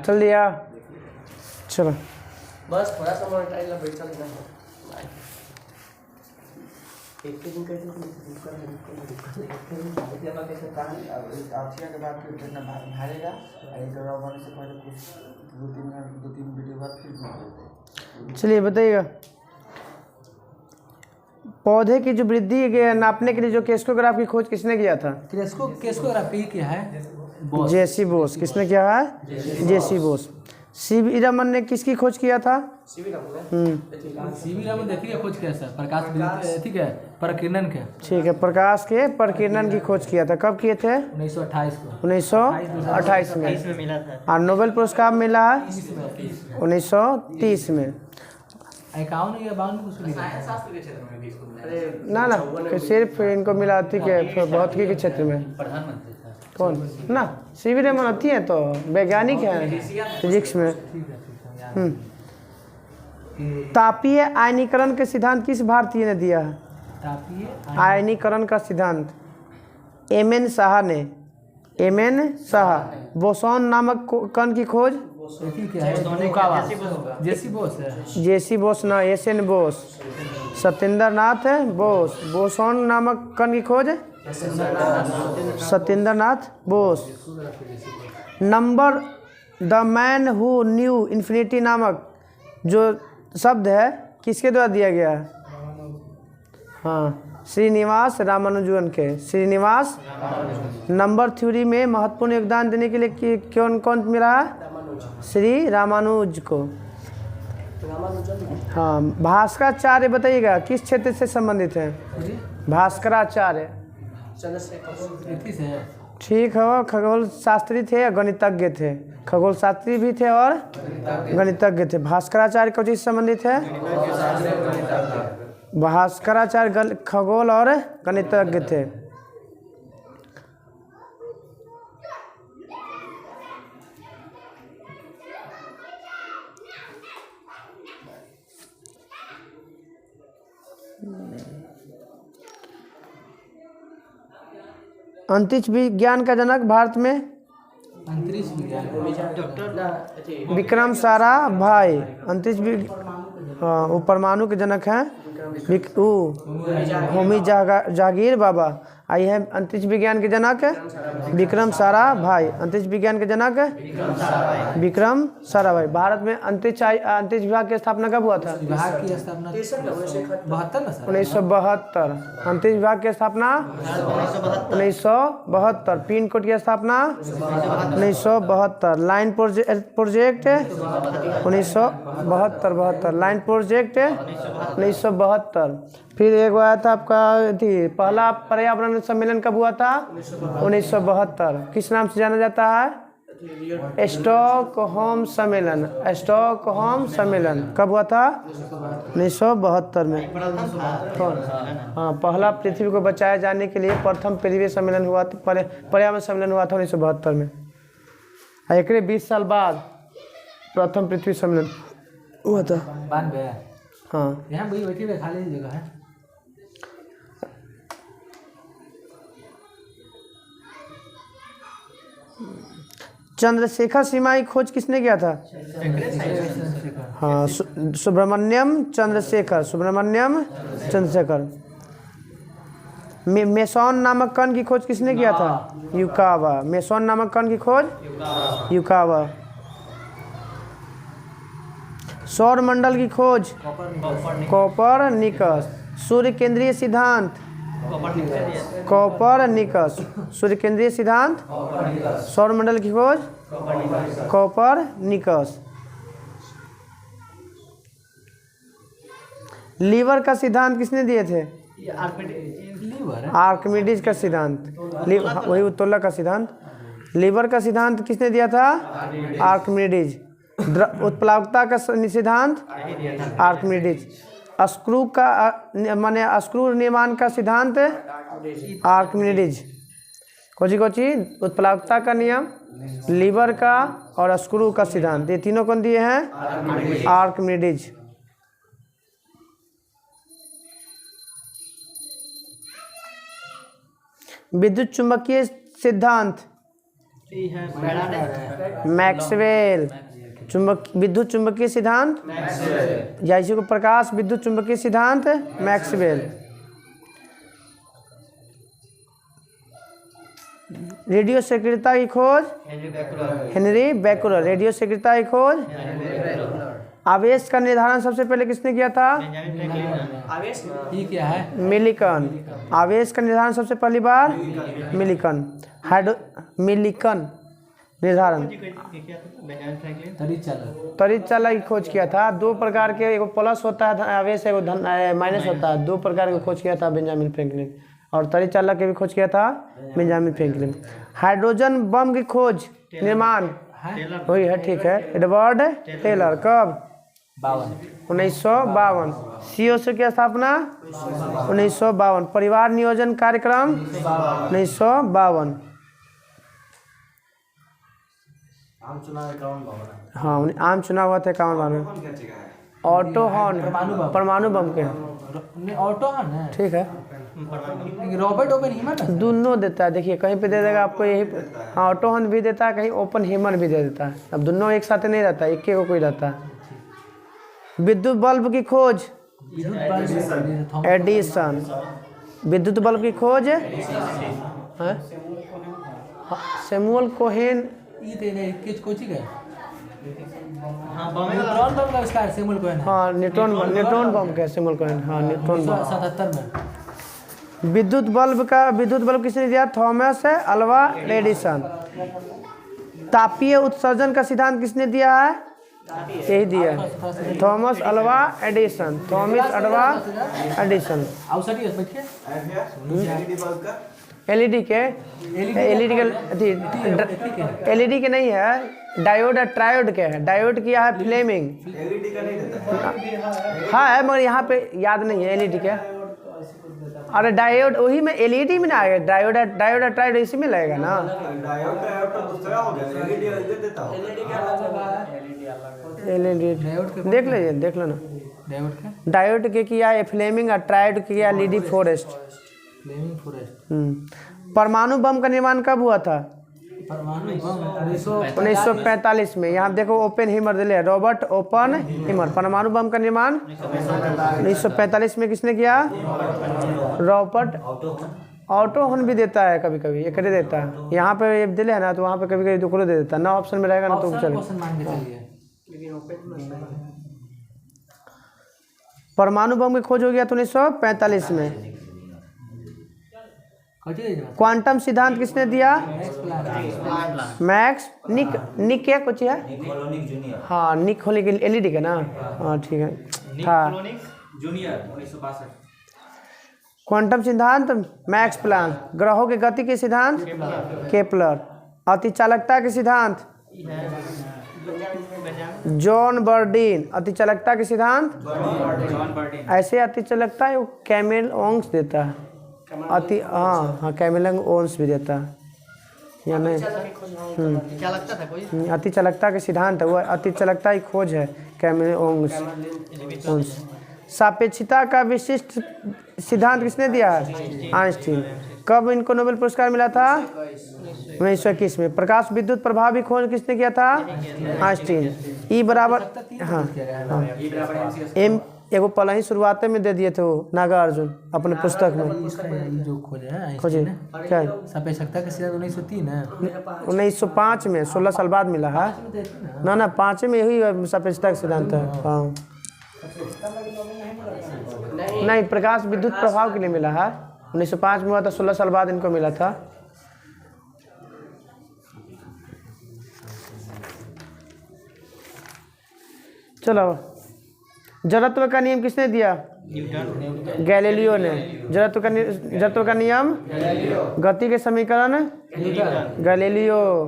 चल दिया, चलो बस थोड़ा सा मोनेटाइज ला बैठ चल एक दिन कैसे के बाद फिर कितना भागेगा होने से पहले कुछ 2-3 वीडियो बाद फिर। चलिए बताइएगा, पौधे की जो वृद्धि के नापने के लिए जो क्रेस्कोग्राफ की खोज किसने किया था? क्रेस्कोग्राफी क्या है? जेसी बोस। किसने किया है? जेसी बोस। सीवी रमन ने किसकी खोज किया था? सीवी रमन देखिए खोज किया सर, प्रकाश ठीक है प्रकीर्णन के। ठीक है, प्रकाश के प्रकीर्णन की खोज किया था। कब किए थे? 1928 को। 1928 में मिला था। और नोबेल पुरस्कार मिला है 1930 में। 51 या 52 को शास्त्र के क्षेत्र में भी इसको मिला। ना सिर्फ इनको मिला थी कि भौतिकी के क्षेत्र में। प्रधानमंत्री कौन ना सीवी रमन आती है तो वैज्ञानिक है फिजिक्स में। तापीय आयनीकरण के सिद्धांत किस भारतीय ने दिया है? तापीय आयनीकरण का सिद्धांत एम.एन. साहा ने। एम.एन. साहा। बोसॉन नामक कण की खोज जेसी बोस ना एस.एन. बोस। सत्येंद्र नाथ बोस। बोसॉन नामक कण की खोज Satyendra Nath Bose. Number the man who knew infinity नामक जो शब्द है किसके द्वारा दिया गया है? हाँ, श्रीनिवास रामानुजन के। श्रीनिवास नंबर थ्योरी में महत्वपूर्ण योगदान देने के लिए कौन मिला है? श्री रामानुज को। हाँ, भास्कराचार्य बताइएगा किस क्षेत्र से संबंधित है? भास्कराचार्य ठीक है, खगोल शास्त्री थे, गणितज्ञ थे। खगोल शास्त्री भी थे और गणितज्ञ थे। भास्कराचार्य किस चीज से संबंधित है? भास्कराचार्य खगोल और गणितज्ञ थे। अंतरिक्ष विज्ञान का जनक भारत में अंतरिक्ष विज्ञान विक्रम साराभाई। अंतरिक्ष वो परमाणु के जनक हैं होमी जहांगीर बाबा। आई है अंतरिक्ष विज्ञान के जनक विक्रम साराभाई। अंतरिक्ष विज्ञान के जनक विक्रम साराभाई। भारत में अंतरिक्ष विभाग की स्थापना कब हुआ था? विभाग की स्थापना 1972। अंतरिक्ष विभाग की स्थापना 1972। पिन कोड की स्थापना 1972। Line project 1972। Line project 1972। फिर एक आया था आपका थी पहला पर्यावरण सम्मेलन कब हुआ था? 1972। किस नाम से जाना जाता है? स्टॉकहोम सम्मेलन। स्टॉकहोम सम्मेलन कब हुआ था? 1972 में। हाँ, पहला पृथ्वी को बचाए जाने के लिए प्रथम पृथ्वी सम्मेलन हुआ था, पर्यावरण सम्मेलन हुआ था 1972 में। एक 20 साल बाद प्रथम पृथ्वी सम्मेलन हुआ था। 92। हाँ, यहाँ बैठी हुई खाली जगह है। चंद्रशेखर सीमा की खोज किसने किया था? हाँ, सुब्रमण्यम चंद्रशेखर। मेसॉन नामक कण की खोज किसने किया था? युकावा। मेसॉन नामक कण की खोज युकावा। सौर मंडल की खोज कोपरनिकस। सूर्य केंद्रीय सिद्धांत कोपरनिकस। सूर्य केंद्रीय सिद्धांत। सौर मंडल की खोज कोपरनिकस। लीवर का सिद्धांत किसने दिए थे? आर्किमिडीज का सिद्धांत। वही उत्तोलक का सिद्धांत। लीवर का सिद्धांत किसने दिया था? आर्किमिडीज। उत्प्लावकता का सिद्धांत आर्किमिडीज। स्क्रू का माने स्क्रू निर्माण का सिद्धांत आर्किमिडीज। कोची उत्प्लावकता का नियम, लीवर का और स्क्रू का सिद्धांत, ये तीनों कौन दिए हैं? आर्किमिडीज। विद्युत चुंबकीय सिद्धांत मैक्सवेल। विद्युत चुंबकीय सिद्धांत या इसी को प्रकाश विद्युत चुंबकीय सिद्धांत मैक्सवेल। रेडियो सक्रियता की खोज हेनरी बैकुलर। रेडियो सक्रियता की खोज। आवेश का निर्धारण सबसे पहले किसने किया था? ये क्या है? मिलिकन। आवेश का निर्धारण सबसे पहली बार मिलिकन। मिलिकन निर्धारण। त्वरित चालक की खोज किया था। दो प्रकार के, एगो प्लस होता है आवेश, एगो माइनस होता है। दो प्रकार के खोज किया था बेंजामिन फ्रैंकलिन। और त्वरित चालक की भी खोज किया था बेंजामिन फ्रैंकलिन। हाइड्रोजन बम की खोज निर्माण वही है, ठीक है, एडवर्ड टेलर। कब? 1952। COC की स्थापना 1952। परिवार नियोजन कार्यक्रम 1952। हाँ, आम चुनाव हुआ था 51 में। ऑटो हॉर्न परमाणु बम के, ऑटो है, ठीक है। रॉबर्ट ओपेनहाइमर दोनों देता है, देखिए कहीं पे दे देगा आपको यही। हाँ, ऑटो हॉर्न भी देता है, कहीं ओपेनहाइमर भी दे देता है। अब दोनों एक साथ नहीं रहता, एक को कोई रहता है। विद्युत बल्ब की खोज एडिसन। विद्युत बल्ब की खोज सैमुअल कोहेन। कोची का न्यूट्रॉन बम का आविष्कार सैमुअल कोहेन। हाँ, न्यूट्रॉन बम का सैमुअल कोहेन। हाँ, न्यूट्रॉन बम 1977 में। विद्युत बल्ब किसने दिया? Thomas Alva Edison. तापीय उत्सर्जन का सिद्धांत किसने दिया है? यही दिया है, थॉमस अल्वा एडिसन। एलईडी के नहीं है, डायोड और ट्रायोड के है। डायोड किया है फ्लेमिंग। हाँ है, मगर यहाँ पे याद नहीं है एलईडी के। अरे डायोड वही में, एलईडी में ना आएगा। डायोड और ट्रायोड इसी में लगेगा ना। एलईडी देख लीजिए, देख लो ना। डायोड के किया है फ्लेमिंग और ट्रायोड के किया लीडी फॉरेस्ट। परमाणु बम का निर्माण कब हुआ था? 1945 में। यहाँ देखो ओपेनहाइमर दिले, रॉबर्ट ओपेनहाइमर। परमाणु बम का निर्माण 1945 में किसने किया? रॉबर्ट। ऑटो हॉर्न भी देता है कभी कभी, एक देता है। यहाँ पे दिले है ना, तो वहाँ पे कभी कभी दूसरे दे देता है ना। ऑप्शन में रहेगा ना तो चलेगा। परमाणु बम की खोज हो गया था 1945 में। क्वांटम सिद्धांत किसने दिया? मैक्स निक क्या कुछ है? हाँ, निक होने के एलईडी का ना। हाँ, ठीक है। हाँ, क्वांटम सिद्धांत मैक्स प्लैंक। ग्रहों की गति के सिद्धांत केपलर। अतिचालकता के सिद्धांत जॉन बर्डीन। अतिचालकता के सिद्धांत ऐसे अतिचालकता है वो कैमेल ओंग्स देता है। हाँ कैमेल ओंग्स भी देता है या नहीं? अतिचालकता के सिद्धांत है वो, अतिचालकता की खोज है कैमेल ओंग्स। सापेक्षता का विशिष्ट सिद्धांत किसने दिया है? आइंस्टीन। कब इनको नोबेल पुरस्कार मिला था? 1921 में। प्रकाश विद्युत प्रभाव की खोज किसने किया था? आइंस्टीन। ई बराबर, हाँ एम एगो पहले ही शुरुआत में दे दिए थे वो नागार्जुन अपने पुस्तक में। जो खोजे है खोजे क्या है? सापेक्षता का सिद्धांत 1903 है। 1905 में, 16 साल बाद मिला है ना। 5 में यही सापेक्षता का सिद्धांत है। हाँ नहीं, प्रकाश विद्युत प्रभाव के लिए मिला है। 1905 में हुआ था, 16 साल बाद इनको मिला था। चलो, जड़त्व का नियम किसने दिया? गैलीलियो ने। जड़त्व का नियम, गति के समीकरण गैलीलियो।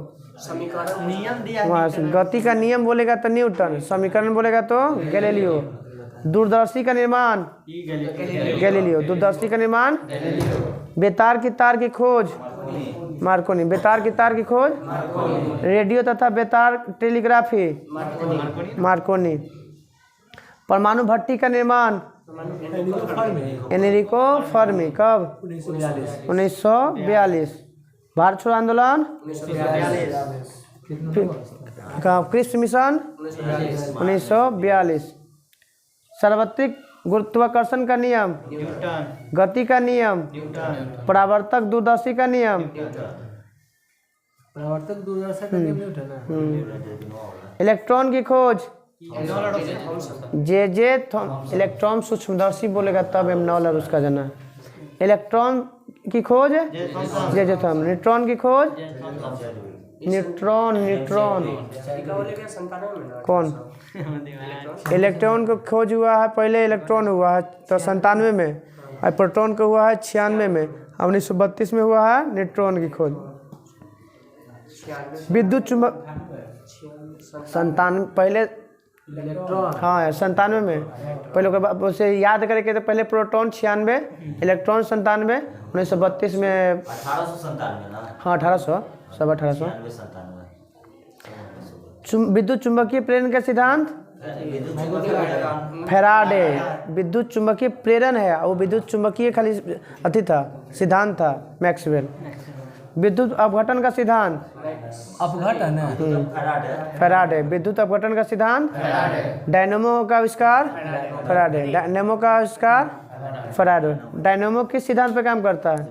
गति का नियम बोलेगा तो न्यूटन, समीकरण बोलेगा तो गैलीलियो। दूरदर्शी का निर्माण गैलीलियो। दूरदर्शी का निर्माण। बेतार की तार की खोज मार्कोनी। बेतार की तार की खोज रेडियो तथा बेतार टेलीग्राफी मार्कोनी। परमाणु भट्टी का निर्माण एनरिको फर्मी। कब? 1942। भारत छोड़ो आंदोलन, क्रिप्स मिशन 1942। सार्वत्रिक गुरुत्वाकर्षण का नियम, गति का नियम, परावर्तक दूरदर्शी का नियम, परावर्तक दूरदर्शन का नियम न्यूटन है। इलेक्ट्रॉन की खोज जे इलेक्ट्रॉन सूक्ष्मदर्शी बोलेगा तब एम नॉलर उसका जना। इलेक्ट्रॉन की खोज जे थॉम। न्यूट्रॉन की खोज न्यूट्रॉन कौन? इलेक्ट्रॉन को खोज हुआ है, पहले इलेक्ट्रॉन हुआ है तो 97 में, और प्रोटॉन का हुआ है 96 में, 1932 में हुआ है न्यूट्रॉन की खोज। विद्युत चुंबक 97 पहले, हाँ 97 में पहले उसे याद करके तो पहले प्रोटॉन 96, इलेक्ट्रॉन 97, 1932 में 1897 ना। हाँ 1800 सब 1800। विद्युत चुंबकीय प्रेरण का सिद्धांत फैराडे। विद्युत चुंबकीय प्रेरण है, वो विद्युत चुंबकीय खाली अति था, सिद्धांत था मैक्सवेल। विद्युत अपघटन का सिद्धांत अपघटन फैराडे। विद्युत अपघटन का सिद्धांत डायनेमो का आविष्कार फैराडे। डायनेमो का आविष्कार फैराडे। डायनेमो किस सिद्धांत पे काम करता है?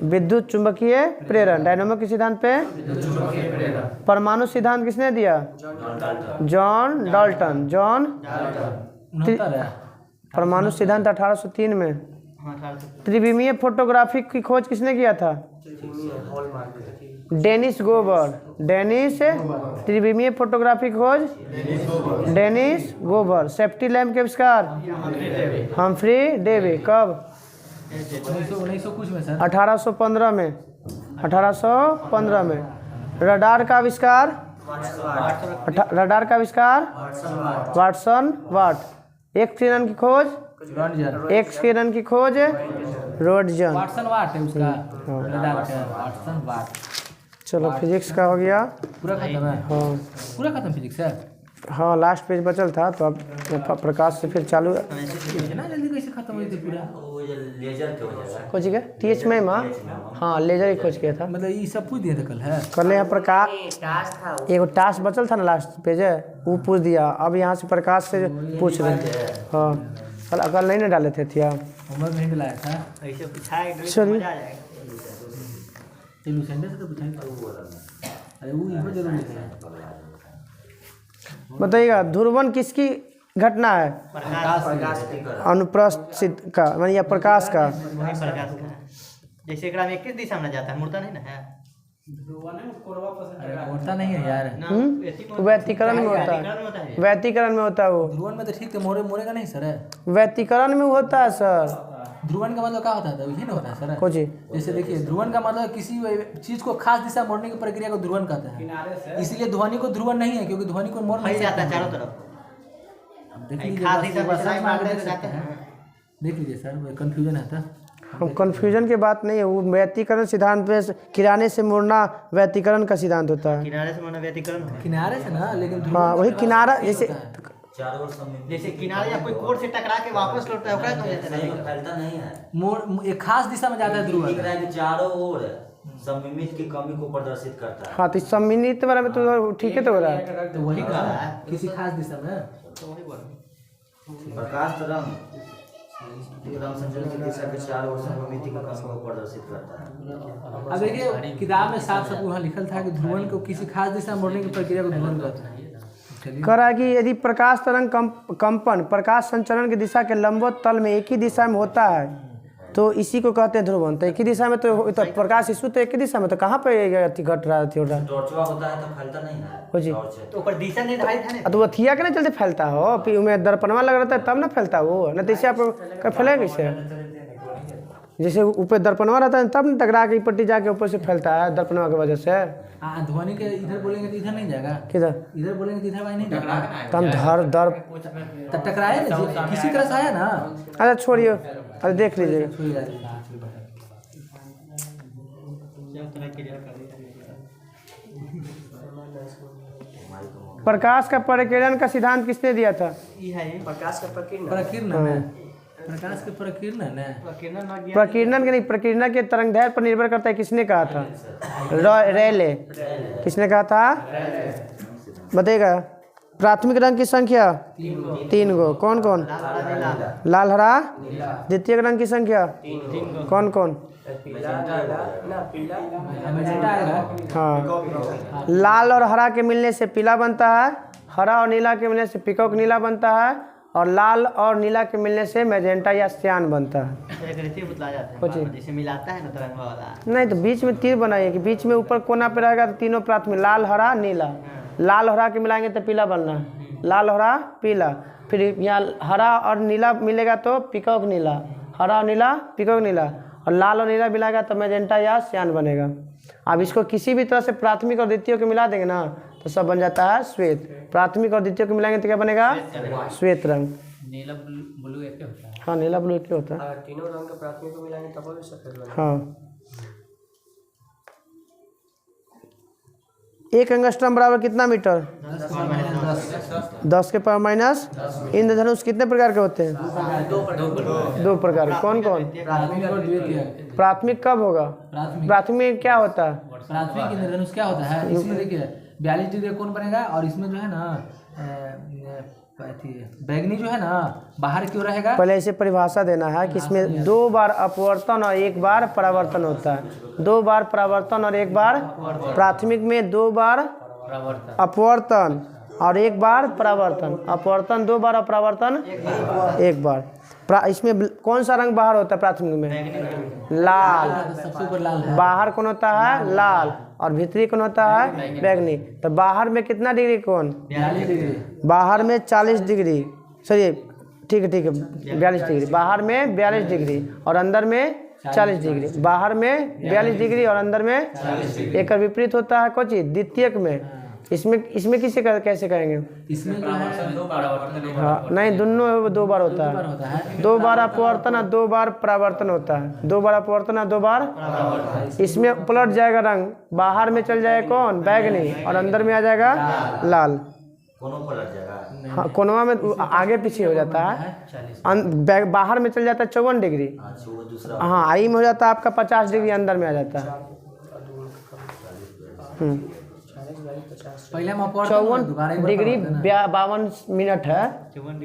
विद्युत चुंबकीय प्रेरण। डायनेमो के सिद्धांत पे। परमाणु सिद्धांत किसने दिया? John Dalton. परमाणु सिद्धांत 1803 में। त्रिविमीय फोटोग्राफी की खोज किसने किया था? डेनिस गोबर। डेनिस त्रिविमीय फोटोग्राफी खोज डेनिस गोबर। सेफ्टी लैम्प के आविष्कार हम्फ्री डेवी। कब? 1900 कुछ में सर। 1815 में। 1815 में। रडार का आविष्कार वाटसन वाट। एक किरण की खोज एक्स-किरण की खोज रोडजन। वाटसन वाट है उसका रडार का। वाटसन वाट। चलो फिजिक्स का हो गया पूरा खत्म है। हाँ पूरा खत्म फिजिक्स है। हाँ लास्ट पेज बचल था तो अब प्रकाश से फिर चालू। इतना जल्दी कैसे खत्म हुई थी पूरा? वो जो लेजर के हो जाएगा। खोज गया TH में हाँ लेजर ही खोज किया था। मतलब ये सब पूछ दिया था कल है। कल यहाँ प्रकाश एगो टास्क बचल था ना लास्ट पेज है वो पूछ दिया। अब यहाँ से प्रकाश से पूछ रहे हैं। हाँ कल नहीं ना डाले थे थिया। होमवर्क नहीं दिलाया था। ऐसे पूछाएगा चलिए ये लुसेंडर से तो पूछाएंगे। अरे वो इनको जरूर लिखना है। बताइएगा ध्रुवन किसकी घटना है? अनुप्रस्थ का मानी या प्रकाश का। वही प्रकाश का है। जैसे एकरा में किस दिशा में जाता है? मुड़ता नहीं ना है। मोड़ता नहीं है यार। व्यतिकरण में होता है। व्यतिकरण में होता है वो। ध्रुवन में तो ठीक है, मोड़ेगा नहीं सर है। व्यतिकरण में होता है सर। ध्रुवन का मतलब क्या होता है? यही ना होता है सर। कुछ जैसे देखिए ध्रुवन का मतलब किसी चीज को खास दिशा मोड़ने की प्रक्रिया को ध्रुवन कहते हैं। इसीलिए ध्वनि को ध्रुवन नहीं है क्योंकि ध्वनि को मोड़ नहीं जाता है सकते। चारों तरफ। अब देख लीजिए खास बस दिशा सुबह में शाम आगे देख जाते सकते हैं। हैं। देख लीजिए सर कंफ्यूजन है था। हम कन्फ्यूजन की बात नहीं है वो व्यतिकरण सिद्धांत पे किराने से मुड़ना व्यतिकरण का सिद्धांत होता है। किनारे से माना व्यतिकरण है। किनारे से ना लेकिन हाँ वही किनारा जैसे जैसे किनारे या कोई कोर से टकरा के वापस लौटता है ओकरा तो जैसे नहीं फैलता नहीं है। मोड़ एक खास दिशा में जाता है दिख ध्रुवन। रहा है कि चारों ओर सममित की कमी को प्रदर्शित करता है। हाँ तो सम्मिलित वाला में तो ठीक है तो हो रहा है। तो वही कहा है किसी खास दिशा में। प्रकाश तरंग रंग संचलन की दिशा के चारों ओर सममित की कमी को प्रदर्शित करता है। अब देखिए किताब में साफ साफ वहाँ लिखल था कि ध्रुवन को किसी खास दिशा में मोड़ने की प्रक्रिया को ध्रुवन कहते हैं। चलिए कह रहा है कि यदि प्रकाश तरंग कंपन प्रकाश संचरण की दिशा के लंबवत तल में एक ही दिशा में होता है तो इसी को कहते हैं ध्रुवन। तो एक ही दिशा में तो प्रकाश शिशु तो एक ही दिशा में तो कहाँ पे अथी घट रहा है? टॉर्चवा होता है तो फैलता नहीं है। जी तो ऊपर दिशा निर्धारित है ना। तो वो थिया के ना चलते फैलता हो फिर उमें दर्पणवा लग रहता है तब ना फैलता वो न तो इसे आप फैलेगा कैसे? जैसे ऊपर दर्पणवा रहता है तब न टकरा के पट्टी जाके ऊपर से फैलता है दर्पणवा की वजह से। ध्वनि के इधर बोलेंगे तो इधर नहीं जाएगा। किधर? इधर बोलेंगे तो इधर भाई नहीं जाएगा। तो हम धर तो टकराए ना किसी तरह से आया ना। अच्छा छोड़िए अरे देख लीजिएगा। प्रकाश का प्रकीर्णन का सिद्धांत किसने दिया था? ये है प्रकाश का प्रकीर्णन। प्रकीर्णन है। प्रकाश के प्रकीर्णन है। प्रकीर्णन के नहीं, प्रकीर्णन के तरंगदैर्घ्य पर निर्भर करता है। किसने कहा था? रेले। किसने कहा था? बताइएगा। प्राथमिक रंग की संख्या 3 गो। कौन कौन? लाल हरा। द्वितीय रंग की संख्या कौन कौन? हाँ, लाल और हरा के मिलने से पीला बनता है, हरा और नीला के मिलने से पीकॉक नीला बनता है, और लाल और नीला के मिलने से मैजेंटा या सियान बनता है। एक रीति बतला जाता है कुछ जैसे मिलाता है ना तरंग वाला। नहीं तो बीच में तीर बनाइए कि बीच में ऊपर कोना पे रहेगा तो तीनों प्राथमिक लाल हरा नीला। लाल हरा के मिलाएंगे तो पीला बनना है, लाल हरा पीला। फिर यहाँ हरा और नीला मिलेगा तो पीकॉक नीला, हरा और नीला पीकॉक नीला, और लाल और नीला मिलाएगा तो मैजेंटा या सियान बनेगा। अब इसको किसी भी तरह से प्राथमिक और द्वितीय को मिला देंगे ना तो सब बन जाता है श्वेत। प्राथमिक और द्वितीय को मिलाएंगे तो क्या बनेगा? श्वेत रंग। नीला ब्लू एक होता है। हाँ, नीला ब्लू एक होता है। तीनों रंग के प्राथमिक को मिलाएंगे तब भी सफेद बनेगा। हाँ, 1 एंगस्ट्रम बराबर कितना मीटर? 10 के पावर माइनस। इंद्रधनुष कितने प्रकार के होते हैं? 2 प्रकार के। कौन कौन? प्राथमिक और द्वितीय। प्राथमिक कब होगा? प्राथमिक में क्या होता है? प्राथमिक इंद्रधनुष क्या होता है? इसमें देखिए 42 डिग्री कोण बनेगा, और इसमें जो है ना बैगनी जो है ना बाहर क्यों रहेगा? पहले इसे परिभाषा देना है कि इसमें 2 बार अपवर्तन और 1 बार परावर्तन होता है। 2 बार परावर्तन और 1 बार। प्राथमिक में 2 बार अपवर्तन और 1 बार परावर्तन। अपवर्तन 2 बार और परावर्तन 1 बार। इसमें कौन सा रंग बाहर होता है प्राथमिक में? लाल। सबसे ऊपर लाल है। बाहर कौन होता है? लाल। और भीतरी कौन होता है? बैगनी। तो बाहर में कितना डिग्री कोण? 42 डिग्री। बाहर में 40 डिग्री। सही, ठीक है 42 डिग्री। बाहर में 42 डिग्री और अंदर में 40 डिग्री। बाहर में 42 डिग्री और अंदर में। एक विपरीत होता है कोची द्वितीयक में। इसमें किसे कैसे कहेंगे? इसमें जो है हाँ, नहीं, दोनों 2 बार होता है। 2 बार अपवर्तन और 2 बार परावर्तन होता है। 2 बार अपवर्तन और 2 बार। इसमें पलट जाएगा रंग। बाहर में चल जाएगा कौन? बैगनी, और अंदर में आ जाएगा लाल। कोनो पलट जाएगा। हाँ, कोनवा में आगे पीछे हो जाता है। बाहर में चल जाता है 54 डिग्री। अच्छा, वो दूसरा। हाँ, आई में हो जाता है आपका 50 डिग्री, अंदर में आ जाता है। पहले में 54 डिग्री 52 मिनट है।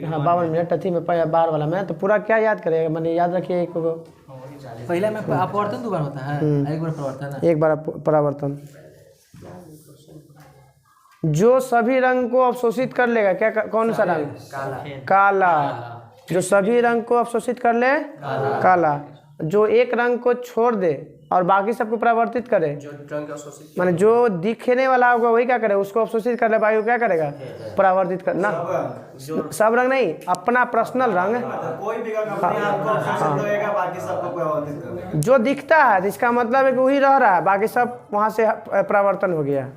हाँ, 52 मिनट अथी में बाहर वाला में। तो पूरा क्या याद करेगा? मैंने याद रखिए। एक पहले में अपवर्तन 2 बार होता है, 1 बार परावर्तन है। 1 बार परावर्तन। जो सभी रंग को अवशोषित कर लेगा, क्या कौन सा रंग? काला। जो सभी रंग को अवशोषित कर ले, काला। जो एक रंग को छोड़ दे और बाकी सबको परावर्तित करे, माने जो दिखने वाला होगा वही क्या करे? उसको अवशोषित कर ले, बाकी क्या करेगा? परावर्तित करना। सब रंग नहीं, अपना पर्सनल रंग। कोई भी रंग अपने आप को अवशोषित करेगा, बाकी सबको परावर्तित करेगा। जो दिखता है जिसका मतलब है कि वही रह रहा है, बाकी सब वहाँ से परावर्तन हो गया।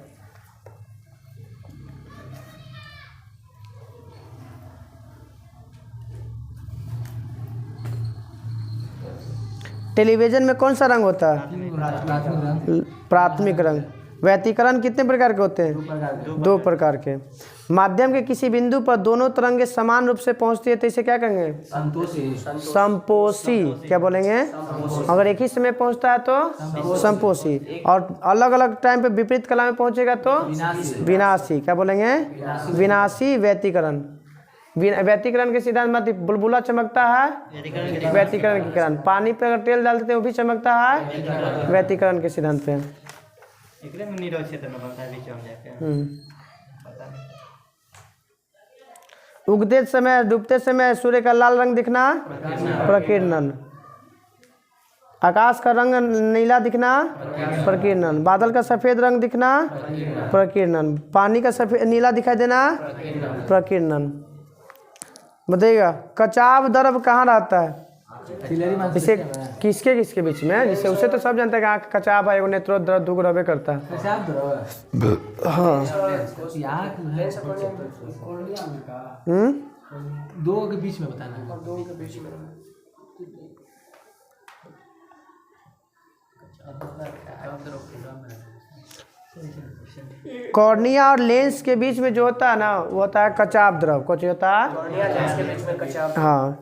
टेलीविजन में कौन सा रंग होता है? प्राथमिक रंग। व्यतिकरण कितने प्रकार के होते हैं? 2 प्रकार के। माध्यम के किसी बिंदु पर दोनों तरंगें समान रूप से पहुंचती है तो इसे क्या कहेंगे? समपोषी। क्या बोलेंगे? अगर एक ही समय पहुंचता है तो समपोषी, और अलग अलग टाइम पे विपरीत कला में पहुंचेगा तो विनाशी। क्या बोलेंगे? विनाशी व्यतिकरण। व्यतिकरण के सिद्धांत में बुलबुला चमकता है, व्यतिकरण के कारण। पानी पे अगर तेल डालते हैं वो भी चमकता है, व्यतिकरण के सिद्धांत पे। उगते समय डूबते समय सूर्य का लाल रंग दिखना, प्रकीर्णन। आकाश का रंग नीला दिखना, प्रकीर्णन। बादल का सफेद रंग दिखना, प्रकीर्णन। पानी का सफेद नीला दिखाई देना, प्रकीर्णन। बताइएगा कचाव द्रव कहाँ रहता है? इसे किसके किसके बीच में? जिससे उसे तो सब जानते हैं कि आँख कचाव है, एगो नेत्रोद्रव दुग रहबे करता है। हाँ, 2 के बीच में बताना है। 2 के बीच में कॉर्निया और लेंस के बीच में जो होता है ना वो होता है कचाव द्रव। कुछ होता है, हाँ,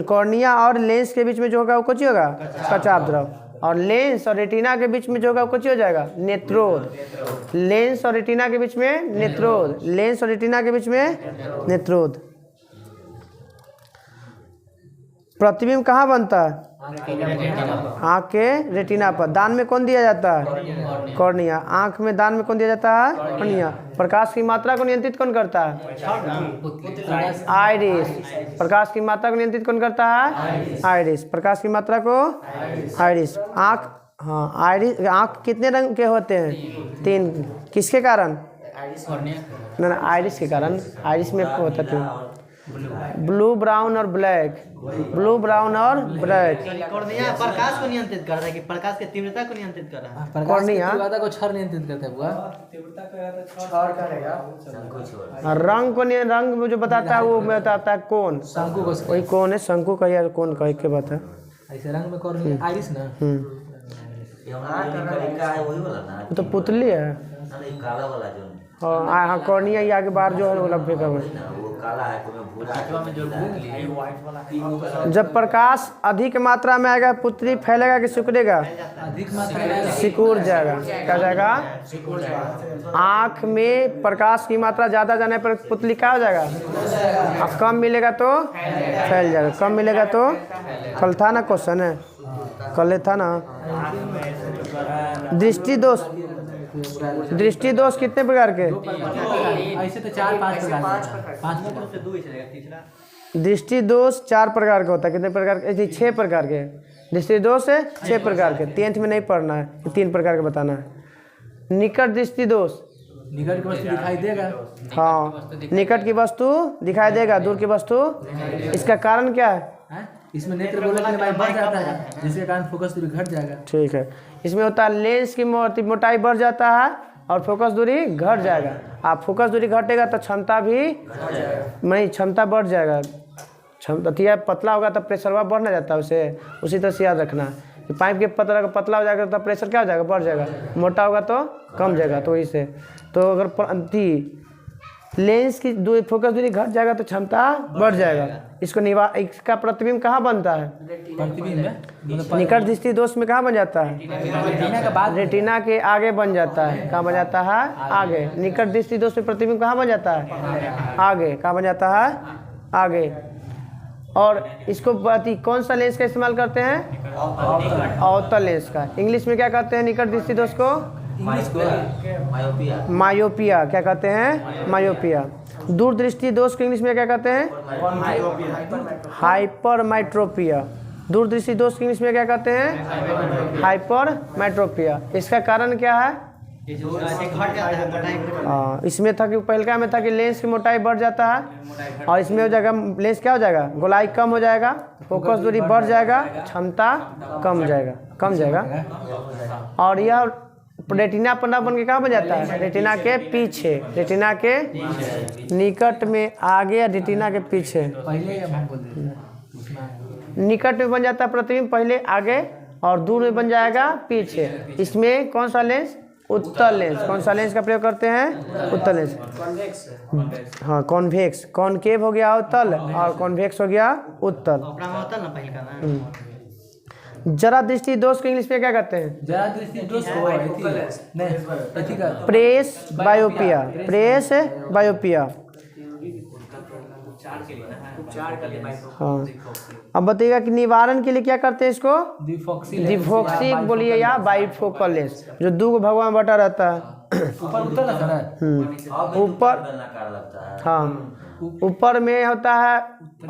कॉर्निया और लेंस के बीच में जो होगा वो कुछ होगा कचाप द्रव, और लेंस और रेटिना के बीच में जो होगा वो कुछ हो जाएगा नेत्रोद। लेंस और रेटिना के बीच में नेत्रोद, लेंस और रेटिना के बीच में नेत्रोद। प्रतिबिंब कहाँ बनता है? आँख के रेटिना पर। दान में कौन दिया जाता है? कॉर्निया। आँख में दान में कौन दिया जाता है? कॉर्निया। प्रकाश की मात्रा को नियंत्रित कौन करता है? आइरिस। प्रकाश की मात्रा को नियंत्रित कौन करता है? आइरिस। प्रकाश की मात्रा को आइरिस। आँख, हाँ आइरिस। आँख कितने रंग के होते हैं? 3। किसके कारण? ना आइरिस के कारण। आइरिस में होता है ब्लू, ब्राउन और ब्लैक। ब्लू, ब्राउन और ब्लैक। कॉर्निया प्रकाश को नियंत्रित कर रहा है कि प्रकाश की तीव्रता को नियंत्रित कर रहा है? कॉर्निया को छर नियंत्रित करता है बुआ। रंग को रंग जो बताता है वो बताता है कौन? शंकु को। वही कौन है? शंकु का या कौन कह के बता। ऐसे रंग में कॉर्निया आइरिस ना। वो तो पुतली है। हाँ कॉर्निया ये आगे बाहर जो है वो लंबे का जब प्रकाश अधिक मात्रा में आएगा पुतली फैलेगा कि सिकुड़ेगा? अधिक मात्रा में सिकुड़ जाएगा। क्या जाएगा? आँख में प्रकाश की मात्रा ज़्यादा जाने पर पुतली क्या हो जाएगा? अब कम मिलेगा तो फैल जाएगा, कम मिलेगा तो। कल था ना क्वेश्चन है, कल था ना। दृष्टि दोष। दृष्टि दोष कितने प्रकार के? ऐसे तो 4-5 प्रकार। दृष्टि दोष 4 प्रकार का होता है। कितने प्रकार के? 6 प्रकार के दृष्टि दोष है। 6 प्रकार के। 10th में नहीं पढ़ना है, 3 प्रकार के बताना है। निकट दृष्टि दोष। निकट की वस्तु दिखाई देगा। हाँ निकट की वस्तु दिखाई देगा, दूर की वस्तु। इसका कारण क्या है? इसमें नेत्र गोलक की लंबाई बढ़ जाता है जिसके कारण फोकस दूरी घट जाएगा। ठीक है। इसमें होता है लेंस की मोटाई बढ़ जाता है और फोकस दूरी घट जाएगा। आप फोकस दूरी घटेगा तो क्षमता भी नहीं, क्षमता बढ़ जाएगा। क्षमता पतला होगा तो प्रेशर बढ़ ना जाता है उसे। उसी तरह से याद रखना है कि पाइप के पतला हो जाएगा तो प्रेशर क्या हो जाएगा? बढ़ जाएगा। मोटा होगा तो कम जाएगा। तो इसे तो अगर लेंस की फोकस दूरी घट जाएगा तो क्षमता बढ़ जाएगा। इसको इसका प्रतिबिंब कहाँ बनता है? प्रतिबिंब निकट दृष्टि दोष में कहाँ बन जाता है? रेटिना के बाद, रेटिना के आगे बन जाता है। कहाँ बन जाता है? आगे। निकट दृष्टि दोष में प्रतिबिंब कहाँ बन जाता है? आगे। कहाँ बन जाता है? आगे। और इसको कौन सा लेंस का इस्तेमाल करते हैं? अवतल लेंस का। इंग्लिश में क्या कहते हैं निकट दृष्टि दोष को? मायोपिया। क्या कहते हैं? मायोपिया। दूरदृष्टि दोष को इंग्लिश में क्या कहते हैं? हाइपरमेट्रोपिया। दूरदृष्टि दोष को इंग्लिश में क्या कहते हैं? हाइपरमेट्रोपिया। इसका कारण क्या है? इसमें था कि पहलका में था कि लेंस की मोटाई बढ़ जाता है और इसमें हो जाएगा लेंस क्या हो जाएगा? गोलाई कम हो जाएगा, फोकस दूरी बढ़ जाएगा, क्षमता कम जाएगा। और यह रेटिना पन्ना बन के कहाँ बन जाता है? रेटिना के पीछे। रेटिना के निकट में आगे, रेटिना के पीछे। पहले हम बोल देते निकट में बन जाता है प्रतिबिंब पहले आगे और दूर में बन जाएगा पीछे। इसमें कौन सा लेंस? उत्तल लेंस। कौन सा लेंस का प्रयोग करते हैं? उत्तल लेंस। हाँ कॉन्वेक्स। कॉनकेव हो गया उत्तल और कॉन्वेक्स हो गया उत्तल। जरा दृष्टि दोष को इंग्लिश में क्या कहते हैं? जरा दृष्टि दोष को प्रेस बायोपिया। प्रेस बायोपिया। हाँ अब बताइएगा कि निवारण के लिए क्या करते हैं इसको? डिफॉक्सी बोलिए या बाइफोकल लेंस। जो 2 भगवान बटा रहता है ऊपर। हाँ ऊपर में होता है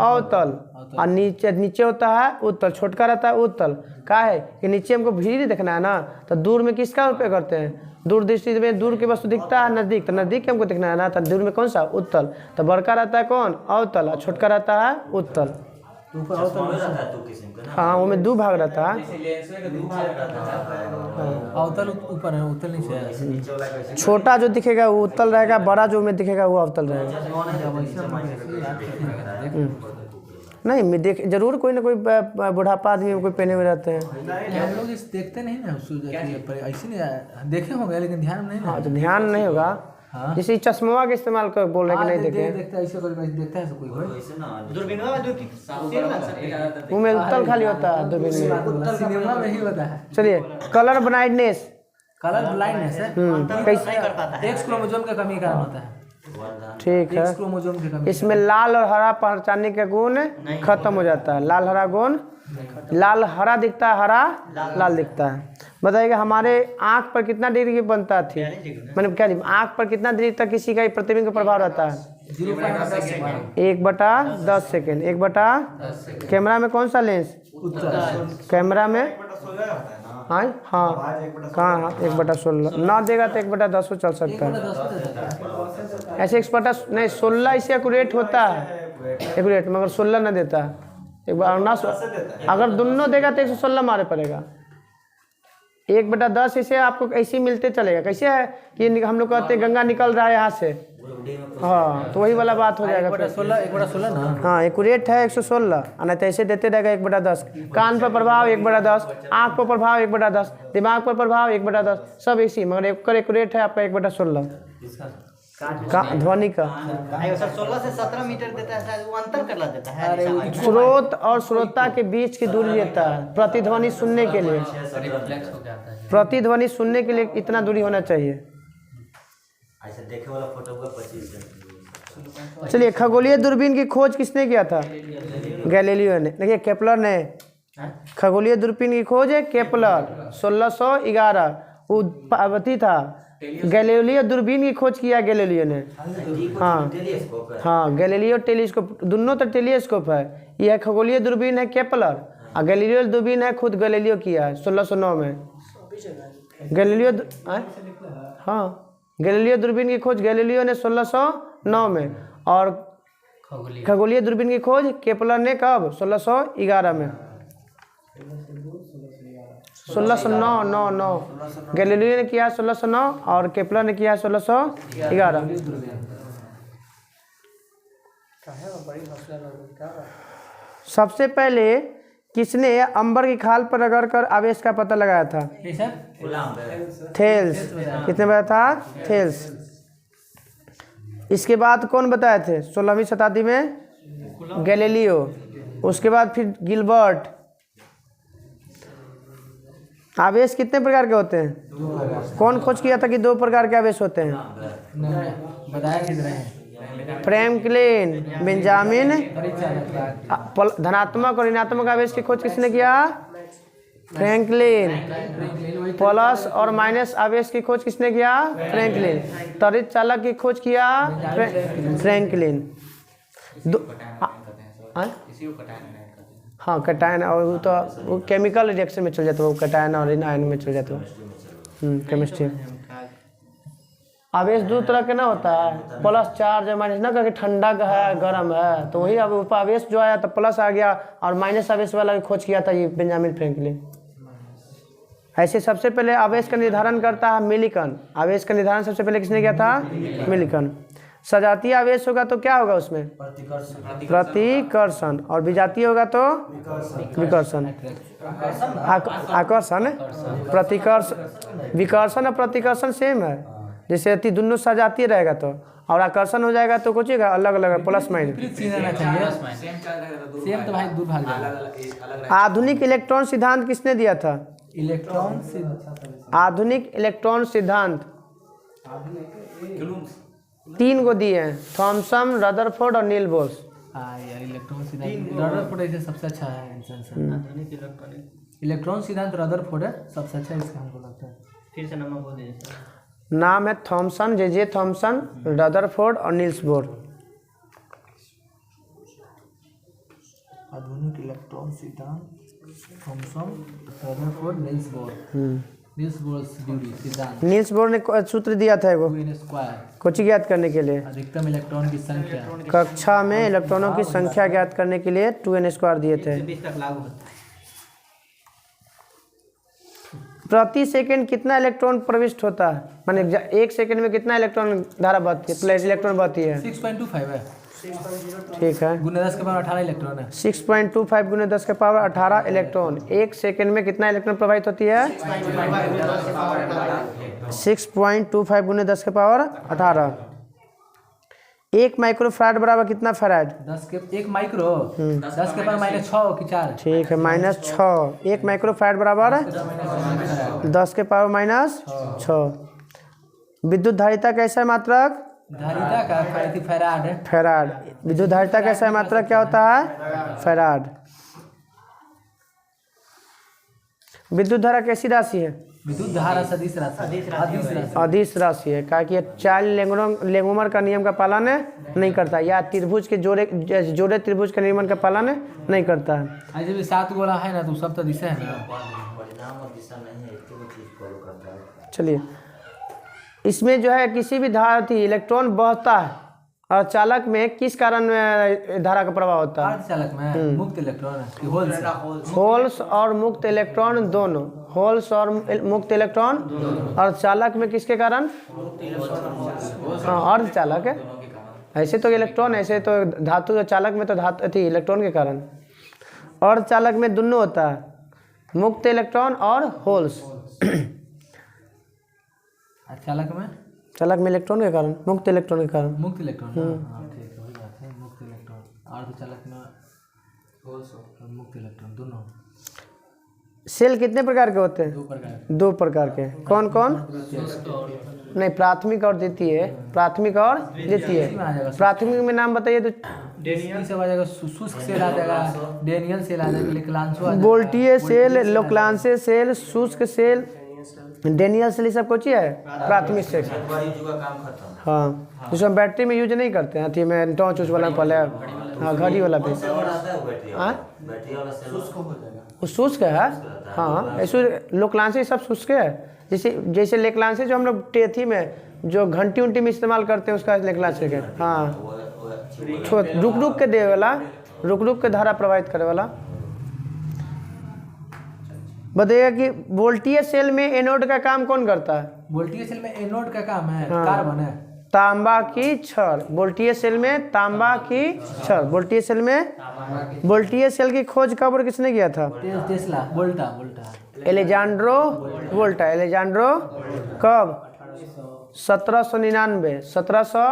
अवतल और नीचे होता है उत्तल। छोटका रहता है उत्तल। क्या है कि नीचे हमको भीड़ देखना है ना, तो दूर में किसका उपयोग करते हैं? दूर दृष्टि में दूर की वस्तु दिखता है नजदीक, तो नजदीक हमको दिखना है ना, तो दूर में कौन सा? उत्तल। तो बड़का रहता है कौन? अवतल और छोटका रहता है उत्तल। हाँ वो में 2 भाग रहता है। अवतल ऊपर है, उत्तल नीचे है। छोटा जो दिखेगा वो उत्तल रहेगा, बड़ा जो में दिखेगा वो अवतल रहेगा। नहीं मैं देख जरूर कोई ना कोई बुढ़ापा आदमी में कोई पहने हुए रहते हैं। हम लोग देखते नहीं ना, ऐसे नहीं देखे होंगे लेकिन ध्यान नहीं। हाँ तो ध्यान नहीं होगा हाँ जैसे चश्मा का इस्तेमाल कर बोल रहे कि नहीं देखे देखता है ऐसे कोई देखता है कोई दूरबीन में मुंह में उत्तल खाली होता है दूरबीन में। सिनेमा में ही होता है। चलिए कलर ब्राइटनेस कलर ब्लाइंडनेस है, कैसे नहीं कर पाता है। एक्स क्रोमोसोम के कमी के कारण होता है। ठीक है। एक्स क्रोमोसोम की कमी इसमें लाल और हरा पहचानने का गुण खत्म हो जाता है। लाल हरा गुण, लाल हरा दिखता है, हरा लाल दिखता है। बताइएगा हमारे आँख पर कितना डिग्री की बनता थी, मतलब क्या आँख पर कितना डिग्री तक किसी का प्रतिबिंब का प्रभाव रहता है? 1/10 सेकेंड। 1/10 कैमरा में कौन सा लेंस? कैमरा में हाँ कहाँ 1/16 ना देगा तो 1/10 चल सकता है। ऐसे 1/नहीं 16 इससे एक्यूरेट होता है, एक्यूरेट, मगर 16 ना देता है। एक बार ना अगर दोनों देगा तो 116 मारे पड़ेगा। 1/10 इसे आपको ऐसे ही मिलते चलेगा। कैसे है कि हम लोग कहते हैं गंगा निकल रहा है यहाँ से, हाँ तो वही वाला बात हो जाएगा। 1/16 ना, हाँ एक्यूरेट है 116, नहीं तो ऐसे देते रहेगा 1/10। कान पर प्रभाव 1/10, आँख पर प्रभाव 1/10, दिमाग पर प्रभाव 1/10, सब इसी, मगर एक्यूरेट है आपका 1/16 का ध्वनि का। 16 से 17 मीटर देता है शायद, वो अंतर कर देता है। स्रोत और श्रोता के बीच की दूरी देता है प्रतिध्वनि सुनने के लिए। प्रतिध्वनि सुनने के लिए इतना दूरी होना चाहिए। देखे वाला फोटो हुआ 25 चलिए खगोलीय दूरबीन की खोज किसने किया था? गैलीलियो ने। देखिए केपलर ने। खगोलीय दूरबीन की खोज है केपलर 1611, वो अवधि था। गैलीलियो दूरबीन की खोज किया गैलीलियो ने। हाँ गैलीलियो टेलीस्कोप, दोनों तो टेलीस्कोप है। यह खगोलीय दूरबीन है केपलर, और गैलीलियो दूरबीन है खुद गैलीलियो किया है 1609 में। गैलीलियो हाँ गैलीलियो दूरबीन की खोज गैलीलियो ने 1609 में, और खगोलीय दूरबीन की खोज केपलर ने कब? 1611 में। 1609 गैलीलियो ने किया 1609 और केपलर ने किया 1611। सबसे पहले किसने अंबर की खाल पर रगड़कर आवेश का पता लगाया था? थेल्स। कितने बताया था? थेल्स। इसके बाद कौन बताए थे 16वीं शताब्दी में? गैलीलियो। उसके बाद फिर गिलबर्ट। आवेश कितने प्रकार के होते हैं? कौन खोज किया था कि 2 प्रकार के आवेश होते हैं? बताया किधर है? Franklin, Benjamin. धनात्मक और ऋणात्मक आवेश की खोज किसने किया? फ्रैंकलिन। प्लस और माइनस आवेश की खोज किसने किया? फ्रैंकलिन। त्वरित चालक की खोज किया फ्रैंकलिन। हाँ कटायन, और वो तो वो केमिकल रिएक्शन में चल जाता है, वो कटायन और आयन में चल जाता है केमिस्ट्री। आवेश 2 तरह के ना होता है, प्लस चार्ज और माइनस, ना करके ठंडा का है गर्म है, तो वही अब ऊपर आवेश जो आया तो प्लस आ गया, और माइनस आवेश वाला की खोज किया था ये बेंजामिन फ्रैंकलिन। ऐसे सबसे पहले आवेश का निर्धारण करता है मिलिकन। आवेश का निर्धारण सबसे पहले किसने किया था? मिलिकन। सजातीय आवेश होगा तो क्या होगा उसमें? प्रतिकर्षण। और विजातीय होगा तो विकर्षण। आकर्षण, प्रतिकर्षण। विकर्षण और प्रतिकर्षण सेम है, जैसे अति दोनों सजातीय रहेगा तो, और आकर्षण हो जाएगा तो कुछ अलग अलग प्लस माइनस। सेम तो भाई दूर भाग जाएगा। आधुनिक इलेक्ट्रॉन सिद्धांत किसने दिया था? आधुनिक इलेक्ट्रॉन सिद्धांत 3 को दिए हैं, थॉमसन, रदरफोर्ड और नील बोर्स। यार इलेक्ट्रॉन सिद्धांत रदरफोर्ड ऐसे सबसे अच्छा है इलेक्ट्रॉन सिद्धांत रदरफोर्ड है सबसे अच्छा, इसका हमको लगता है। फिर से नंबर बोल दीजिए। नाम है थॉमसन, जे थॉमसन, रदरफोर्ड और नील्स बोर। आधुनिक इलेक्ट्रॉन सिद्धांत Thomson, Rutherford, Niels Bohr. Niels Bohr सिद्धांत। नील्स बोर ने सूत्र दिया था एगो स्क्वायर, कुछ ज्ञात करने के लिए। अधिकतम इलेक्ट्रॉन की संख्या। कक्षा में इलेक्ट्रॉनों की संख्या ज्ञात करने के लिए 2n² दिए थे। 20 तक लागू होता है। प्रति सेकंड कितना इलेक्ट्रॉन प्रविष्ट होता है? माने 1 सेकंड में कितना इलेक्ट्रॉन धारा बहती है, प्लस इलेक्ट्रॉन बहती है? 6.25 है। ठीक है, गुने 10 के पावर 18 इलेक्ट्रॉन है। 6.25 गुने 10 के पावर 18 इलेक्ट्रॉन। 1 सेकंड में कितना इलेक्ट्रॉन प्रवाहित होती है? 6.25 गुने 10 के पावर 18। 1 माइक्रोफैराड बराबर कितना फैराड? 10 के 1 माइक्रो 10 के पावर -6 कि 4। ठीक है -6। 1 माइक्रोफैराड बराबर 10 के पावर -6। विद्युत धारिता कैसा है मात्रक? धारिता का फैराड है। फैराड। विद्युत धारिता कैसा है मात्रक क्या होता है? फैराड। विद्युत धारा कैसी राशि है? विद्युत धारा सदिश राशि। अदिश राशि है, कहा कि चार्ल्स लेंगोमर का नियम का पालन नहीं करता, या त्रिभुज के जोड़े त्रिभुज के निर्माण का पालन नहीं करता है। ऐसे भी 7 गोला है ना, तो सब तो दिशा है ना। चलिए, इसमें जो है किसी भी धारा थी इलेक्ट्रॉन बहता है और चालक में किस कारण धारा का प्रभाव होता है? अर्धचालक में मुक्त इलेक्ट्रॉन होल्स होल्स और मुक्त इलेक्ट्रॉन दोनों, होल्स और मुक्त इलेक्ट्रॉन, और चालक में किसके कारण? हाँ, अर्धचालक है। ऐसे तो इलेक्ट्रॉन, ऐसे तो धातु, चालक में तो धातु थी इलेक्ट्रॉन के कारण। अर्धचालक में दोनों होता है, मुक्त इलेक्ट्रॉन और होल्स। चालक में? चालक में इलेक्ट्रॉन के कारण, मुक्त इलेक्ट्रॉन के कारण। मुक्त इलेक्ट्रॉन, हाँ ठीक है, वही बात है। मुक्त इलेक्ट्रॉन, अर्धचालक में होल्स और मुक्त इलेक्ट्रॉन दोनों। सेल कितने प्रकार के होते हैं? 2 प्रकार। 2 प्रकार के। कौन कौन? नहीं, प्राथमिक और द्वितीय। प्राथमिक और द्वितीय। प्राथमिक में नाम बताइए तो। डेनियल से आ जाएगा, शुष्क सेल आ जाएगा, डेनियल सेल आ जाएगा, लेक्लांशो आ जाएगा। वोल्टीय सेल, लोक्लांसे सेल, शुष्क सेल, डेनियल सेल, ये सब कुछ है प्राथमिक सेल। हाँ, जिसमें बैटरी में यूज नहीं करते हैं, अथी में टॉर्च उस वाला पहले। हाँ, घड़ी वाला भी। हाँ, वो शुष्क है। हाँ, ऐसे लोकलांसे सब शुष्क है। जैसे लेकलांसे जो हम लोग टेथी में जो घंटी उंटी में इस्तेमाल करते हैं, उसका लेकलांसे के। हाँ, रुक रुक के दे वाला, रुक रुक के धारा प्रवाहित करे वाला। बताइएगा कि वोल्टीय सेल में एनोड का काम कौन करता है? वोल्टीय सेल में एनोड का काम है कार्बन है, तांबा की छड़। वोल्टीय सेल में तांबा की छड़। वोल्टीय सेल में, वोल्टीय सेल की खोज कब और किसने किया था? टेस्ला, वोल्टा। एलेजांड्रो वोल्टा। एलेजांड्रो कब? 1799। 1700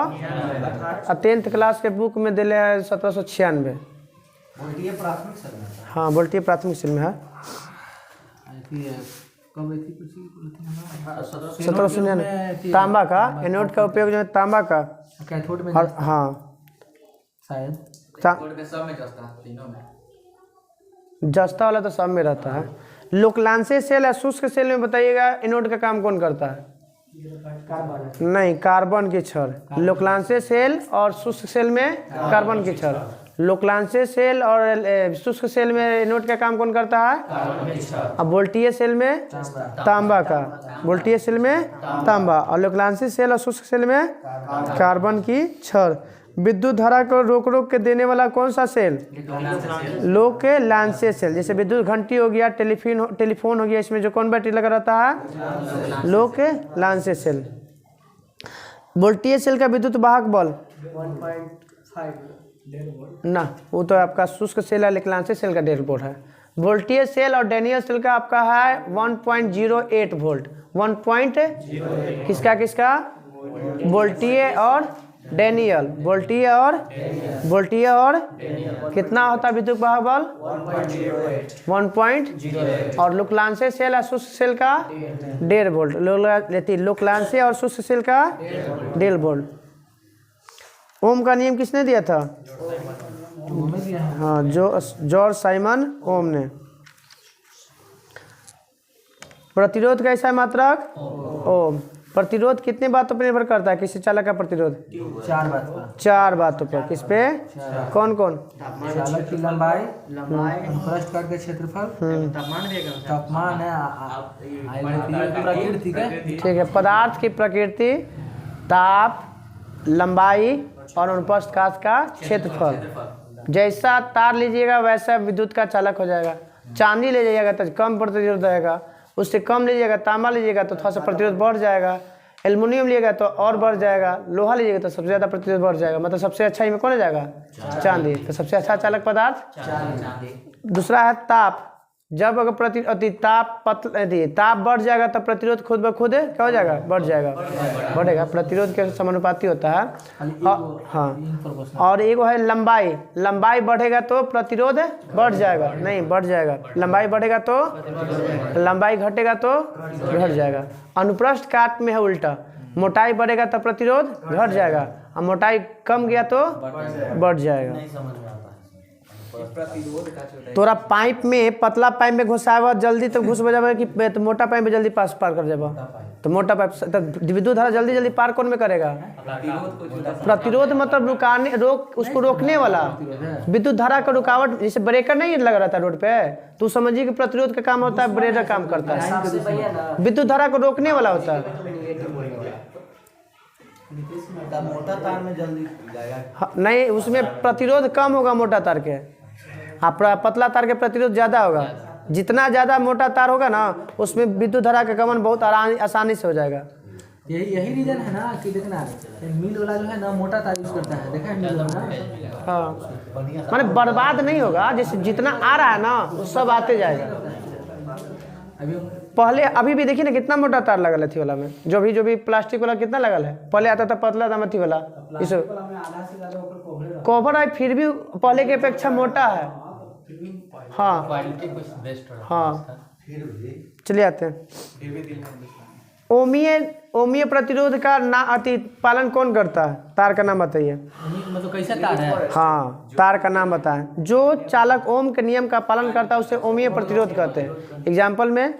टेंथ क्लास के बुक में दिले है 1796। हाँ, वोल्टीय प्राथमिक सेल में है। 1799। तांबा का एनोड का उपयोग जो है तांबा का कैथोड में। हाँ, शायद जस्ता वाला तो सब में रहता है। लोकलांसे सेल या शुष्क सेल में बताइएगा एनोड का काम कौन करता है? नहीं, कार्बन की छड़। लोकलांसे सेल और शुष्क सेल में कार्बन की छड़। लोकलांसे सेल और शुष्क सेल में एनोड का काम कौन करता है? अब वोल्टीय सेल में तांबा का। वोल्टीय सेल में तांबा, और लोकलांसे सेल और शुष्क सेल में कार्बन की छड़। विद्युत धारा को रोक रोक के देने वाला कौन सा सेल? लोकलांसे सेल। जैसे विद्युत घंटी हो गया, टेलीफोन हो गया, इसमें जो कौन बैटरी लगा रहता है? लोकलांसे सेल। वोल्टीय सेल का विद्युत वाहक बल 1.5 ना, वो तो आपका शुष्क सेल है, लेक्लांसे सेल का 1.5 वोल्ट है। वोल्टीय सेल और डेनियल सेल का आपका है 1.08 वोल्ट। 1.0 किसका किसका? वोल्टीय और डेनियल। वोल्टीय और कितना होता है विद्युत वाहक बल? 1.0। और लोकलांसे सेल और शुष्क सेल का 1.5 वोल्ट। लोकलांसे और शुष्क सेल का 1.5 वोल्ट। ओम का नियम किसने दिया था? हाँ, जॉर्ज साइमन ओम ने। प्रतिरोध कैसा है मात्रक? ओम। प्रतिरोध कितने बातों पर निर्भर करता है किसी चालक का प्रतिरोध? 4 बात पर। 4 बातों पर। किस पे? कौन कौन? चालक की लंबाई, पृष्ठ का क्षेत्रफल, तापमान है, प्रकृति का। ठीक है, पदार्थ की प्रकृति, ताप, लंबाई और अनुप्रस्थ काट का क्षेत्रफल। जैसा तार लीजिएगा वैसा विद्युत का चालक हो जाएगा। चांदी ले जाइएगा तो कम प्रतिरोध रहेगा, उससे कम लीजिएगा, तांबा लीजिएगा तो थोड़ा सा प्रतिरोध बढ़ जाएगा, एल्युमिनियम लीजिएगा तो और बढ़ जाएगा, लोहा लीजिएगा तो सबसे ज़्यादा प्रतिरोध बढ़ जाएगा। मतलब सबसे अच्छा इसमें कौन हो जाएगा? चांदी। तो सबसे अच्छा चालक पदार्थ। दूसरा है ताप। जब अगर ताप बढ़ जाएगा तो प्रतिरोध खुद ब खुद क्या हो जाएगा, बढ़ जाएगा, बढ़ेगा। प्रतिरोध के समानुपाती होता है। हाँ, और एक है लंबाई बढ़ेगा तो प्रतिरोध बढ़ जाएगा, नहीं बढ़ जाएगा। लंबाई बढ़ेगा तो लंबाई घटेगा तो घट जाएगा। अनुप्रस्थ काट में है उल्टा, मोटाई बढ़ेगा तो प्रतिरोध घट जाएगा और मोटाई कम गया तो बढ़ जाएगा। तोरा पाइप में पतला पाइप में घुसावा जल्दी तो घुस बजावे कि तो मोटा पाइप में जल्दी पार कर जाबा, तो मोटा पाइप तो विद्युत धारा जल्दी पार कौन में करेगा? प्रतिरोध मतलब उसको रोकने वाला। विद्युत धारा का रुकावट, जैसे ब्रेकर नहीं लगा रहता रोड पे, तू समझिए कि प्रतिरोध का काम होता है, ब्रेकर काम करता है, विद्युत धारा को रोकने वाला होता है। मोटा तार में जल्दी जाएगा। नहीं, उसमें प्रतिरोध कम होगा मोटा तार के, पतला तार के प्रतिरोध ज़्यादा होगा। जितना ज़्यादा मोटा तार होगा ना, उसमें विद्युत धारा का गमन बहुत आसानी से हो जाएगा। यही रीजन है ना कि देखना मिल वाला जो है ना मोटा तार यूज करता है, देखा है मिल वाला। हाँ, माने बर्बाद नहीं होगा, जैसे जितना आ रहा है ना वो सब आते जाएगा। पहले अभी भी देखिए ना कितना मोटा तार लगल है थी वाला में, जो भी प्लास्टिक वाला कितना लगल है। पहले आता था पतला था थी वाला, इस कवर है, फिर भी पहले की अपेक्षा मोटा है। हाँ हाँ, चलिए आते हैं। ओमीय प्रतिरोध का पालन कौन करता है? तार का नाम बताइए। मतलब कैसा तार है? हाँ, तार का नाम बताएं। जो चालक ओम के नियम का पालन करता है उसे ओमीय प्रतिरोध कहते हैं। एग्जाम्पल में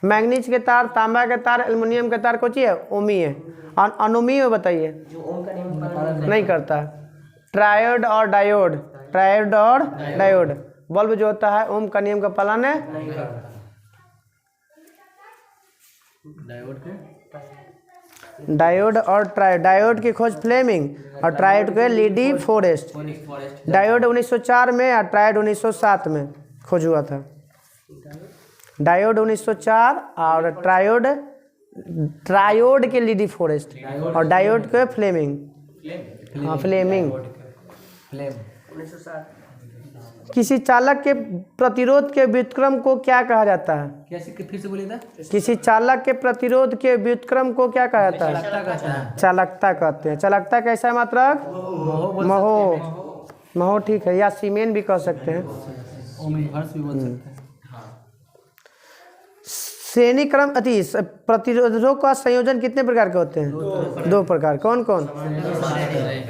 मैग्नीज के तार, तांबा के तार, एल्युमिनियम के तार कौन है? ओमीय। और अनोमीय बताइए, नहीं करता। ट्रायोड और डायोड, बल्ब जो होता है ओम का नियम का पालन है। डायोड और डायोड की खोज फ्लेमिंग और ट्रायोड के लीडी फॉरेस्ट। डायोड 1904 में और ट्रायोड 1907 में खोज हुआ था। डायोड 1904 और ट्रायोड के लीडी फॉरेस्ट और डायोड के फ्लेमिंग। हाँ, फ्लेमिंग। किसी चालक के प्रतिरोध के व्युत्क्रम को क्या कहा जाता है? कैसे, फिर से बोलिए था। किसी चालक के प्रतिरोध के व्युत्क्रम को क्या कहा जाता है? चालकता कहते हैं। चालकता कैसा है मात्रक? महो, ठीक है, या सीमेन भी कह सकते हैं। श्रेणी क्रम प्रतिरोधों का संयोजन कितने प्रकार के होते हैं? दो प्रकार। कौन कौन?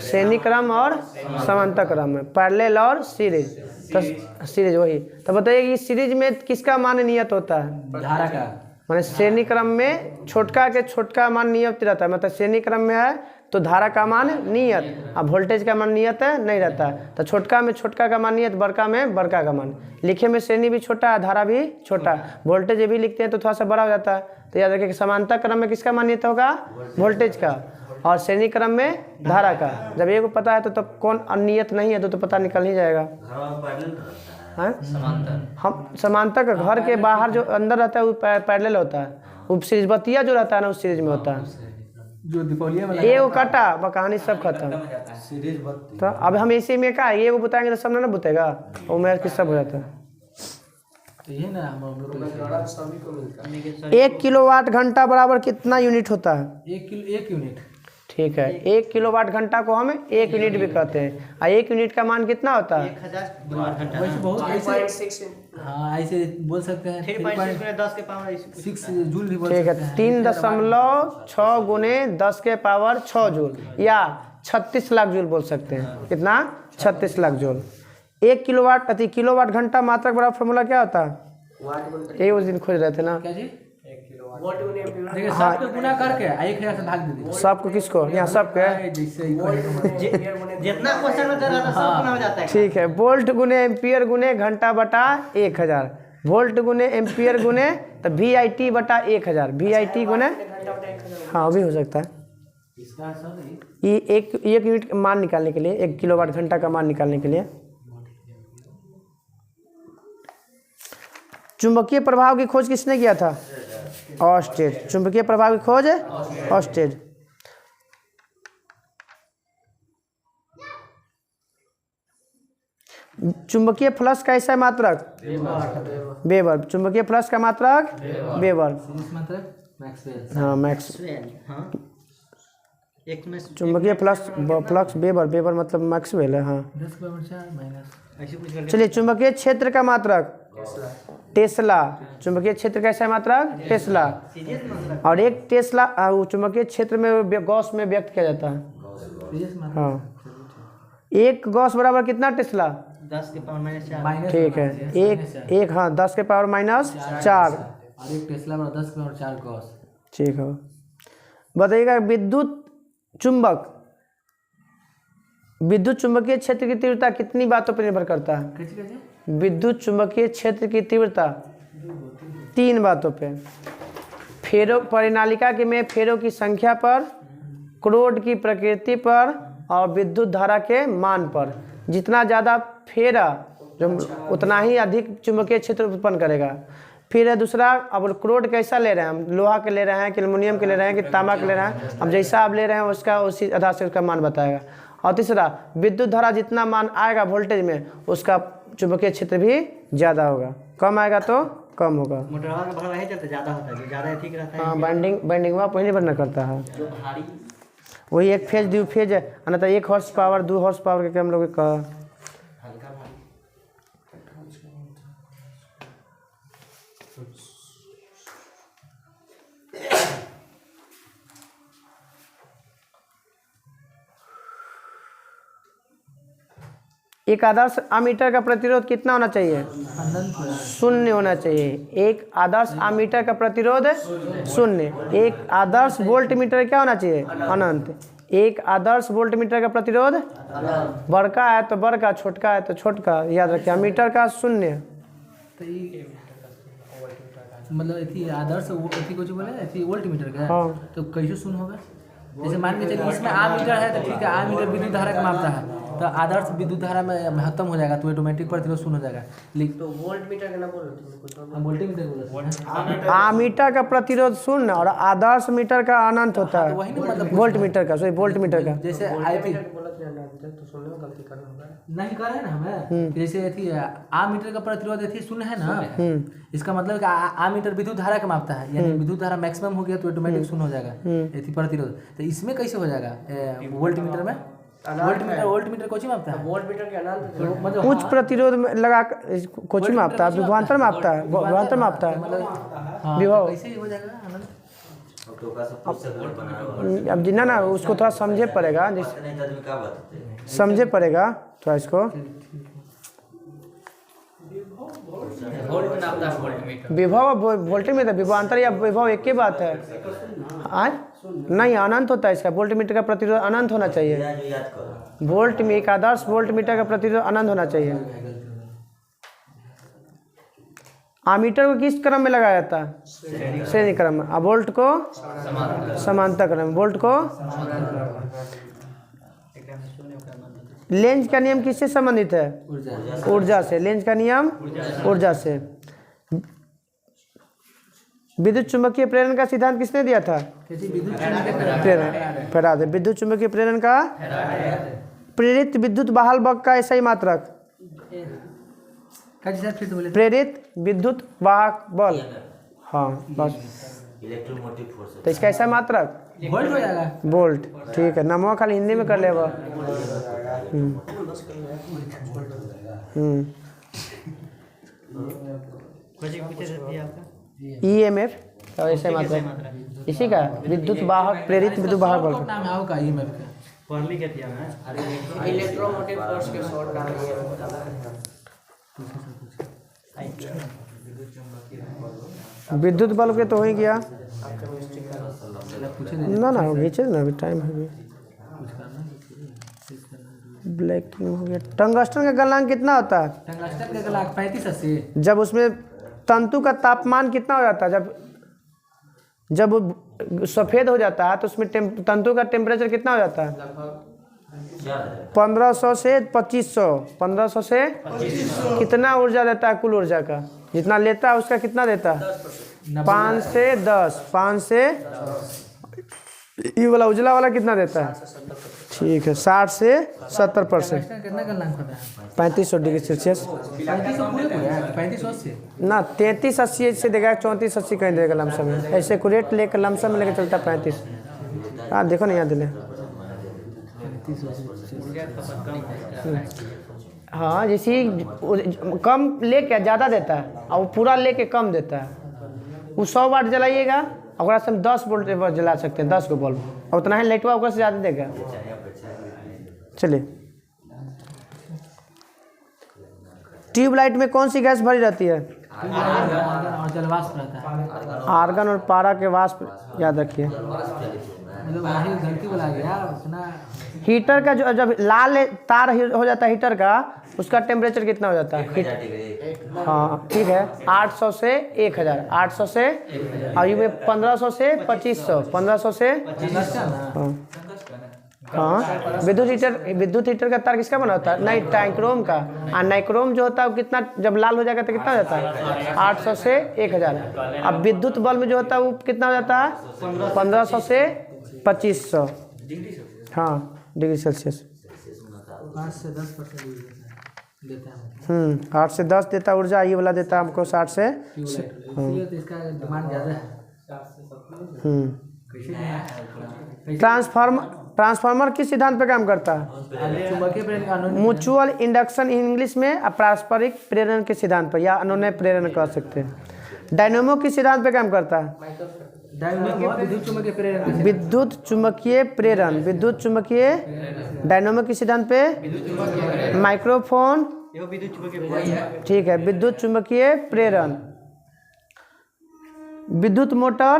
श्रेणी क्रम और समांतर क्रम में, पैरेलल और सीरीज। तो सीरीज वही तो बताइए कि सीरीज में किसका मान नियत होता है? धारा का। माने श्रेणी क्रम में छोटका मान नियत रहता है, मतलब श्रेणी क्रम में है तो धारा का मान नियत और वोल्टेज का मान नियत नहीं रहता है। तो छोटका में छोटका का मान नियत, बड़का में बड़का का मान। लिखे में श्रेणी भी छोटा है, धारा भी छोटा, वोल्टेज भी लिखते हैं तो थोड़ा सा बड़ा हो जाता है। तो याद रखिए कि समांतर क्रम में किसका मान नियत होगा? वोल्टेज का, और श्रेणी क्रम में धारा का। जब ये को पता है तो तब कौन अनियत नहीं है तो पता निकल ही जाएगा। हम समांतर का घर के बाहर जो अंदर रहता है वो पैरेलल होता है, वो सीरीज बतिया जो रहता है ना उस सीरीज में होता है। जो दीपावली वाला ये वो काटा कहानी सब खत्म। तो अब हम इसी में का ये वो बताएंगे तो सब ना बुतेगा, वो मेरे की सब हो जाता है। ये ना हम लोग 1 किलोवाट घंटा बराबर कितना यूनिट होता है? 1 यूनिट। ठीक है, 1 किलोवाट घंटा को हम 1 यूनिट भी कहते हैं। और 1 यूनिट का मान कितना होता है? 1000 वैसे बहुत ऐसे, हाँ ऐसे बोल सकते हैं 3.6 के पावर 6 जूल भी बोल ठीक सकते है, हैं। 3.6 गुने 10 के पावर 6 जूल या 36 लाख जूल बोल सकते हैं। कितना? 36 लाख जूल। 1 किलोवाट घंटा मात्रक बराबर फॉर्मूला क्या होता है? ये उस दिन खोज रहे थे ना। क्या जी? देखिए सबको गुना करके 1000 से भाग दीजिए। सबको किसको? यहाँ सबके। जैसे जितना क्वेश्चन में दे रहा था सब गुना हो जाता है। ठीक है, वोल्ट गुने एम्पियर गुने घंटा बटा 1000। वोल्ट गुने एम्पियर गुने तो VIT बटा 1000। VIT गुने, हाँ भी हो सकता है। ये एक यूनिट मान निकालने के लिए, 1 किलोवाट घंटा का मान निकालने के लिए। चुंबकीय प्रभाव की खोज किसने किया था? ऑस्टेड। चुंबकीय प्रभाव की खोज ऑस्टेड। चुंबकीय फ्लक्स का ऐसा मात्रक वेबर। चुंबकीय फ्लक्स का मात्रक वेबर। इस मात्रक मैक्सवेल। हाँ मैक्स। हाँ एक में चुंबकीय फ्लक्स वेबर। वेबर मतलब मैक्सवेल है। हाँ 10/4 माइनस। ऐसे कुछ करके चलिए चुंबकीय क्षेत्र का मात्रक टेस्ला। चुंबकीय क्षेत्र का ऐसा मात्रक टेस्ला। और एक टेस्ला वो चुंबकीय क्षेत्र में गॉस में व्यक्त किया जाता है। सीरियस मात्रक। हाँ एक गॉस बराबर कितना टेस्ला? 10 के पावर -4 माइनस। ठीक है। एक हाँ 10 के पावर -4। और एक टेस्ला बराबर 10/4 गॉस। ठीक है। बताइएगा विद्युत चुंबकीय क्षेत्र की तीव्रता कितनी बातों पर निर्भर करता है? कैसे? विद्युत चुंबकीय क्षेत्र की तीव्रता 3 बातों पे। फेरो परिनालिका में फेरों की संख्या पर, क्रोड की प्रकृति पर और विद्युत धारा के मान पर। जितना ज़्यादा फेरा जो उतना ही अधिक चुंबकीय क्षेत्र उत्पन्न करेगा। फिर है दूसरा, अब क्रोड कैसा ले रहे हैं हम, लोहा के ले रहे हैं कि एल्युमिनियम के ले रहे हैं कि तांबा के ले रहे हैं, अब जैसा आप ले रहे हैं उसका उसी आधार से उसका मान बताएगा। और तीसरा विद्युत धारा जितना मान आएगा वोल्टेज में उसका चुंबकीय क्षेत्र भी ज़्यादा होगा, कम आएगा तो कम होगा। मोटरवा का भाड़ा है जब ज़्यादा होता है, जो ज़्यादा ठीक रहता है। हाँ बाइंडिंग वहाँ पहले भरना करता है। जो भारी वही एक फेज 2 फेज है, ना तो 1 हॉर्स पावर 2 हॉर्स पावर के हम लोग का। हल्का भारी एक आदर्श अमीटर का प्रतिरोध कितना होना चाहिए? शून्य होना चाहिए। एक आदर्श अमीटर का प्रतिरोध शून्य। एक आदर्श वोल्ट मीटर क्या होना चाहिए? अनंत। एक आदर्श वोल्ट मीटर का प्रतिरोध बड़का है तो बड़का, छोटका है तो छोटका। याद रखिए अमीटर का शून्य। तो ये मतलब इतनी आदर्श इतनी कुछ बोले इतनी वोल्ट मीटर का। हाँ। तो कैसे शून्य होगा? जैसे मान के चलिए इसमें आ मीटर है तो ठीक है, आ मीटर विद्युत धारा का मापता है तो आदर्श विद्युत धारा में महत्तम हो जाएगा तो ऑटोमेटिक प्रतिरोध शून्य हो जाएगा। लेकिन तो वोल्ट मीटर का ना बोलो, हम वोल्ट मीटर बोलते हैं। आमीटर का प्रतिरोध शून्य और आदर्श मीटर का अनंत होता है। वही ना मतलब वोल्ट मीटर का, सॉरी वोल्ट मीटर का। जैसे आई थी नहीं कर रहे हैं ना हमें, जैसे थी आ मीटर का प्रतिरोध थी शून्य है ना, इसका मतलब कि आ मीटर विद्युत धारा का मापता है, यानी विद्युत धारा मैक्सिमम हो गया तो ऑटोमेटिक शून्य हो जाएगा थी प्रतिरोध। तो इसमें कैसे हो जाएगा वोल्ट मीटर में? वोल्ट मीटर कोची मापता है? वोल्ट मीटर के अनंत मतलब उच्च प्रतिरोध में लगा कोची मापता है, विभवांतर मापता है, विभवांतर मापता है। विभव कैसे हो जाएगा अनंत? अब जितना ना उसको थोड़ा समझे पड़ेगा, समझे पड़ेगा थोड़ा इसको। विभव वोल्ट मीटर विभवांतर या विभव एक ही बात है। आज नहीं अनंत होता है इसका। वोल्ट मीटर का प्रतिरोध अनंत होना चाहिए। वोल्ट में एक आदर्श वोल्ट मीटर का प्रतिरोध अनंत होना चाहिए। आमीटर को किस क्रम में लगाया जाता है? श्रेणी क्रम में। अब वोल्ट को समांतर क्रम में। वोल्ट को लेंज का नियम किससे संबंधित है? ऊर्जा से। लेंज का नियम ऊर्जा से। विद्युत चुंबकीय प्रेरण का सिद्धांत किसने दिया था? प्रेरण फैराडे। विद्युत चुंबकीय प्रेरण का प्रेरित विद्युत बहाल बल का ऐसा ही मात्रक प्रेरित विद्युत वाहक बल। हाँ बस इलेक्ट्रोमोटिव फोर्स तो इसका ऐसा मात्रक वोल्ट हो जाएगा। वोल्ट। ठीक है, नमवा खाली हिंदी में कर लेगा। EMF का ऐसे मात्रक इसी का विद्युत वाहक प्रेरित विद्युत वाहक बल। नाम है आपका EMF का? पढ़ली के दिया है इलेक्ट्रोमोटिव फोर्स के शॉर्ट नाम विद्युत बल के तो हो ही गया ना ना घींचे ना, अभी टाइम है अभी। ब्लैकिंग हो गया। टंगस्टन का गलनांक कितना होता है? टंगस्टन का गलनांक 3580। जब उसमें तंतु का तापमान कितना हो जाता है? जब वो सफ़ेद हो जाता है तो उसमें तंतु का टेम्परेचर कितना हो जाता है? 1500 से 2500। 1500 से कितना ऊर्जा देता है? कुल ऊर्जा का जितना लेता है उसका कितना देता है? 5 से 10। 5 से ये वाला उजला वाला कितना देता है? ठीक है 60 से 70%। कितना का लाइन खाता है? 3500 डिग्री सेल्सियस 3500 पूरे पूरा 3500 से ना 3380 से देगा 3480 कहीं देगा लमसम में ऐसे एक्यूरेट लेकर लमसम में लेकर चलता 35। हाँ देखो ना यहाँ दिले। हाँ जैसे कम लेके ज़्यादा देता है और वो पूरा लेके कम देता है। वो 100 वाट जलाइएगा और से हम 10 वोल्ट पर जला सकते हैं 10 को बल्ब और उतना ही लाइटवा ओकर से ज़्यादा देगा। चलिए ट्यूबलाइट में कौन सी गैस भरी रहती है? और जलवाष्प रहता है। आर्गन और पारा के वाष्प याद रखिए। मतलब वही गलती बोला गया उतना। हीटर का जो जब लाल तार हो जाता है हीटर का उसका टेम्परेचर कितना हो जाता है? हाँ ठीक है 800 से 1000 800 से और ये में 1500 से 2500 1500 से हाँ विद्युत हीटर का तार किसका बना होता है? नहीं नाइक्रोम का। और नाइक्रोम जो होता है वो कितना जब लाल हो जाएगा तो कितना हो जाता है? 800 से 1000। अब विद्युत बल्ब जो होता है वो कितना हो जाता है? 1500 से 2500 हाँ डिग्री सेल्सियस। 5 से 10% देता है 8 से 10 देता ऊर्जा। ये वाला देता हमको 60 से इसलिए तो इसका डिमांड ज़्यादा है। ट्रांसफार्मर किस सिद्धांत पे काम करता है? चुंबकीय प्रेरण का अनुरूप म्यूचुअल इंडक्शन इंग्लिश में पारस्परिक प्रेरण के सिद्धांत पर या अनुनय प्रेरण कह सकते हैं। डायनेमो किस सिद्धांत पे काम करता है? विद्युत चुंबकीय प्रेरण विद्युत चुम्बकीय डायनेमो किस सिद्धांत पे? माइक्रोफोन ठीक है विद्युत चुम्बकीय प्रेरण। विद्युत मोटर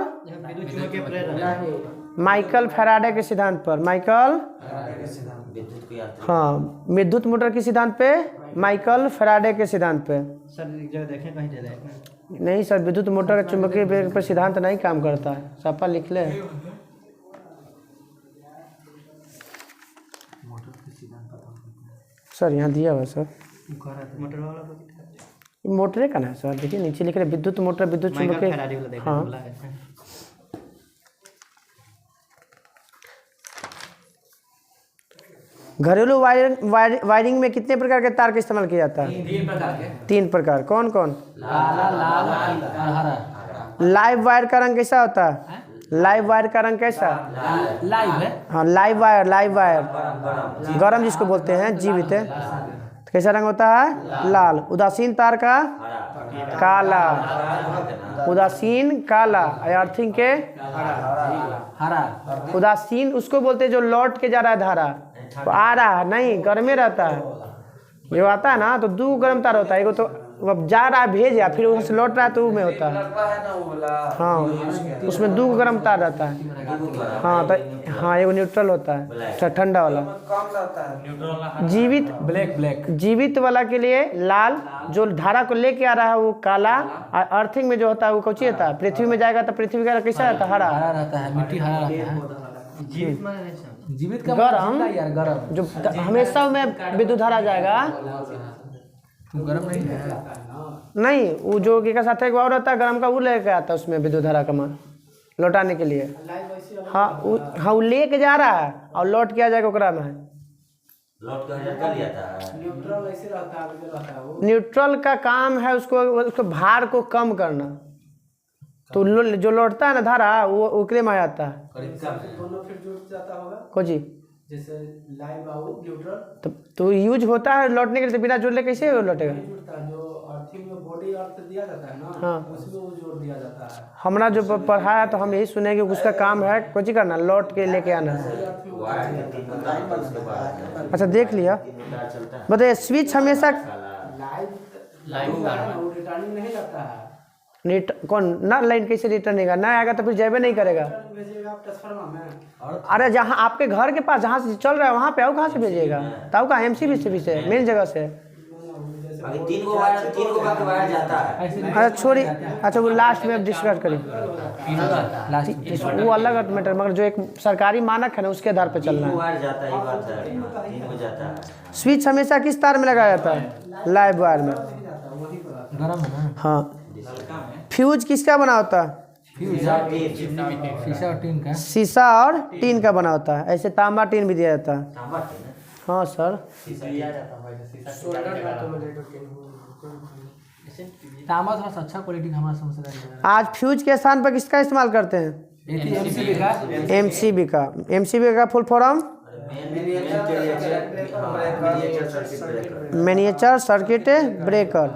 माइकल फैराडे के सिद्धांत पर। हाँ विद्युत मोटर के सिद्धांत पे माइकल फैराडे के सिद्धांत पे। सर एक जगह देखें कहीं दे रहे नहीं सर विद्युत मोटर का चुंबकीय प्रेरण पर सिद्धांत नहीं काम करता है। सपा लिख ले। सर यहाँ दिया हुआ सर मोटर वाला मोटरे का ना सर देखिए नीचे लिख रहे विद्युत मोटर विद्युत चुंबकीय। हाँ घरेलू वायरिंग में कितने प्रकार के तार का इस्तेमाल किया जाता है? 3 प्रकार के। 3 प्रकार कौन कौन? लाल और हरा। लाइव वायर का रंग कैसा होता है? लाइव वायर का रंग कैसा? लाइव है। हाँ लाइव वायर गरम जिसको बोलते हैं जीवित है। तो कैसा रंग होता है? लाल। उदासीन तार का? काला। उदासीन काला। अर्थिंग के? हरा। उदासीन उसको बोलते हैं जो लौट के जा रहा है धारा तो आ रहा है नहीं गर्म में रहता है। जो आता है ना तो 2 गर्म तार होता है। एगो तो अब जा रहा है भेज या फिर उससे लौट रहा है तो वो में होता है। हाँ उसमें 2 गर्म तार रहता है। हाँ तो हाँ एगो न्यूट्रल होता है ठंडा वाला। जीवित वाला के लिए लाल जो धारा को लेके आ रहा है वो काला। और अर्थिंग में जो होता है वो कौची होता है? पृथ्वी में जाएगा तो पृथ्वी का कैसा रहता है? हरा। हरा रहता है मिट्टी हरा रहता है। जीवित का गरम यार गरम जो हमेशा में विद्युत धारा जाएगा गरम नहीं है। नहीं वो जो के साथ एक और रहता है गरम का वो लेके आता है उसमें विद्युत धारा का मान लौटाने के लिए। हाँ वो लेके जा रहा है और लौट के आ जाएगा ओकरा में। न्यूट्रल का काम है उसको भार को कम करना। तो जो लौटता है ना धारा वो उकरे में आ जाता है। दोनों फिर जुड़ जाता होगा को जी जैसे लाइव और न्यूट्रल तो यूज होता है लौटने के लिए। बिना जोड़ने कैसे लौटेगा? जुड़ता है जो अर्थिंग में बॉडी अर्थ दिया जाता है ना हाँ उसमें वो जोड़ दिया जाता है। हमारा जो पढ़ा है तो हम यही सुने कि उसका काम है कुछ करना लौट के लेके आना। अच्छा देख लिया बताइए स्विच हमेशा लाइव रिटर्निंग नहीं लगता है। कौन ना लाइन कैसे रिटर्न नहीं ना आएगा तो फिर जेबे नहीं करेगा। भेजिएगा आप ट्रांसफार्मर में। अरे जहाँ आपके घर के पास जहाँ से चल रहा है वहाँ पे आओ कहाँ से भेजिएगा? तब का एमसीबी से भी से मेन जगह से। 3 गो वायर जाता है। अच्छा छोड़ी अच्छा वो लास्ट में अब डिस्कस करिए। वो अलग मैटर मगर जो एक सरकारी मानक है ना उसके आधार पर चलना है। वायर जाता है ये बात है 3 गो जाता है। स्विच हमेशा किस तार में लगाया जाता है? लाइव वायर में। गरम है ना। हाँ फ्यूज किसका बना होता है? शीशा और टीन का। शीशा और टीन का बना होता है। ऐसे तांबा टीन भी दिया जाता है। तांबा टीन है। हाँ सर। तांबा थोड़ा सा अच्छा क्वालिटी का हमारा समझ रहा है। आज फ्यूज के स्थान पर किसका इस्तेमाल करते हैं? एमसीबी का। एमसीबी का। एमसीबी का full form miniature circuit breaker.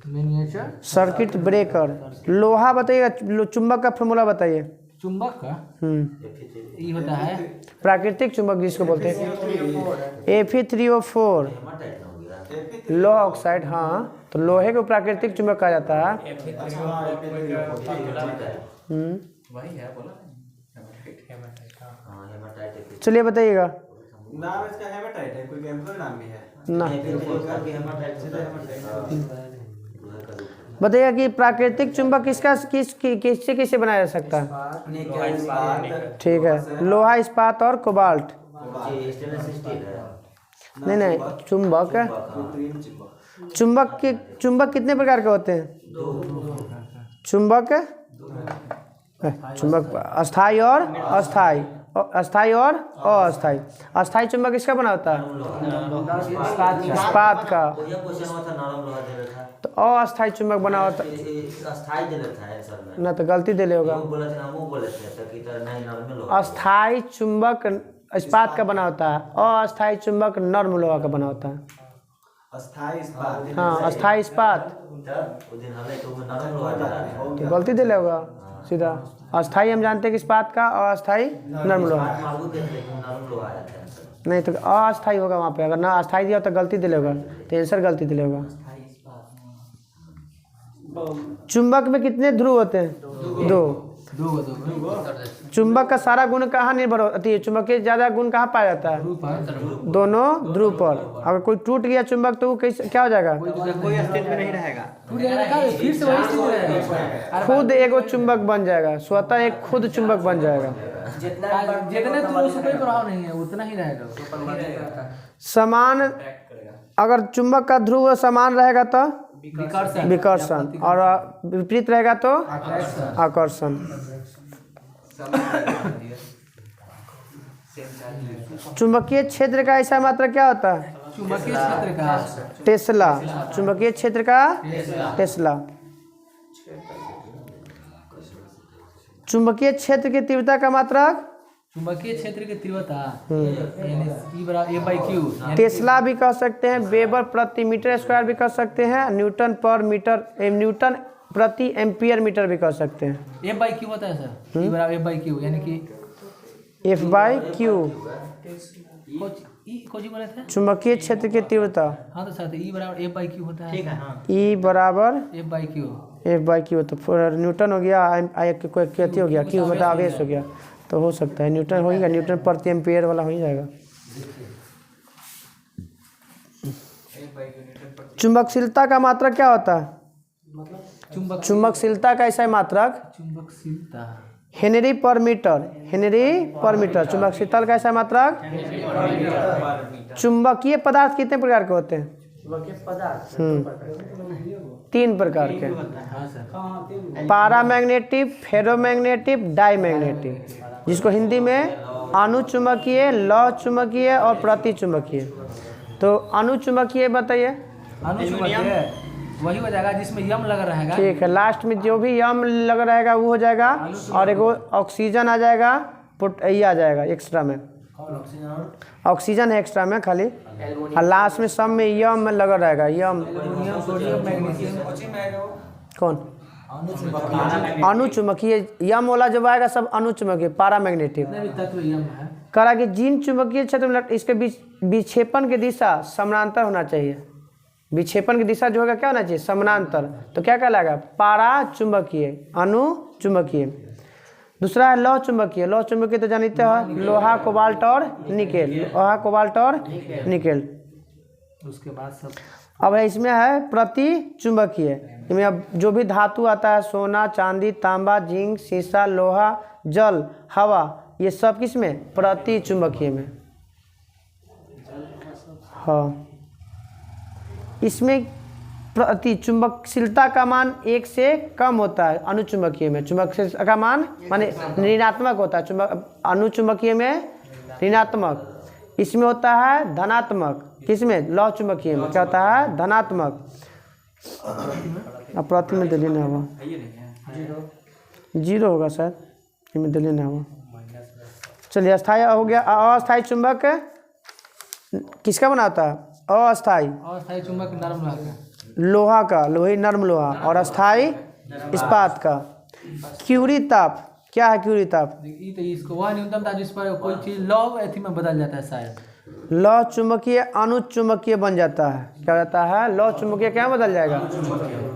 Miniature circuit breaker. लोहा बताइएगा, चुंबक का फॉर्मूला बताइए। चुंबक का ये होता है प्राकृतिक चुंबक जिसको बोलते हैं Fe3O4 लोहा ऑक्साइड। हाँ, तो लोहे को प्राकृतिक चुंबक कहा जाता है। चलिए बताइएगा। नाम इसका हेमाटाइट है, कोई केमिकल नाम भी है ना। ना। बताइएगा कि प्राकृतिक चुंबक किसका किससे किससे बनाया जा सकता है? ठीक है, लोहा, इस्पात और कोबाल्ट। नहीं, चुंबक चुंबक कितने प्रकार के होते हैं? चुंबक अस्थाई और अस्थाई, अस्थाई और अस्थाई। अस्थाई चुंबक किसका बना होता है? इस्पात का। तो अस्थाई चुंबक बना होता है ना, तो गलती दे होगा। अस्थाई चुंबक इस्पात का बना होता है, अस्थाई चुंबक नर्म लोहा का बना होता है। अस्थाई इस्पात। हाँ, अस्थाई इस्पात। तो गलती दे होगा सीधा। अस्थाई हम जानते हैं कि इस्पात का, अस्थाई नर्म लोहा। नहीं तो अस्थाई होगा वहाँ पे। अगर ना अस्थाई दिया तो गलती दे होगा, तो आंसर गलती दे होगा। चुंबक में कितने ध्रुव होते हैं? दो। चुंबक का सारा गुण कहाँ निर्भर होती है? चुंबक के ज्यादा गुण कहाँ पाया जाता है? दोनों ध्रुव पर। अगर कोई टूट गया चुंबक तो वो कैसे क्या हो जाएगा? कोई अस्तित्व नहीं रहेगा। फिर से वही स्थिति रहेगा। खुद एगो चुंबक बन जाएगा, स्वतः एक खुद चुंबक बन जाएगा। जितने दूर उसको कोई प्रभाव नहीं है, उतना ही रहेगा। समान, अगर चुंबक का ध्रुव समान रहेगा तो विकर्षण, और विपरीत रहेगा तो आकर्षण। चुंबकीय क्षेत्र का ऐसा मात्रक क्या होता है? चुंबकीय क्षेत्र का टेस्ला। चुंबकीय क्षेत्र का टेस्ला। चुंबकीय क्षेत्र की तीव्रता का मात्रक चुंबकीय क्षेत्र की तीव्रता E/Q। टेस्ला भी कह सकते हैं, वेबर प्रति मीटर स्क्वायर भी कह सकते हैं, न्यूटन पर मीटर, न्यूटन प्रति एम्पियर मीटर भी कह सकते हैं। F/Q होता है सर। E/F/Q यानी कि F/Q कोची बोले थे? चुंबकीय क्षेत्र की तीव्रता। हाँ तो सर E/F/Q होता है। ठीक है, हाँ। E बराबर F/Q। F/Q तो फिर न्यूटन हो गया, कोई क्या हो गया, Q मतलब आवेश हो गया, तो हो सकता है न्यूटन हो गया, न्यूटन प्रति एम्पियर वाला हो ही जाएगा। चुंबकशीलता का मात्रक क्या होता है? चुंबकशीलता का ऐसा मात्रक चुंबकशीलता हेनरी पर मीटर। हेनरी पर मीटर चुंबकशीलता का ऐसा मात्रक। चुंबकीय पदार्थ कितने प्रकार के होते हैं? 3 प्रकार के। पारामैग्नेटिक, फेरोमैग्नेटिक, डाईमैग्नेटिक, जिसको हिंदी में अनुचुंबकीय, लौह चुंबकीय और प्रतिचुंबकीय। तो अनुचुंबकीय बताइए। अनुचुंबकीय वही हो जाएगा जिसमें यम लगा रहेगा। ठीक है, लास्ट में जो भी यम लगा रहेगा वो हो जाएगा, और एगो ऑक्सीजन आ जाएगा, ये आ जाएगा एक्स्ट्रा में। ऑक्सीजन है एक्स्ट्रा में खाली, और लास्ट में सब में यम लगा रहेगा। यम कौन? अनुचुंबकीय। यम वाला जब आएगा सब अनुचुंबकीय, पारामैग्नेटिक। तत्व यम है। करा कि जिन चुंबकीय क्षेत्र में इसके बीच विक्षेपण की दिशा समानांतर होना चाहिए। विक्षेपण की दिशा जो होगा क्या होना चाहिए? समानांतर। तो क्या कहलाएगा? पारा चुंबकीय, अनुचुंबकीय। दूसरा है लौह चुंबकीय। लौह चुंबकीय तो जानते हो, लोहा, कोबाल्ट और निकेल। लोहा, कोबाल्ट और निकेल। उसके बाद सब अब इसमें है प्रति चुंबकीय। इसमें अब जो भी धातु आता है, सोना, चांदी, तांबा, जिंक, शीशा, लोहा, जल, हवा, ये सब किस में? प्रति चुंबकीय में। हाँ, इसमें अति चुंबकशीलता का मान 1 से कम होता है अनुचुंबकीय में। चुंबकशीलता का मान माने ऋणात्मक होता है, अनुचुंबकीय में ऋणात्मक, इसमें होता है धनात्मक। किसमें? लौह चुंबकीय में क्या होता है? धनात्मक। अप्रति में दिल्ली ना हुआ, 0 होगा शायद, इसमें दिल्ली ना हुआ। चलिए अस्थाई हो गया। अस्थाई चुंबक किसका बना होता है? अस्थाई अस्थाई चुंबक नरम लोहा का, लोहा का, लोही नर्म लोहा, और अस्थाई इस्पात का। क्यूरी ताप क्या है? क्यूरी ताप ये तो इसको वह न्यूनतम था जिस पर कोई चीज लौह अथी में बदल जाता है शायद। लौह चुंबकीय अनुचुंबकीय बन जाता है। क्या जाता है? लौह चुंबकीय क्या बदल जाएगा?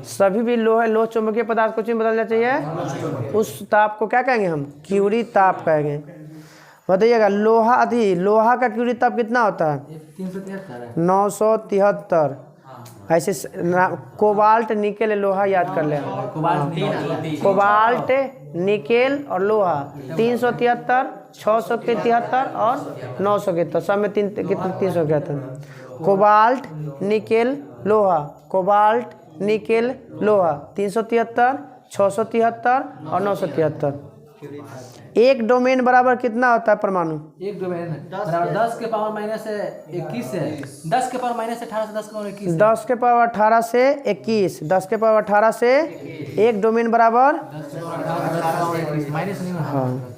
सभी भी लौह चुंबकीय पदार्थ को चीज बदल जाना चाहिए, उस ताप को क्या कहेंगे हम? क्यूरी ताप कहेंगे। बताइएगा लोहा का क्यूरी ताप कितना होता है? 373 973। ऐसे कोबाल्ट निकेल लोहा याद कर ले। कोबाल्ट निकेल और लोहा 373, 673 और 973, सब में 373। कोबाल्ट निकेल लोहा, कोबाल्ट निकेल लोहा 373, 673 और 973। एक डोमेन बराबर कितना होता है परमाणु? एक डोमेन बराबर 10 के पावर माइनस 21 है, 10 के पावर माइनस 18 से 10 के पावर 21, 10 के पावर 18 से 21, 10 के पावर 18 से एक डोमेन बराबर माइनस नहीं। हाँ।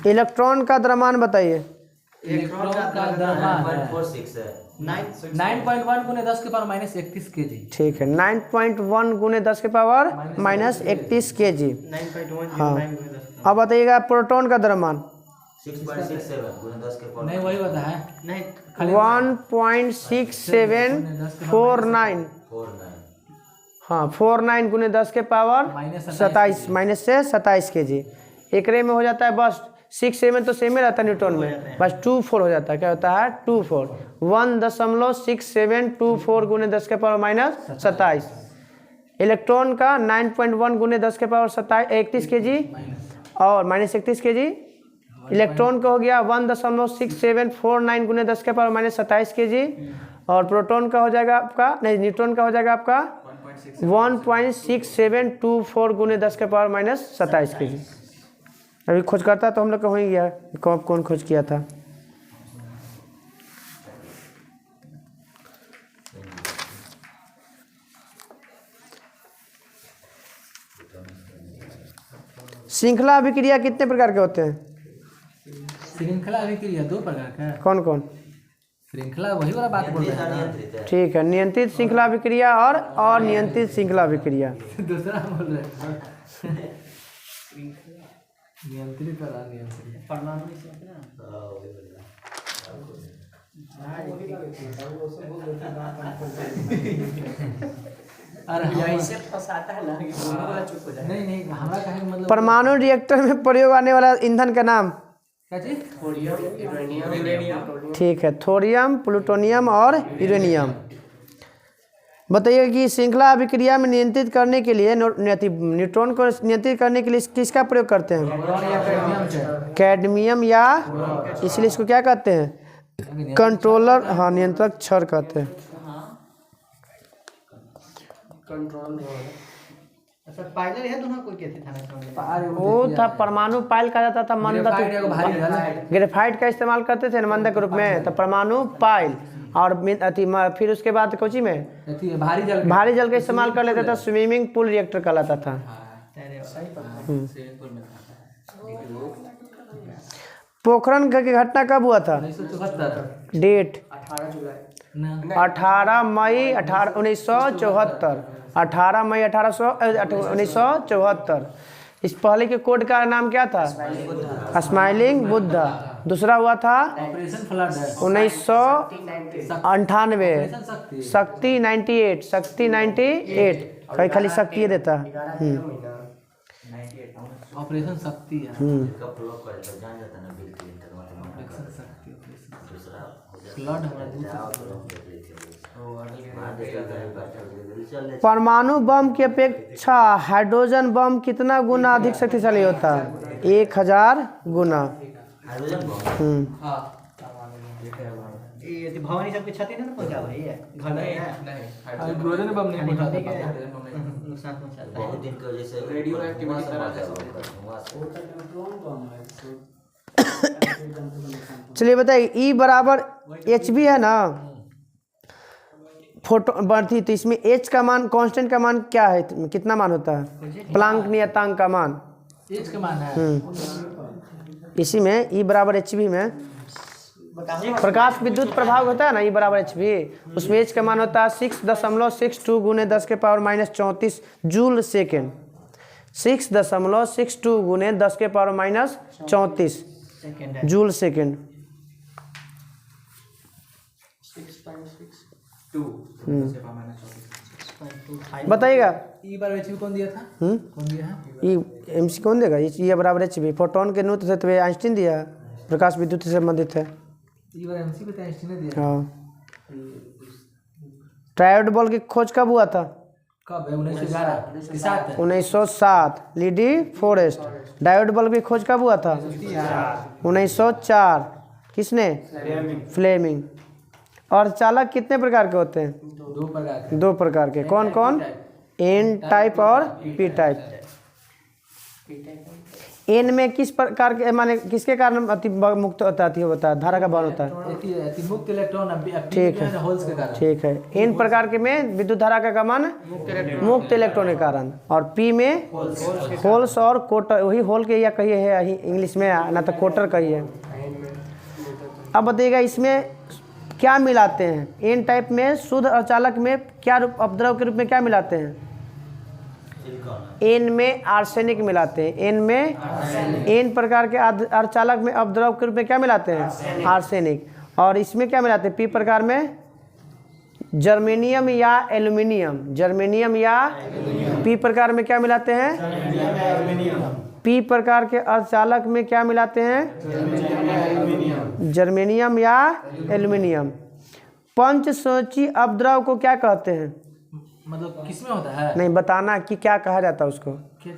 इलेक्ट्रॉन का द्रव्यमान बताइए। इलेक्ट्रॉन का द्रव्यमान 9.1 गुने 10 के पावर माइनस 31 kg। ठीक है, 9.1 गुने 10 के पावर माइनस 31 kg। हाँ। अब बताइएगा प्रोटॉन का द्रव्यमान 6.67 नहीं वही होता है, नहीं 1.6749। हाँ 49 गुने 10 के पावर माइनस 27 माइनस से 27 kg। एकरे में हो जाता है बस 6 7 तो सेम ही रहता है न्यूटन में, बस 24 हो जाता है। क्या होता है? 24 1.6724 गुने 10 के पावर माइनस 27। इलेक्ट्रॉन का 9.1 गुने 10 के पावर 31 kg और माइनस 31 kg। इलेक्ट्रॉन का हो गया 1.6749 गुने 10 के पावर माइनस 27 kg। और प्रोटॉन का हो जाएगा आपका, नहीं न्यूट्रॉन का हो जाएगा आपका 1.6724 गुने 10 के पावर माइनस 27 kg। अभी खोज करता तो हम लोग का हो ही गया, कौन खोज किया था। श्रृंखला अभिक्रिया कितने प्रकार के होते हैं? श्रृंखला अभिक्रिया 2 प्रकार का है। कौन कौन? श्रृंखला वही वाला बात बोल रहे हैं। ठीक है, नियंत्रित श्रृंखला अभिक्रिया और अनियंत्रित श्रृंखला अभिक्रिया। दूसरा बोल रहे हैं नियंत्रित और अनियंत्रित। अरे ऐसे फंसाता है ना कि बोलने वाला चुप हो जाए। नहीं हमारा कहे का मतलब परमाणु रिएक्टर में प्रयोग आने वाला ईंधन का नाम? क्या चीज? ठीक है, थोरियम, प्लूटोनियम और यूरेनियम। बताइए कि श्रृंखला अभिक्रिया में नियंत्रित करने के लिए न्यूट्रॉन को नियंत्रित करने के लिए किसका प्रयोग करते हैं? कैडमियम, या इसलिए इसको क्या कहते हैं? कंट्रोलर। हाँ, नियंत्रक क्षण कहते हैं। अच्छा पायलट है दोनों कोई कहते थे वो था परमाणु पाइल कहा जाता था मंदक, ग्रेफाइट का इस्तेमाल करते थे मंदक के रूप में, तो परमाणु पाइल। और फिर उसके बाद कोची में भारी जल का इस्तेमाल कर लेता था, स्विमिंग पूल रिएक्टर कहलाता था। पोखरण की घटना कब हुआ था? 1974 डेट 18 जुलाई 18 मई 1974। 18 मई 1974। इस पहले के कोड का नाम क्या था? स्माइलिंग बुद्धा। दूसरा हुआ था ऑपरेशन फ्लड है 1998 शक्ति 98। शक्ति 98 कहीं खाली शक्ति देता है। ऑपरेशन शक्ति है। फ्लड परमाणु बम की अपेक्षा हाइड्रोजन बम कितना गुना अधिक शक्तिशाली होता है? 1000 गुना। ये तो भवानी सबके क्षति नहीं ना पहुंचा रही है घर में है हाइड्रोजन बम नहीं हानि पहुंचाता होती है। हाइड्रोजन बम नहीं। नुकसान पहुंचाता है बहुत दिन की वजह से रेडियो एक्टिविटी वहाँ से न्यूट्रॉन बम है तो चलिए बताइए ई बराबर एच बी है ना फोटो बढ़ती, तो इसमें एच का मान कांस्टेंट का मान क्या है, कितना मान होता है प्लांक नियतांक का मान? एच का मान है इसी में ई बराबर एच बी में प्रकाश विद्युत प्रभाव होता है ना, ई बराबर एच बी, उसमें एच का मान होता है 6.62 गुने 10 के पावर माइनस 34 जूल सेकेंड। 6.62 गुने 10 के पावर माइनस 34 सेकंड है जूल सेकेंड। 6.62 बताइएगा ई बार एच कौन दिया था? कौन दिया है? ई एम सी कौन देगा? ई बराबर एच बी फोटोन के नूत से तो आइंस्टीन दिया है, प्रकाश विद्युत से संबंधित है। ई बार एमसी पे तो आइंस्टीन ने दिया। हाँ ट्रायोड बॉल की खोज कब हुआ था? कब है? 1911 के साथ 1907 लीडी फॉरेस्ट। डायोड बल्ब की खोज कब हुआ था? 1904 किसने? फ्लेमिंग। और चालक कितने प्रकार के होते हैं? दो प्रकार के। 2 प्रकार के। कौन कौन? एन टाइप और पी टाइप। एन में किस प्रकार के माने किसके कारण अति मुक्त होता है धारा का बल होता है? अति मुक्त इलेक्ट्रॉन ठीक है होल्स के कारण। ठीक है। एन प्रकार के में विद्युत धारा का गमन मुक्त इलेक्ट्रॉन के कारण, और पी में होल्स और कोटर, वही होल के या कहिए है इंग्लिश में, ना तो कोटर कहिए। अब बताइएगा इसमें क्या मिलाते हैं? एन टाइप में शुद्ध अर्धचालक में क्या रूप अपद्रव के रूप में क्या मिलाते हैं? एन में आर्सेनिक मिलाते हैं। एन में एन प्रकार के अर्धचालक में अपद्रव के रूप में क्या मिलाते हैं? आर्सेनिक। और इसमें क्या मिलाते हैं? पी प्रकार में जर्मेनियम या एल्यूमिनियम। जर्मेनियम या पी प्रकार में क्या मिलाते हैं? पी प्रकार के अर्धचालक में क्या मिलाते हैं? जर्मेनियम या एल्यूमिनियम। पंचसंयोजी अपद्रव को क्या कहते हैं? मतलब किसमें होता है? नहीं बताना कि क्या कहा जाता है उसको। क्या चीज?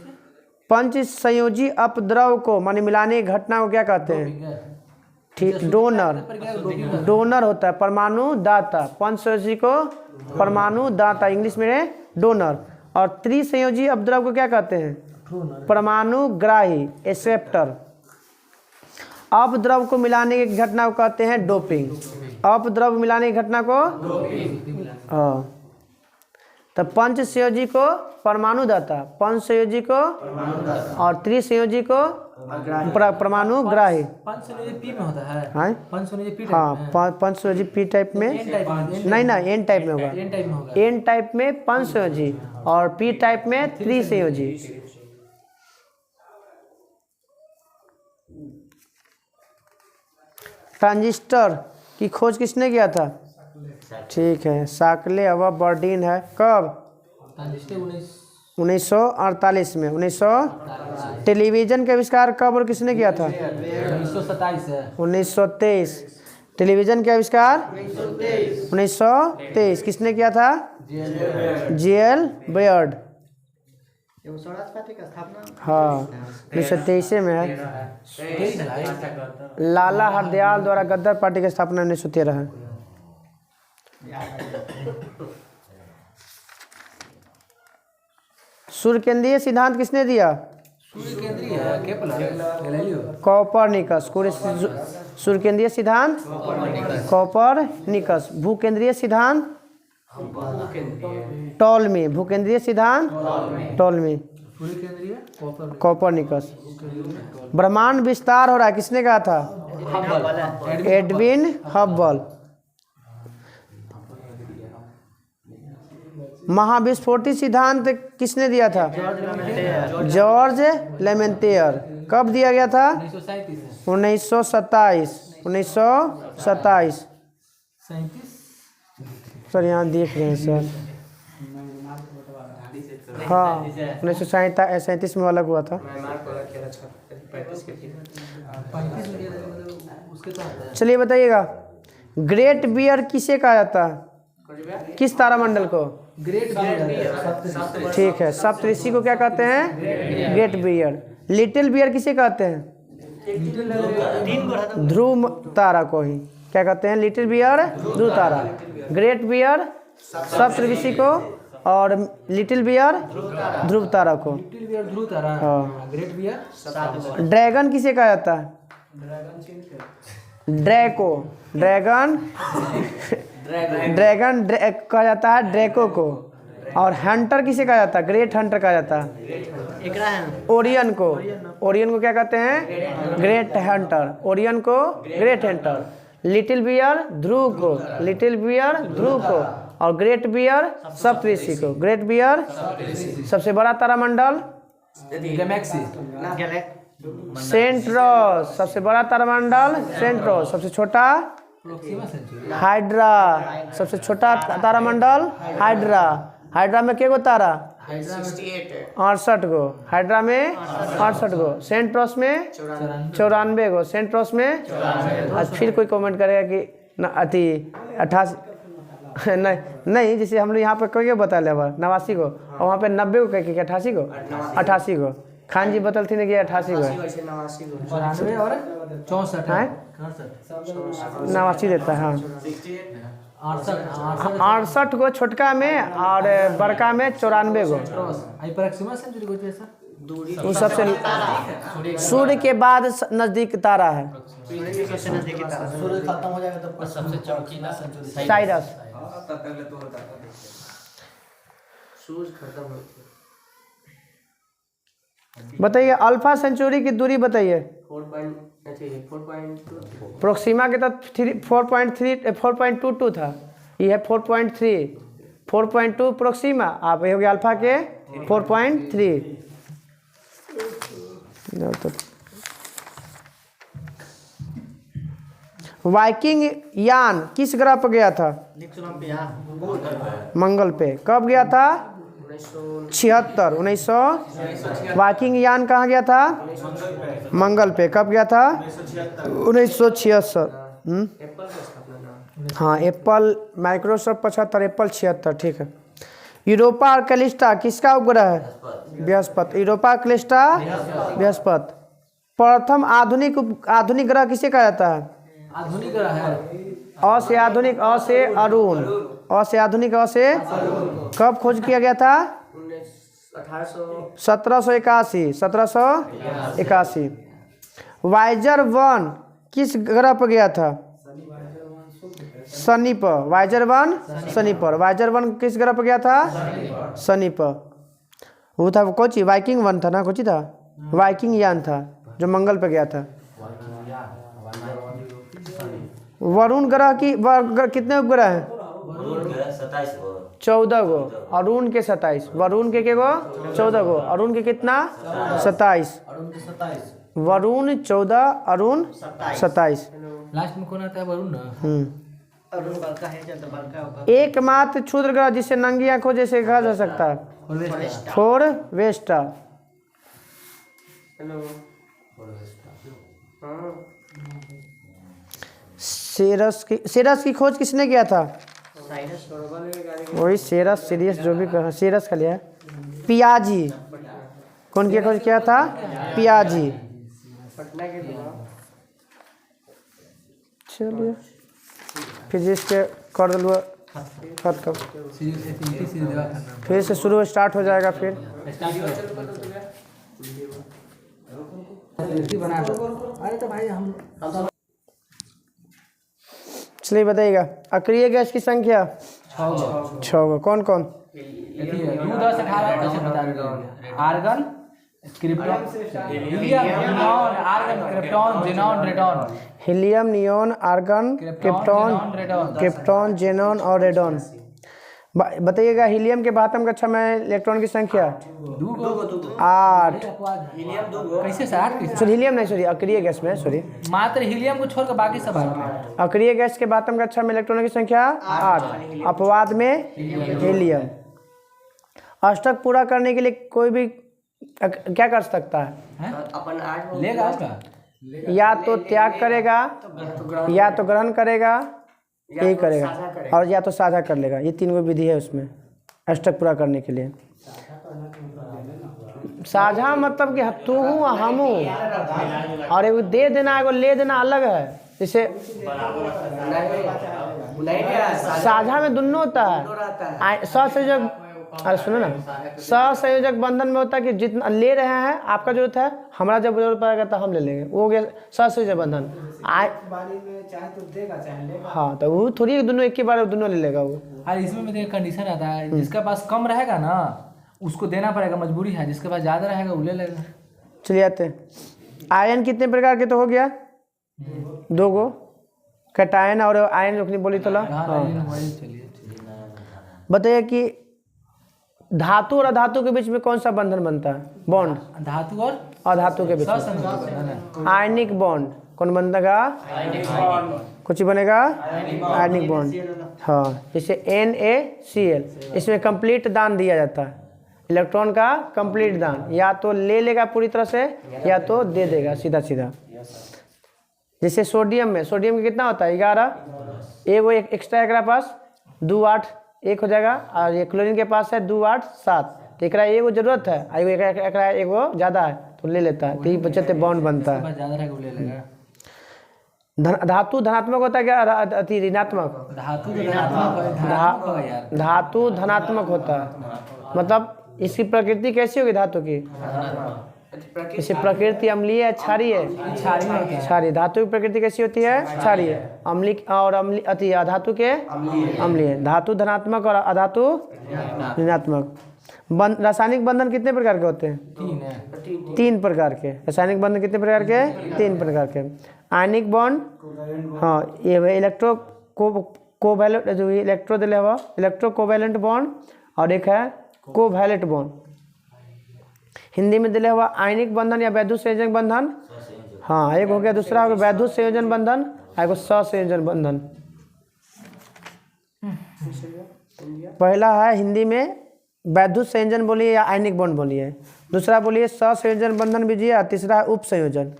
पंच संयोजी अपद्रव को माने मिलाने की घटना को क्या कहते हैं? ठीक, डोनर। डोनर होता है परमाणु दाता। पंच संयोजी को परमाणु दाता इंग्लिश में डोनर। और त्रिसंयोजी अपद्रव को क्या कहते हैं? परमाणु ग्राही एक्सेप्टर। अपद्रव को मिलाने की घटना को कहते हैं डोपिंग। अपद्रव मिलाने की घटना को हाँ। तो पंच संयोजी को परमाणु दाता, पंच संयोजी को और त्रिसंयोजी को परमाणु ग्राही। पंच संयोजी पी में होता है। हाँ पंच संयोजी पी हाँ पंच संयोजी पी टाइप में नहीं ना एन टाइप में होगा। एन टाइप में होगा। एन टाइप में पंच संयोजी और पी टाइप में त्रिसंयोजी। ट्रांजिस्टर की खोज किसने किया था? ठीक है साकले व बर्डीन है। कब? 1948 में। 1900 टेलीविज़न का आविष्कार कब और किसने किया था? 1927 है। 1923 टेलीविज़न का आविष्कार 1923 किसने किया था? J.L. बेयर्ड। स्वराज पार्टी का स्थापना हाँ 1923 में है। लाला हरदयाल द्वारा गद्दार पार्टी की स्थापना 1913 है। सूर्य केंद्रीय सिद्धांत किसने दिया? सूर्य केंद्रीय है केपलर गैलीलियो। कॉपरनिकस। सूर्य केंद्रीय सिद्धांत कॉपरनिकस। भूकेंद्रीय सिद्धांत टॉलमी। भूकेंद्रीय सिद्धांत टॉलमी। सूर्य केंद्रीय कॉपरनिकस। ब्रह्मांड विस्तार हो रहा है किसने कहा था? Edwin Hubble. महाविस्फोटी सिद्धांत किसने दिया था? जॉर्ज लेमेंटियर। कब दिया गया था? 1927। 1927 सर यहाँ देख रहे हैं सर। हाँ 1937 में अलग हुआ था। चलिए बताइएगा ग्रेट बियर किसे कहा जाता है? किस तारामंडल को? Great Bear. ठीक है सप्तऋषि को क्या कहते हैं? Great beer. लिटिल बियर किसे कहते हैं? ध्रुव तारा को ही क्या कहते हैं? लिटिल बियर ध्रुव तारा, ग्रेट बियर सप्तऋषि को और लिटिल बियर ध्रुव तारा को। लिटिल बियर ध्रुव तारा, हाँ। ग्रेट बियर ड्रैगन किसे कहा जाता है? ड्रैको, ड्रैगन कहा जाता है ड्रैको को। और हंटर किसे कहा जाता है? ग्रेट हंटर कहा जाता है। ओरियन को, ओरियन को क्या कहते हैं? Great Hunter. ओरियन को ग्रेट हंटर। लिटिल बियर ध्रुव को, लिटिल बियर ध्रुव को और ग्रेट बियर सप्तऋषि को। ग्रेट बियर सबसे बड़ा तारामंडल गैलेक्सी, सेंट्रोस, सबसे बड़ा तारामंडल सेंट्रोस। सबसे छोटा प्रोक्सिमा सेंचुरी, हाइड्रा, सबसे छोटा तारामंडल हाइड्रा। हाइड्रा में क्या गो तारा? 68 गो। हाइड्रा में 68 गो। सेंट्रोस में 94 गो। सेंट्रोस में आज फिर कोई कमेंट करेगा कि न अति 88 नहीं, जैसे हम लोग यहाँ पर कोई बता ले 89 गो और वहाँ पे 90 गो कह के 88 गो 88 गो। खान जी बतल थी ना कि 88 गो है। 94 और 64 हैं? 89 देता है। हाँ, 68 गो छोटका में और बड़का में 94 गो। प्रोक्सिमा सेंचुरी को जैसा वो सबसे सूर्य के बाद नजदीक तारा है। सूर्य खत्म हो जाएगा तो सबसे चमकीला सेंचुरी साइरस। सूरज खत्म हो बताइए अल्फा सेंचुरी की दूरी बताइए। 4.2 प्रोक्सिमा के तो 4.22 था, ये है 4.3। 4.2 प्रोक्सिमा, आप ये हो गया अल्फा के 4.3। वाइकिंग यान किस ग्रह पर गया था? मंगल पे। कब गया था? 1976। वाइकिंग यान कहाँ गया था? मंगल पे। कब गया था? 1976। हाँ, एप्पल माइक्रोसॉफ्ट 75, एप्पल 76, ठीक है। यूरोपा और कैलिस्टा किसका उपग्रह है? बृहस्पति। Europa Callisto Brihaspati. प्रथम आधुनिक ग्रह किसे कहा जाता है? आधुनिक ग्रह है। अ से आधुनिक, अ से अरुण, अ से आधुनिक, अ से कब खोज किया गया था? 1781। 1781। वाइजर 1 किस ग्रह पर गया था? शनि पर। वाइजर 1 शनि पर। वाइजर 1 किस ग्रह पर गया था? शनि पर। वो था कोची वाइकिंग 1 था ना, कोची था वाइकिंग यान था जो मंगल पर गया था। वरुण ग्रह की कितने उपग्रह हैं? 14 गो। अरुण के 27। वरुण के गो 14 गो। अरुण के कितना? 27। वरुण 14, अरुण 27। लास्ट में कौन आता है? वरुण ना। अरुण बलका है जब बलका होगा। एकमात्र क्षुद्र ग्रह जिसे नंगी आंखों जैसे कहा जा सकता है? Four Vista. हेलो हाँ सेरस की खोज किसने किया था? साइरस वही सेरस, सीरियस जो भी कहा, सेरस का लिया है। पियाजी। कौन की खोज किया था? पियाजी। पटना के लिए चलिए फिजिक्स के कर दो खत्म, फिर से शुरू स्टार्ट हो जाएगा। फिर चलिए बताइएगा अक्रिय गैस की संख्या 6 कौन कौन? 2, 10, 18 कैसे बता रहे? Argon, krypton, helium, neon, argon, krypton, xenon, radon. Helium, neon, argon, krypton, xenon और रेडॉन। बताइएगा हीलियम के 12वें कक्षा में इलेक्ट्रॉन की संख्या 8। कैसे 60 कैसे? सॉरी हीलियम नहीं, सॉरी अक्रिय गैस में, सॉरी मात्र हीलियम को छोड़कर बाकी सब है। अक्रिय गैस के 12वें कक्षा में इलेक्ट्रॉनों की संख्या 8। अपवाद में हीलियम। अष्टक पूरा करने के लिए कोई भी क्या कर सकता है? अपन 8 लेगा उसका या तो त्याग करेगा, या तो ग्रहण करेगा, यही करेगा, और या तो साझा कर लेगा। ये 3 विधि है उसमें अष्टक पूरा करने के लिए। साझा मतलब कि तू हूँ हम हूँ, और एगो दे देना एगो ले देना अलग है। जैसे साझा में दोनों होता है। सहसंयोजक, अरे सुनो ना, सहसंयोजक बंधन में होता है कि जितना ले रहे हैं आपका जरूरत है, हमारा जब जरूरत पड़ेगा तो हम ले लेंगे, वो हो गया सहसंयोजक बंधन। बारी में चाहे तो देगा चाहे लेगा। हाँ, तो वो थोड़ी दोनों एक ही बार दोनों ले लेगा वो। और इसमें भी एक कंडीशन आता है, जिसके पास कम रहेगा ना उसको देना पड़ेगा, मजबूरी है। जिसके पास ज़्यादा रहेगा वो ले लेगा। चलिए आते हैं। आयन कितने प्रकार के तो हो गया? 2 गो, कैटायन और आयन रोकनी बोली तो चलिए बताइए कि धातु और अधातु के बीच में कौन सा बंधन बनता है? बॉन्ड। धातु और अधातु के बीच में सहसंयोजक आयनिक बॉन्ड कौन बनेगा? कुछ बनेगा आयनिक बॉन्ड। हाँ, जैसे NaCl, इसमें कंप्लीट दान दिया जाता है, इलेक्ट्रॉन का कंप्लीट दान, या तो ले लेगा पूरी तरह से या तो दे देगा सीधा सीधा। जैसे सोडियम में, सोडियम का कितना होता है? 11, एगो एक एक्स्ट्रा एकरा पास 2 8 1 हो जाएगा, और ये क्लोरीन के पास है 2 8 7, तो एकरा एगो जरूरत है, एकरा एगो ज़्यादा है तो ले लेता है, तो ये बचते बॉन्ड बनता है। ज़्यादा रहेगा वो ले लेगा। धातु धनात्मक होता है क्या अति ऋणात्मक? धातु तो धनात्मक होगा यार। धातु धनात्मक होता है, मतलब इसकी प्रकृति कैसी होगी धातु की? जैसे प्रकृति अम्लीय है, क्षारीय है? क्षारीय। धातु की प्रकृति कैसी होती है? क्षारीय। अम्लिक और अति अधातु के अम्लीय। धातु धनात्मक और अधातु ऋणात्मक। रासायनिक बंधन कितने प्रकार के होते हैं? 3 है। 3 प्रकार के रासायनिक बंधन कितने प्रकार के? 3 प्रकार के। आयनिक बॉन्ड, हाँ ये इलेक्ट्रो कोवैलेंट, जो इलेक्ट्रो दिले हुआ इलेक्ट्रो कोवैलेंट बॉन्ड, और एक है कोवैलेंट बॉन्ड। हिंदी में दिले हुआ आयनिक बंधन या वैद्युत संयोजन बंधन। हाँ, एक हो गया, दूसरा हो गया वैद्युत संयोजन बंधन, एक सहसंयोजन बंधन। पहला है हिंदी में वैद्युत संयोजन बोलिए या आयनिक बॉन्ड बोलिए, दूसरा बोलिए सहसंयोजन बंधन बीजिए, तीसरा है उप संयोजन।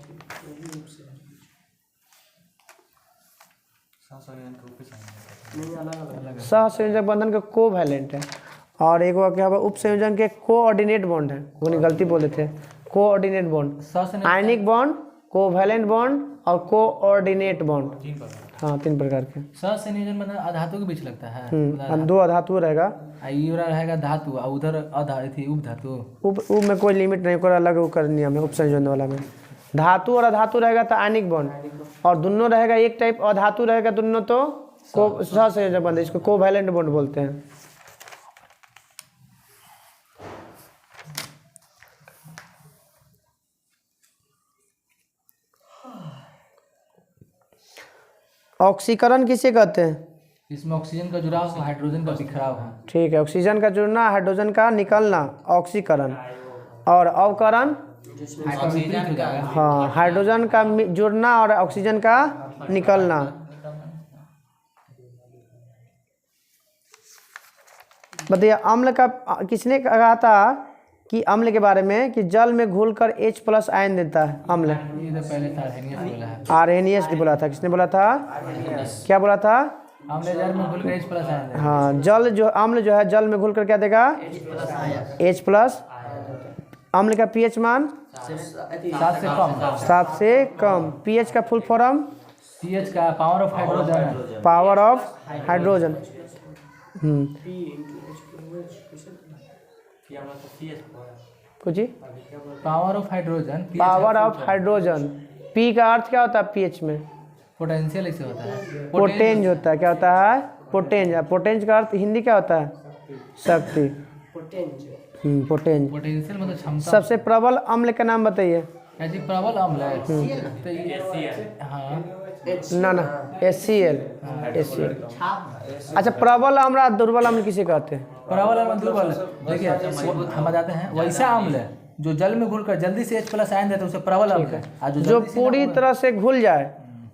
सहसंयोजक बंधन के कोवैलेंट है, और एक क्या हुआ उप संयोजन के कोऑर्डिनेट बॉन्ड है, वो गलती बोले थे, coordinate bond. Ionic bond, covalent bond और कोऑर्डिनेट बॉन्ड। 3 प्रकार। हाँ, 3 प्रकार के। सहसंयोजन मतलब अधातु के बीच लगता है। 2 अधातु रहेगा, ये रहेगा धातु, और उधर उप धातु। उप में कोई लिमिट नहीं, कोई अलग कर नियम है उप संयोजन वाला में। धातु और अधातु रहेगा तो आयनिक बॉन्ड, और दोनों रहेगा एक टाइप, अधातु रहेगा दोनों तो सहसंयोजक बंधन, इसको कोवैलेंट बॉन्ड बोलते हैं। ऑक्सीकरण किसे कहते हैं? इसमें ऑक्सीजन का जुड़ाव, हाइड्रोजन का बिखराव है। ठीक है, ऑक्सीजन का जुड़ना, हाइड्रोजन का निकलना, ऑक्सीकरण। और अवकरण, हाँ हाइड्रोजन का जुड़ना और ऑक्सीजन का निकलना। बताइए अम्ल का किसने कहा था कि अम्ल के बारे में कि जल में घुलकर H+ आयन देता है अम्ल? ये तो पहले था आर्हेनियस बोला है। आर्हेनियस ने बोला था। किसने बोला था? क्या बोला था? अम्ल जल में घुलकर H+ आयन देता है। हाँ, जल जो अम्ल जो है जल में घुलकर क्या देगा? H+। अम्ल का pH मान 7 से कम। 7 से कम। pH का फुल फॉर्म? pH का power of hydrogen. Power of hydrogen. कुछ power of hydrogen. Power of hydrogen. P का अर्थ क्या होता है pH में? पोटेंशियल ऐसे होता है। पोटेंज होता है। क्या होता है? पोटेंज। पोटेंज का अर्थ हिंदी क्या होता है? शक्ति। पोटेंज। पोटेंशियल मतलब क्षमता। सबसे प्रबल अम्ल का नाम बताइए। ऐसी प्रबल अम्ल है तो ये हाँ ना HCl। अच्छा, प्रबल अम्ल और दुर्बल अम्ल किसे कहते हैं? प्रबल अम्ल दुर्बल। देखिए हम बताते हैं, वैसा अम्ल है जो जल में घुलकर जल्दी से H+ आयन देता है उसे प्रबल अम्ल है। जो पूरी तरह से घुल जाए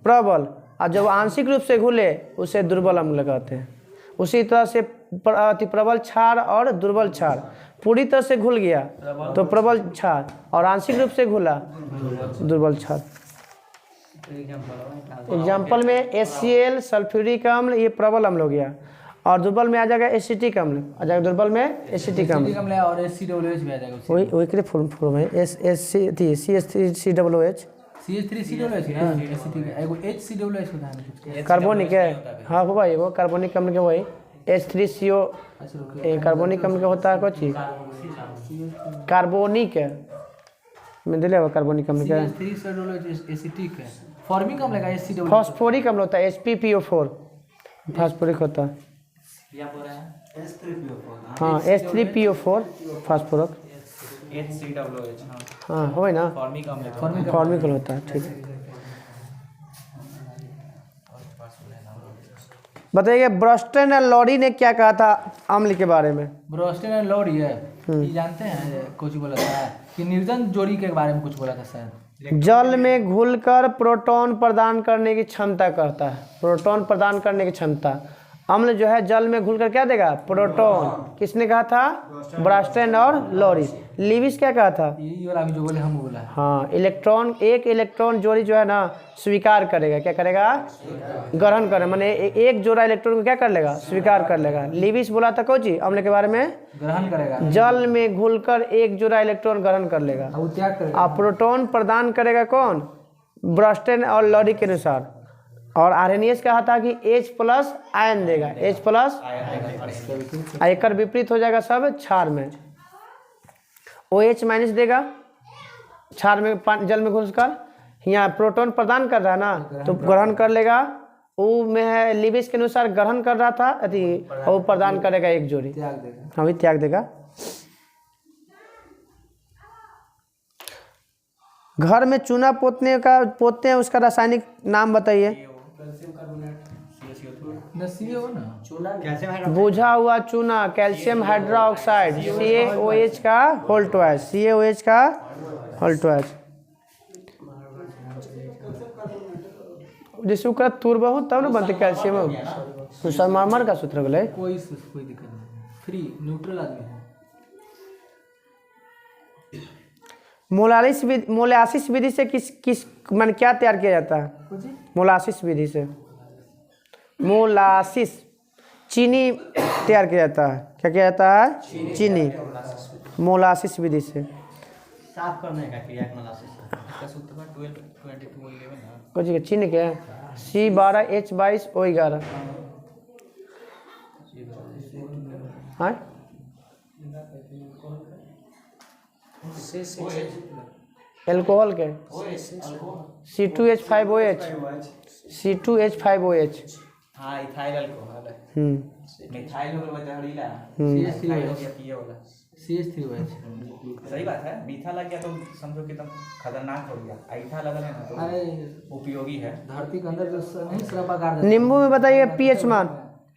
प्रबल, और जब आंशिक रूप से घुले उसे दुर्बल अम्ल कहते हैं। उसी तरह से अति प्रबल क्षार और दुर्बल क्षार। पूरी तरह से घुल गया तो प्रबल क्षार, और आंशिक रूप से घुला दुर्बल क्षार। एग्जाम्पल में HCl, सल्फ्यूरिक अम्ल, ये प्रबल अम्ल हो गया। और दुर्बल में आ जाएगा एसिटिक अम्ल, आ जाएगा दुर्बल में एसिटिक अम्ल। और HCOOH भी आ जाएगा। वही के फुल फॉर्म है CH3COOH। CH3COOH ना एसिटिक एगो HCOOH होता है ना कुछ। कार्बोनिक है, हाँ होगा एगो कार्बोनिक अम्ल के वही H3CO कार्बोनिक अम्ल के होता है कुछ चीज कार्बोनिक है मैं दिले हुआ कार्बोनिक अम्ल का CH3COOH एसिटिक है। फॉर्मिक अम्ल का HCOOH फॉस्फोरिक अम्ल होता है SppO4 फॉस्फोरिक होता है हाँ H3PO4 फास्फोरक HCOOH हाँ हाँ हो ना फॉर्मिक अम्ल फॉर्मिक अम्ल होता है ठीक है। बताइए ब्रस्टन और लॉरी ने क्या कहा था अम्ल के बारे में? ब्रोस्टेन एंड लॉरी है ये जानते हैं कुछ बोला था कि निर्जन जोड़ी के बारे में कुछ बोला था शायद। जल में घुलकर प्रोटॉन प्रदान करने की क्षमता करता है, प्रोटॉन प्रदान करने की क्षमता। अम्ल जो है जल में घुलकर क्या देगा? प्रोटॉन। किसने कहा था? ब्रस्टन और लॉरी। लिविस क्या कहा था? यही वाला अभी जो बोले हम बोला। हाँ इलेक्ट्रॉन एक इलेक्ट्रॉन जोड़ी जो है ना स्वीकार करेगा, क्या करेगा? ग्रहण करे, माने एक जोड़ा इलेक्ट्रॉन को क्या कर लेगा? स्वीकार कर लेगा। लिविस बोला था कोची अम्ल के बारे में? ग्रहण करेगा। जल में घुलकर एक जोड़ा इलेक्ट्रॉन ग्रहण कर लेगा और त्याग करेगा। और प्रोटॉन प्रदान करेगा कौन? ब्रस्टन और लॉरी के अनुसार। और आर्हेनियस कहा था कि H+ आयन देगा, H+ एक विपरीत हो जाएगा सब क्षार में, OH- देगा क्षार में जल में घुसकर। यहाँ प्रोटॉन प्रदान कर रहा है ना तो ग्रहण कर लेगा, वो में है लिविस के अनुसार ग्रहण कर रहा था अति और प्रदान करेगा एक जोड़ी, त्याग देगा। हाँ भी त्याग देगा। घर में चूना पोतते हैं उसका रासायनिक नाम बताइए। नसीब हो ना बुझा हुआ चूना कैल्शियम हाइड्रोक्साइड CaOH का होल ट्वाइस, CaOH का होल ट्वाइस। जिसको कर तुरबहू तब ना बनते कैल्शियम मार्मर का सूत्र बोले। कोई दिक्कत नहीं, फ्री न्यूट्रल आदमी है। मोलासिस विधि से किस मान क्या तैयार किया जाता है? मोलासिस विधि से मोलासिस चीनी तैयार किया जाता है। क्या किया जाता है? चीनी मोलासिस विधि से। साफ करने का क्रिया मोलासिस का सूत्र में 12 22 11 ना कुछ चीनी के C12H22O11 हाँ एल्कोहल के C2H5OH C2H5OH हाँ इथाइल अल्कोहल है मिथाइल हो गया जहरीला CH3OH सही बात है। मीठा लग गया तो समझो कि एकदम खतरनाक हो गया, ऐठा लगल है ना तो उपयोगी है। धरती के अंदर जो नहीं श्रपा गाड़ देता नींबू में बताइए pH मान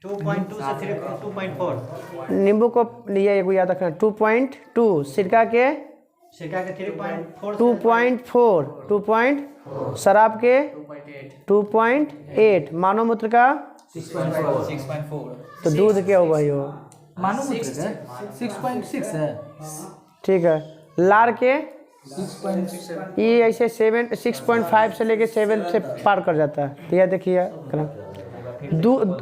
2.2 से 2.4 नींबू को लिए एगो याद रखना 2.2 सिरका के 3.4 2.4 शराब के 2.8 मानव मूत्र का 6.4 तो दूध क्या हो भाई हो? मानो मूत्र का 6.6 है। ठीक है। लार के 6.6 ये ऐसे 6.5 से लेके 7 से पार कर जाता है। तो यह देखिए दूध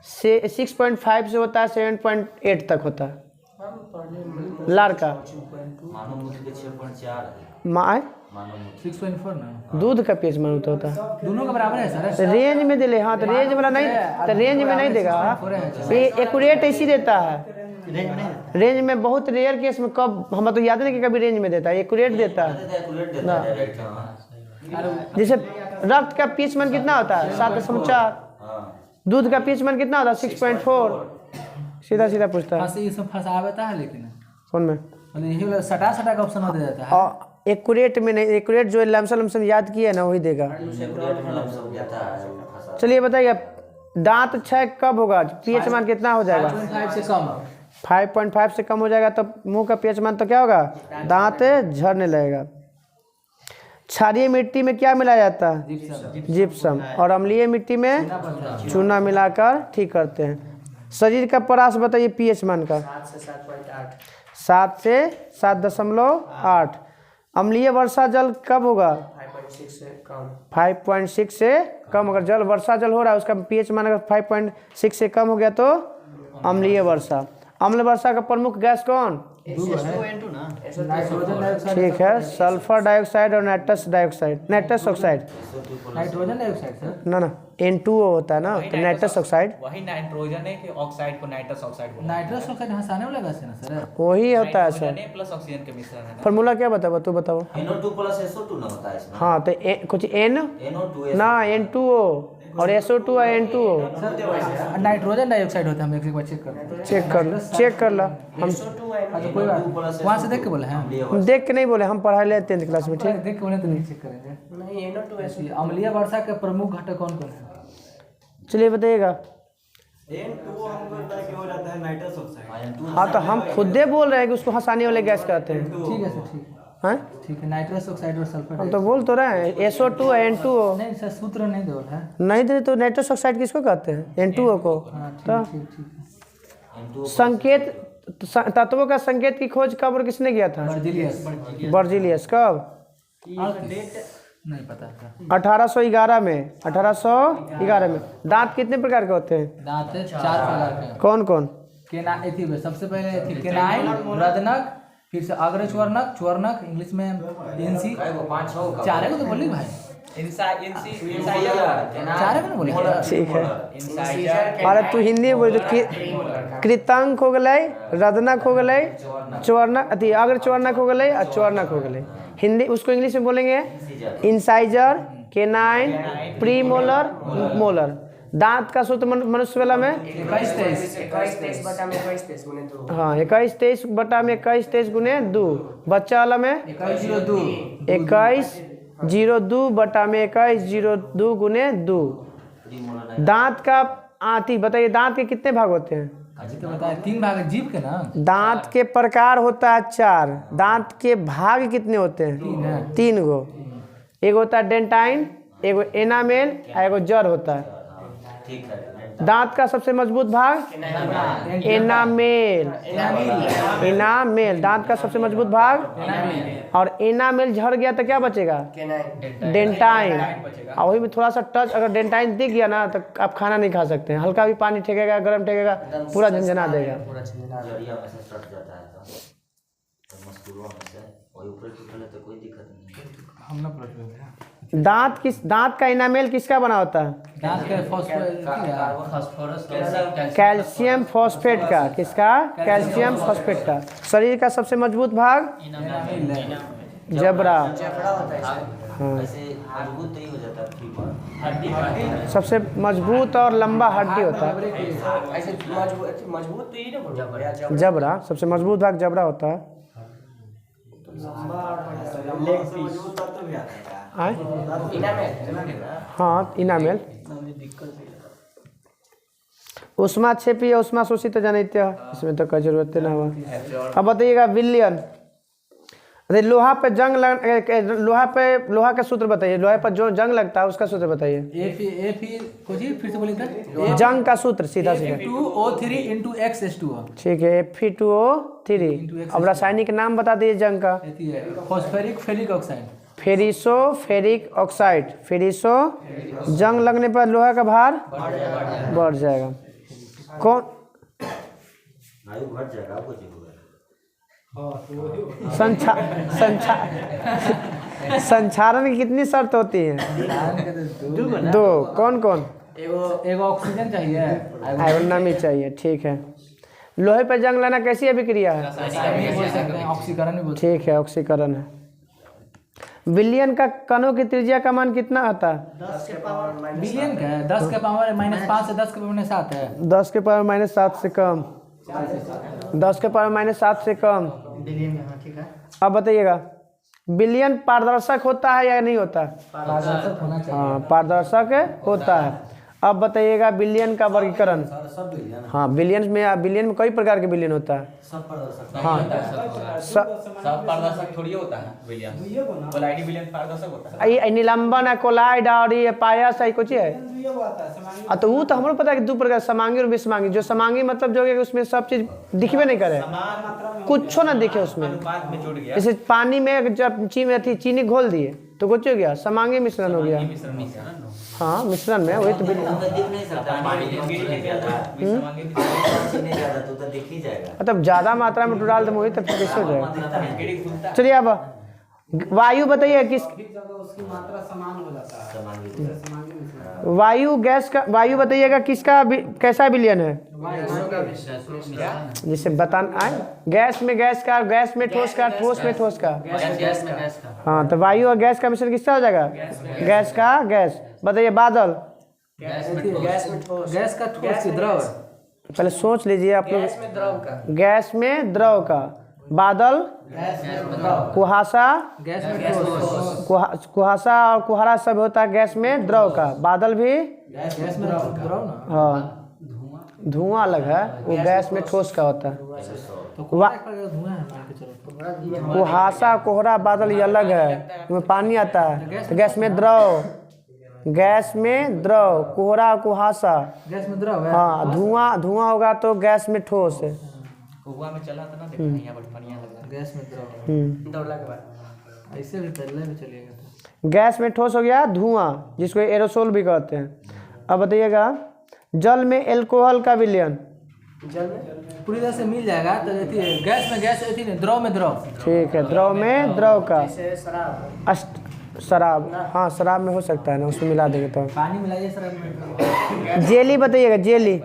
6.5 से होता है 7.8 तक होता है लार का। माँ 6.4 ना दूध का पीएच मानता होता है दोनों का बराबर है सर। रेंज में दिले। हाँ तो रेंज वाला नहीं, तो रेंज में नहीं देगा, ये एक्यूरेट ऐसी देता है। रेंज में बहुत रेयर केस में कब हम तो याद नहीं कि कभी रेंज में देता है, एक्यूरेट देता है ना। जैसे रक्त का पीएच मान कितना होता है 7.4, दूध का पीएच मान कितना होता है 6.4। सीधा सीधा पूछता है। हाँ से ये सब फंसावता है लेकिन कौन में मतलब यही वाला सटा का ऑप्शन हो जाता है। और एक्यूरेट में नहीं, एक्यूरेट जो लमसम याद किया है ना वही देगा। चलिए बताइए दांत क्षय कब होगा? पीएच मान कितना हो जाएगा? 5.5 से कम 5.5 से कम हो जाएगा तो मुंह का पीएच मान तो क्या होगा? दांत झड़ने लगेगा। क्षारीय मिट्टी में क्या मिलाया जाता है? जिप्सम। और अम्लीय मिट्टी में चूना मिलाकर ठीक करते हैं। शरीर का परास बताइए पीएच मान का 7 से 7.8। अम्लीय वर्षा जल कब होगा? 5.6 से कम। अगर जल वर्षा जल हो रहा है उसका पीएच मान अगर 5.6 से कम हो गया तो अम्लीय वर्षा। अम्ल वर्षा का प्रमुख गैस कौन? नाइट्रोजन डाइऑक्साइड ठीक है, सल्फर डाइऑक्साइड और nitrous dioxide, nitrous oxide, nitrogen dioxide sir. ना N2O होता है ना, तो नाइट्रस ऑक्साइड वही नाइट्रोजन है कि ऑक्साइड को नाइट्रस ऑक्साइड बोला नाइट्रस ऑक्साइड हंसाने वाला गैस है ना सर। वही होता है नाइट्रोजन सर। है प्लस ऑक्सीजन के मिश्रण है ना। फार्मूला क्या बताओ, तू बताओ। NO2 प्लस SO2 ना होता है इसमें। हाँ तो कुछ N NO2 ना N2O और SO2 और N2O। नाइट्रोजन डाइऑक्साइड होता है, हम एक बार चेक करते हैं। चेक कर ला। हम अच्छा कोई बात नहीं, वहाँ से देख के बोले हैं, हम देख के नहीं बोले, हम पढ़ाई ले 10th क्लास में, ठीक। देख के बोले तो नहीं चेक करेंगे। नहीं NO2 अम्लीय वर्षा के प्रमुख घटक कौन कौन है? चलिए बताइएगा। N2O हमको लगता है कि हो जाता है नाइट्रस ऑक्साइड। हाँ तो हम खुदे बोल रहे हैं कि उसको हंसाने वाले गैस कहते हैं। ठीक है सर, ठीक है हैं ठीक है। नाइट्रस ऑक्साइड और सल्फर हम तो बोल तो रहे हैं SO2 और N2O। नहीं सर, सूत्र नहीं दो है। नहीं दे तो नाइट्रस ऑक्साइड किसको कहते हैं? N2O को। हाँ तो ठीक ठीक ठीक है। संकेत तत्वों का संकेत की खोज कब और किसने किया था? बर्जिलियस। बर्जिलियस। कब? नहीं पता था। 1811 में। 1811 में। दांत कितने प्रकार के होते हैं? दांत 4 प्रकार के हैं। कौन कौन? सबसे पहले थी केनाइन, रदनक, फिर से अग्रच्वर्णक, च्वर्णक, इंग्लिश में इंसी। 4 को तो बोली भाई, 4 को ना बोली। ठीक है। इंसाइजर अरे तू हिंदी में बोल, कृतांक हो गए, रदनक हो गए, च्वर्णक अति अग्र च्वर्णक हो गए और च्वर्णक हो गए। हिंदी उसको इंग्लिश में बोलेंगे इंसाइजर, केनाइन, प्रीमोलर, मोलर। दांत का सूत्र मनुष्य वाला में 21-23 बटा में 21-23 गुने 2। हाँ 21-23 बटा में 21-23 गुने 2। बच्चा वाला में 21-02 बटा में 21-02 गुने 2। दांत का आती बताइए, दांत के कितने भाग होते हैं? अजी तो बताया 3 भाग है जीभ के ना। दांत के प्रकार होता है 4। दांत के भाग कितने होते हैं? 3 गो। एक होता है डेंटाइन, एगो एनामेल और एगो जड़ होता है। दांत का सबसे मजबूत भाग एनामेल। एनामेल दांत का सबसे मजबूत भाग। और एनामेल झड़ गया तो क्या बचेगा? डेंटाइन। और वही में थोड़ा सा टच अगर डेंटाइन दिख गया ना तो आप खाना नहीं खा सकते हैं। हल्का भी पानी ठेकेगा, गर्म ठेकेगा, पूरा झंझना देगा। जड़िया में से सट जाता है तो मस्कुलों में से वही ऊपर टूटले तो कोई दिक्कत नहीं। हम ना पलट रहे हैं। दांत का इनामेल किसका बना होता है? दांत के कैल्शियम फॉस्फेट का। किसका? कैल्शियम फॉस्फेट का। शरीर का सबसे मजबूत भाग जबड़ा। हाँ ऐसे मजबूत नहीं हो जाता फीवर। सबसे मजबूत और लंबा हड्डी होता है ऐसे मजबूत तो ये ना बोलो जबड़ा। सबसे मजबूत भाग जबड़ा होता है। मजबूत तत्व भी आता है। आए? इनामेल। हाँ इनामेल। उष्मा छेपी या उष्मा शोषित तो जानते हो, इसमें तो कोई जरूरत ना हुआ। अब बताइएगा विलियन। अरे लोहा पे जंग लोहा का सूत्र बताइए। लोहे पर जो जंग लगता है उसका सूत्र बताइए। फिर से बोलिए जंग का सूत्र सीधा सीधा। Fe2O3 × X2O। ठीक है Fe2O3। अब रासायनिक नाम बता दीजिए जंग का। Phosphoric ferric oxide. Ferroso ferric oxide. Ferroso जंग लगने पर लोहा का भार बढ़ जाएगा। कौन? आयु घट जाएगा आपको जी होगा। संचारण की कितनी शर्त होती है? 2। कौन कौन? एगो ऑक्सीजन चाहिए, एग्रोनॉमी चाहिए। ठीक है। लोहे पर जंग लाना कैसी अभिक्रिया है? ऑक्सीकरण भी बोलते ठीक है ऑक्सीकरण है। विलियन का कणों की त्रिज्या का मान कितना आता है? हैं। बिलियन का 10 के पावर -5 से 10 के पावर -7 है। 10 के पावर -7 से कम। 10 के पावर -7 से कम। अब बताइएगा विलियन पारदर्शक होता है या नहीं होता? पारदर्शक होना चाहिए। हाँ पारदर्शक होता है। अब बताइएगा बिलियन का वर्गीकरण। हाँ बिलियन में कई प्रकार के बिलियन होता है। हाँ सब पारदर्शक थोड़ी होता है विलियन। कोलाइडी विलियन पारदर्शक होता है। ये निलंबन है, कोलाइड और ये पायस है, कुछ है। तो वो तो हमको पता है कि 2 प्रकार, समांगी और विषमांगी। जो समांगी मतलब जो है कि उसमें सब चीज दिखबे नहीं करे, कुछ ना दिखे उसमें। अनुपात में जुड़ गया। जैसे पानी में जब चीनी घोल दिए तो कुछ हो गया, समांगी मिश्रण हो गया। हाँ मिश्रण में वही तो दिख नहीं सकता, पानी नहीं ज्यादा तो दिख ही जाएगा। मतलब ज़्यादा मात्रा में तो डाल दे वही तो फिर कैसे हो जाएगा। चलिए अब वायु बताइए किस उसकी मात्रा समान हो जाता है। वायु गैस का, वायु बताइएगा किसका कैसा विलयन है, जिसे बताना आए। गैस में गैस का, गैस में ठोस का, ठोस में ठोस का। गैस में गैस का। हाँ तो वायु और गैस का मिश्रण किसका हो जाएगा, गैस का गैस। बताइए बादल, गैस का ठोस की द्रव। पहले सोच लीजिए आप लोग। गैस में द्रव का, गैस में द्रव का, बादल, कुहासा, गैस में ठोस, कुहासा और कुहारा सब होता है गैस में द्रव का। बादल भी गैस में द्रव ना। हाँ धुआं अलग है, वो गैस में ठोस का होता है। तो धुआं है मान के चलो। कुहासा कोहरा बादल ये अलग है, उसमें पानी आता है। तो गैस में द्रव, गैस में द्रव, कोहरा कुहासा। गैस में द्रव है। हाँ धुआं, धुआं होगा तो गैस में ठोस है। हुआ में चला था ना, देखो यहाँ पर बढ़िया लग रहा है। गैस में द्रव दौड़ला के बाद ऐसे भी पहले भी चलिएगा तो। गैस में ठोस हो गया धुआं, जिसको एरोसोल भी कहते हैं। अब बताइएगा जल में एल्कोहल का विलयन। जल में पूरी तरह से मिल जाएगा तो गैस में गैस, द्रव में द्रव। ठीक है, द्रव में द्रव का। जैसे शराब, शराब, हाँ शराब में हो सकता है ना, उसमें मिला देंगे तो। पानी मिलाइए सर में। जेली बताइएगा, जेली,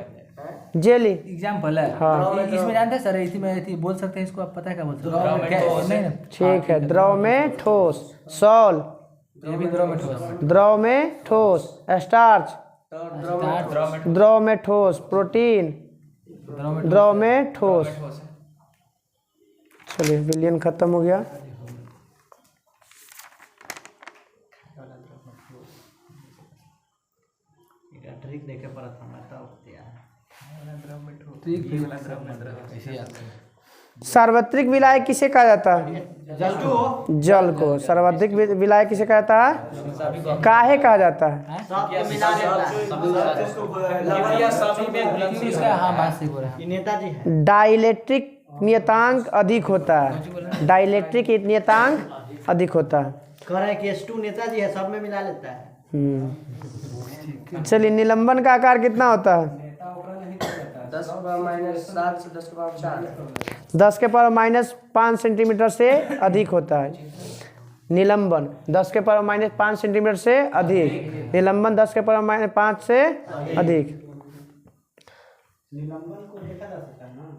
जेली एग्जाम्पल है। हाँ। इसमें जानते हैं सर, इसी में बोल सकते हैं इसको, आप पता है क्या बोलते हैं? नहीं ना, ठीक है। द्रव में ठोस, सॉल, ये भी द्रव में ठोस। द्रव में ठोस, स्टार्च, द्रव में ठोस, प्रोटीन, द्रव में ठोस। चलिए विलयन खत्म हो गया। ट्रिक देखे पड़ा था मैं तो सार्वत्रिक विलाय किसे कहा जाता है, जल को। सार्वत्रिक विलाय किसे कहा जाता है, काहे कहा जाता है। हाँ बात सही बोल रहे हैं। नेताजी है। डाइलेक्ट्रिक नियतांक अधिक होता है, डाइलेक्ट्रिक नियतांक अधिक होता है। कह रहे हैं कि S2 नेताजी है, सब में मिला लेता है। चलिए निलंबन का आकार कितना होता है, 10⁻⁷ से 10⁻⁴। 10 के पावर -5 सेंटीमीटर से अधिक होता है निलंबन। 10 के पावर -5 सेंटीमीटर से अधिक, निलंबन 10 के पावर -5 से अधिक।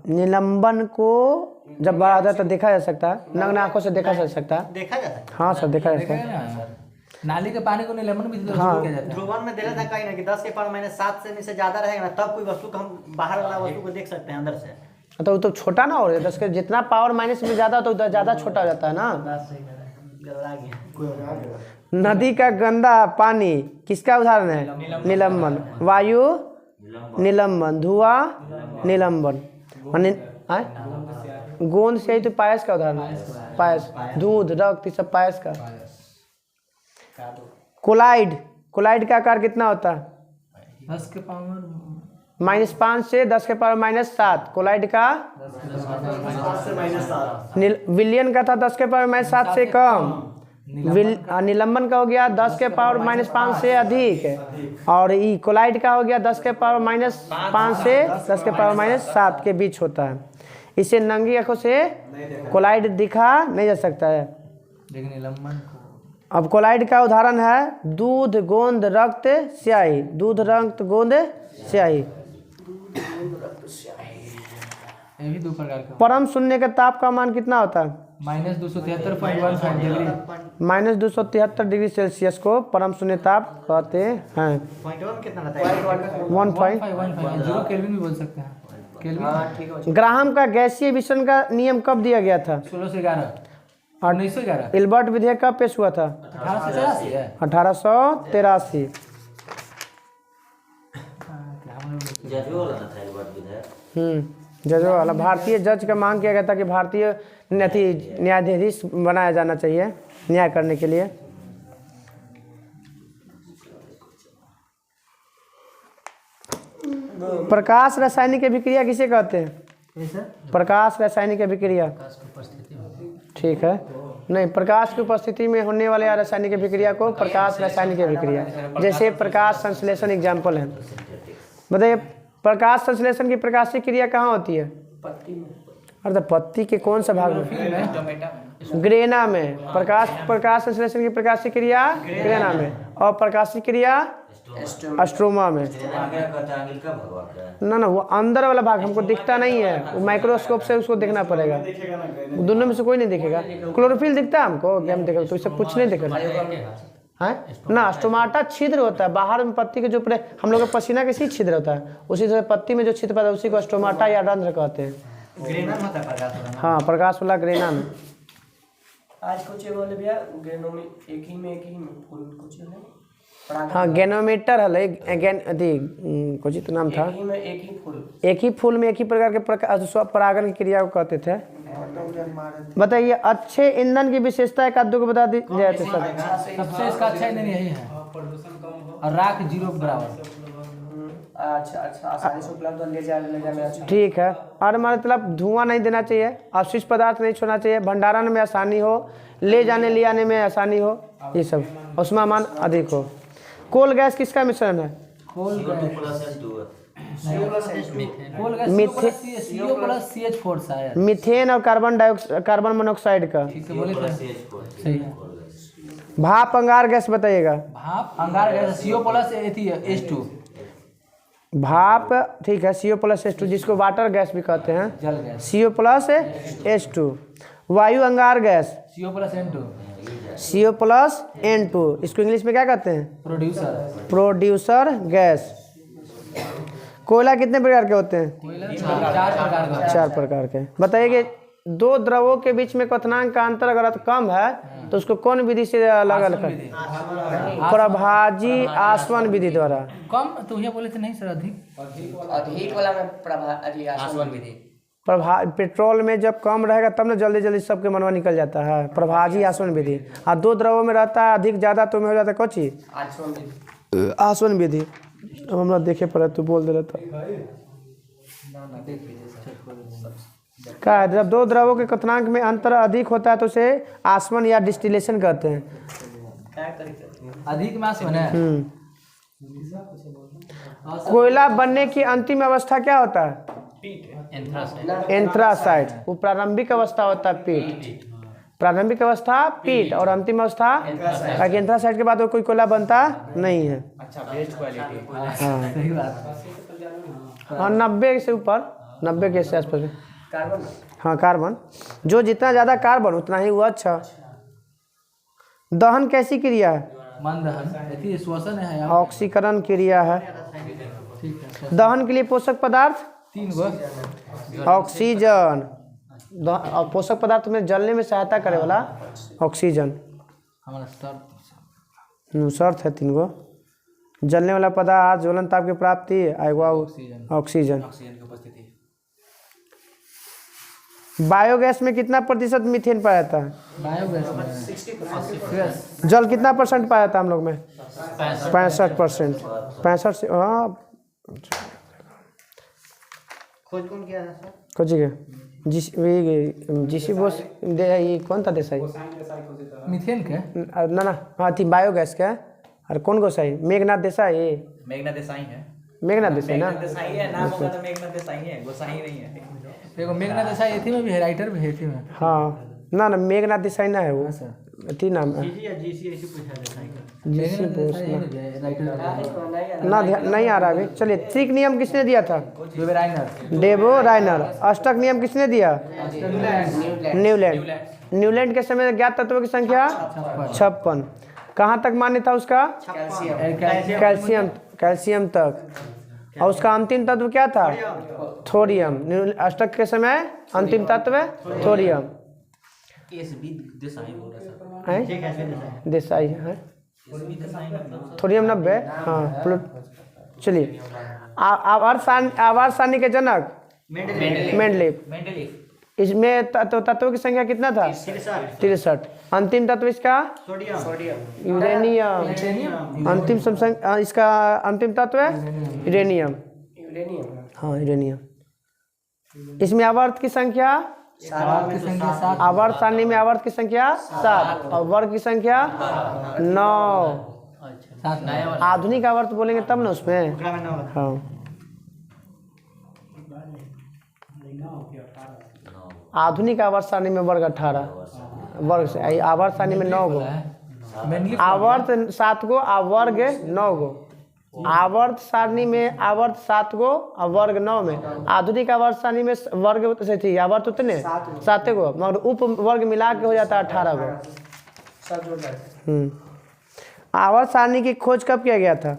निलंबन को जब बड़ा होता है तो देखा जा सकता है, नग्न आंखों से देखा जा सकता है। देखा जाता है। हाँ सर देखा जा सकता है। नाली के पानी को निलंबन भी हाँ। किया जाता है। ध्रुवन में देखा था कहीं ना कि 10 के पावर -7 से में से ज्यादा रहेगा ना, तब कोई वस्तु को हम बाहर वाला वस्तु को देख सकते हैं अंदर से। तो वो तो छोटा ना हो रहा है, 10 के जितना पावर माइनस में ज़्यादा होता है उतना ज़्यादा छोटा हो जाता है ना। बात सही कह रहे हैं। गलला गया। नदी का गंदा पानी किसका उदाहरण है, निलंबन। वायु निलंबन, धुआं निलंबन। गोंद से ही तो पायस का उदाहरण है, पायस, दूध, रक्त, सब पायस का। कोलाइड, कोलाइड का आकार कितना होता है, 10 के पावर -5 से 10 के पावर -7। कोलाइड का विलियन का था 10 के पावर -7 से कम। निलंबन का हो गया 10 के पावर -5 से अधिक। और ई कोलाइड का हो गया 10 के पावर -5 से 10 के पावर -7 के बीच होता है। इसे नंगी आंखों से कोलाइड दिखा नहीं जा सकता है। लेकिन निलंबन अब कोलाइड का उदाहरण है दूध, गोंद, रक्त, स्याही। दूध, रक्त, गोंद, स्याही। ये भी 2 प्रकार का। परम शून्य के ताप का मान कितना होता है, -273.15 डिग्री। -273 डिग्री सेल्सियस को परम शून्य ताप कहते हैं। पॉइंट 1 कितना रहता है? 1.15 0 केल्विन भी बोल सकते हैं। केल्विन ठीक है। ग्राहम का गैसीय विषण का नियम कब दिया गया था, 16 से 11 और 1911। इल्बर्ट विधेयक कब पेश हुआ था, 1883 है। 1883। जजो वाला ना था एक बार विधेयक। जजों वाला भारतीय जज का मांग किया गया था कि भारतीय न्यायाधीश बनाया जाना चाहिए न्याय करने के लिए। प्रकाश रासायनिक अभिक्रिया किसे कहते हैं, प्रकाश रासायनिक अभिक्रिया। ठीक है। नहीं, प्रकाश की उपस्थिति में होने वाले रासायनिक अभिक्रिया को प्रकाश रासायनिक अभिक्रिया, जैसे प्रकाश संश्लेषण एग्जाम्पल है। बताइए प्रकाश संश्लेषण की प्रकाशीय क्रिया कहाँ होती है? अरे पत्ती के कौन सा भाग में? ग्रेना में। प्रकाश संश्लेषण की प्रकाशीय क्रिया ग्रेना में, और प्रकाशीय क्रिया स्ट्रोमा में। ना वो अंदर वाला भाग हमको दिखता नहीं है, वो माइक्रोस्कोप से उसको देखना पड़ेगा। दोनों में से कोई नहीं दिखेगा। क्लोरोफिल दिखता है हमको, क्या हम देखेगा? तो इसे कुछ नहीं दिखेगा है ना। स्टोमाटा छिद्र होता है बाहर में पत्ती के जो हम लोग का पसीना कैसी छिद्र होता है, उसी तरह पत्ती में जो छिद्र पड़ता है उसी को स्टोमाटा या रंध्र कहते हैं। हाँ, प्रकाश वाला ग्रेना में। आज कुछ बोले भैया ग्रेनो में एक ही में फूल कुछ है। हाँ, गैनोमीटर है कुछ तो नाम था। एक ही फूल में एक ही प्रकार के स्वपरागण की क्रिया को कहते थे। बताइए अच्छे ईंधन की विशेषता एक आध को बता दी जाए तो सबसे इसका अच्छा ईंधन यही है, और राख 0 बराबर। अच्छा आसानी से उपलब्ध ले जाने। ठीक है, और मतलब धुआं नहीं देना चाहिए, अवशिष्ट पदार्थ नहीं छोड़ना चाहिए, भंडारण में आसानी हो, ले जाने ले आने में आसानी हो, ये सब, उष्मामान अधिक हो। कोल गैस किसका मिश्रण है? मीथेन और कार्बन मोनोक्साइड का। भाप अंगार गैस बताइएगा। भाप अंगार गैस CO+H2। भाप ठीक है, CO+H2 जिसको वाटर गैस भी कहते हैं, जल गैस। CO+H2। वायु अंगार गैस CO+N2। CO+N2, इसको इंग्लिश में क्या कहते हैं? Producer gas. कोयला कितने प्रकार के होते हैं? 4 प्रकार के। बताइए कि दो द्रवों के बीच में क्वथनांक का अंतर अगर कम है तो उसको कौन विधि से अलग अलग करें? प्रभाजी आसवन विधि द्वारा। कम तो ये बोले थे नहीं सर, अधिक वाला में आसवन विधि। पेट्रोल में जब कम रहेगा तब ना जल्दी जल्दी सबके मनवा निकल जाता है, प्रभाजी आसवन विधि। और दो द्रवों में रहता है अधिक ज़्यादा तो में हो जाता है कौची? आसवन विधि। अब हम लोग देखे पड़े तो बोल दे रहा था क्या है, जब दो द्रवों के क्वथनांक में अंतर अधिक होता है तो उसे आसवन या डिस्टिलेशन कहते हैं। अधिक में आसवन है। कोयला बनने की अंतिम अवस्था क्या होता है? एंथ्रासाइड। वो प्रारंभिक अवस्था होता है पीट। प्रारंभिक अवस्था पीट और अंतिम अवस्था, ताकि एंथ्रासाइड के बाद वो कोई कोयला बनता नहीं है। अच्छा, बेस्ट क्वालिटी। हाँ, सही बात। हाँ 90 से ऊपर, 90 के आसपास में। हाँ कार्बन, जो जितना ज़्यादा कार्बन उतना ही वो अच्छा। दहन कैसी क्रिया है? मंदहन, श्वसन है, ऑक्सीकरण क्रिया है। दहन के लिए पोषक पदार्थ 3 गो। ऑक्सीजन, और पोषक पदार्थ में जलने में सहायता करे वाला ऑक्सीजन। हमारा शर्त है 3 गो। जलने वाला पदार्थ, ज्वलन ताप की प्राप्ति, ऑक्सीजन। बायोगैस में कितना प्रतिशत मीथेन पाया जाता है? बायोगैस में 60%। जल कितना % पाया जाता है हम लोग में? 65%। 65 से हाँ। खोज कौन किया है सर? कुछ जीसी बोस ये कौन था देसाई? मीथेन के ना ना हाँ थी बायोगैस का। और कौन गोसाई? मेघनाथ देसाई। मेघनाथ देसाई है। मेघनाथ देसाई ना? देसाई है, नाम होगा तो मेघनाथ देसाई है, गोसाई नहीं है। देखो मेघनाथ देसाई एथी में भी है, राइटर भी है एथी में। हाँ ना ना मेघनाथ देसाई ना है वो, थी नाम है जीसी बोस ना नहीं आ रहा अभी। चलिए त्रिक नियम किसने दिया था? डेबो राइनर। अष्टक नियम किसने दिया? न्यूलैंड। न्यूलैंड के समय ज्ञात तत्वों की संख्या 56। कहाँ तक मान्य था उसका? कैल्शियम तक। और उसका अंतिम तत्व क्या था? थोरियम। अष्टक के समय अंतिम तत्व थोरियम। देसाई है थोरियम 90। हाँ चलिए आवर्त सारणी के जनक मेंडलीफ। इसमें तत्वों की संख्या कितना था? 63। अंतिम तत्व इसका यूरेनियम। इसका अंतिम तत्व यूरेनियम। हाँ यूरेनियम। इसमें आवर्त की संख्या आवर्त की संख्या 7। आवर्त सारणी में आवर्त की संख्या 7 और वर्ग की संख्या 9। आधुनिक आवर्त बोलेंगे तब ना उसमें। हाँ आधुनिक आवर्त सारणी में वर्ग 18 वर्ग से आवर्त सारणी में 9 गो आवर्त 7 गो और वर्ग 9 गो। आवर्त सारणी में आवर्त 7 गो और वर्ग 9 में। आधुनिक आवर्त सारणी में वर्ग से थी आवर्त उतने 7 गो मगर उप वर्ग मिला के हो जाता है 18 गो। आवर्त सारणी की खोज कब किया गया था?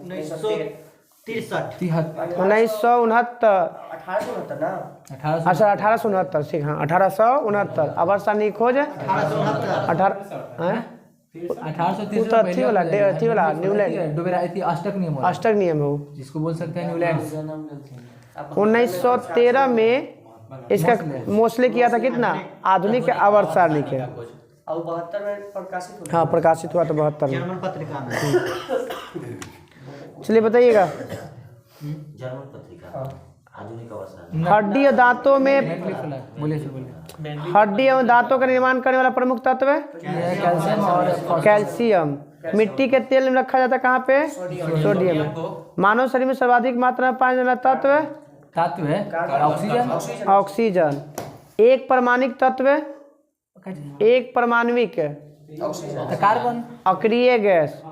1969। अच्छा 1869 ठीक। हाँ 1869 आवर्त सारणी की खोज 18 वाला न्यूलैंड अष्टक नियम अष्टक नियम है वो जिसको बोल सकते हैं न्यूलैंड। 1913 में इसका मोस्टली किया था कितना आधुनिक आवर्त सारणी के। और 72 में प्रकाशित हुआ। हाँ प्रकाशित हुआ तो 72 में। जर्मन पत्रिका में। चलिए बताइएगा। जर्मन पत्रिका आधुनिक अवस्था। हड्डी और दांतों में बोलिए सर बोलिए। हड्डी एवं दांतों का निर्माण करने वाला प्रमुख तत्व है कैल्शियम और कैल्शियम। मिट्टी के तेल में रखा जाता है कहाँ पे? सोडियम में। मानव शरीर में सर्वाधिक मात्रा में पाया जाने वाला तत्व है ऑक्सीजन। ऑक्सीजन। एक परमाणिक तत्व एक परमाणविक कार्बन अक्रिय गैस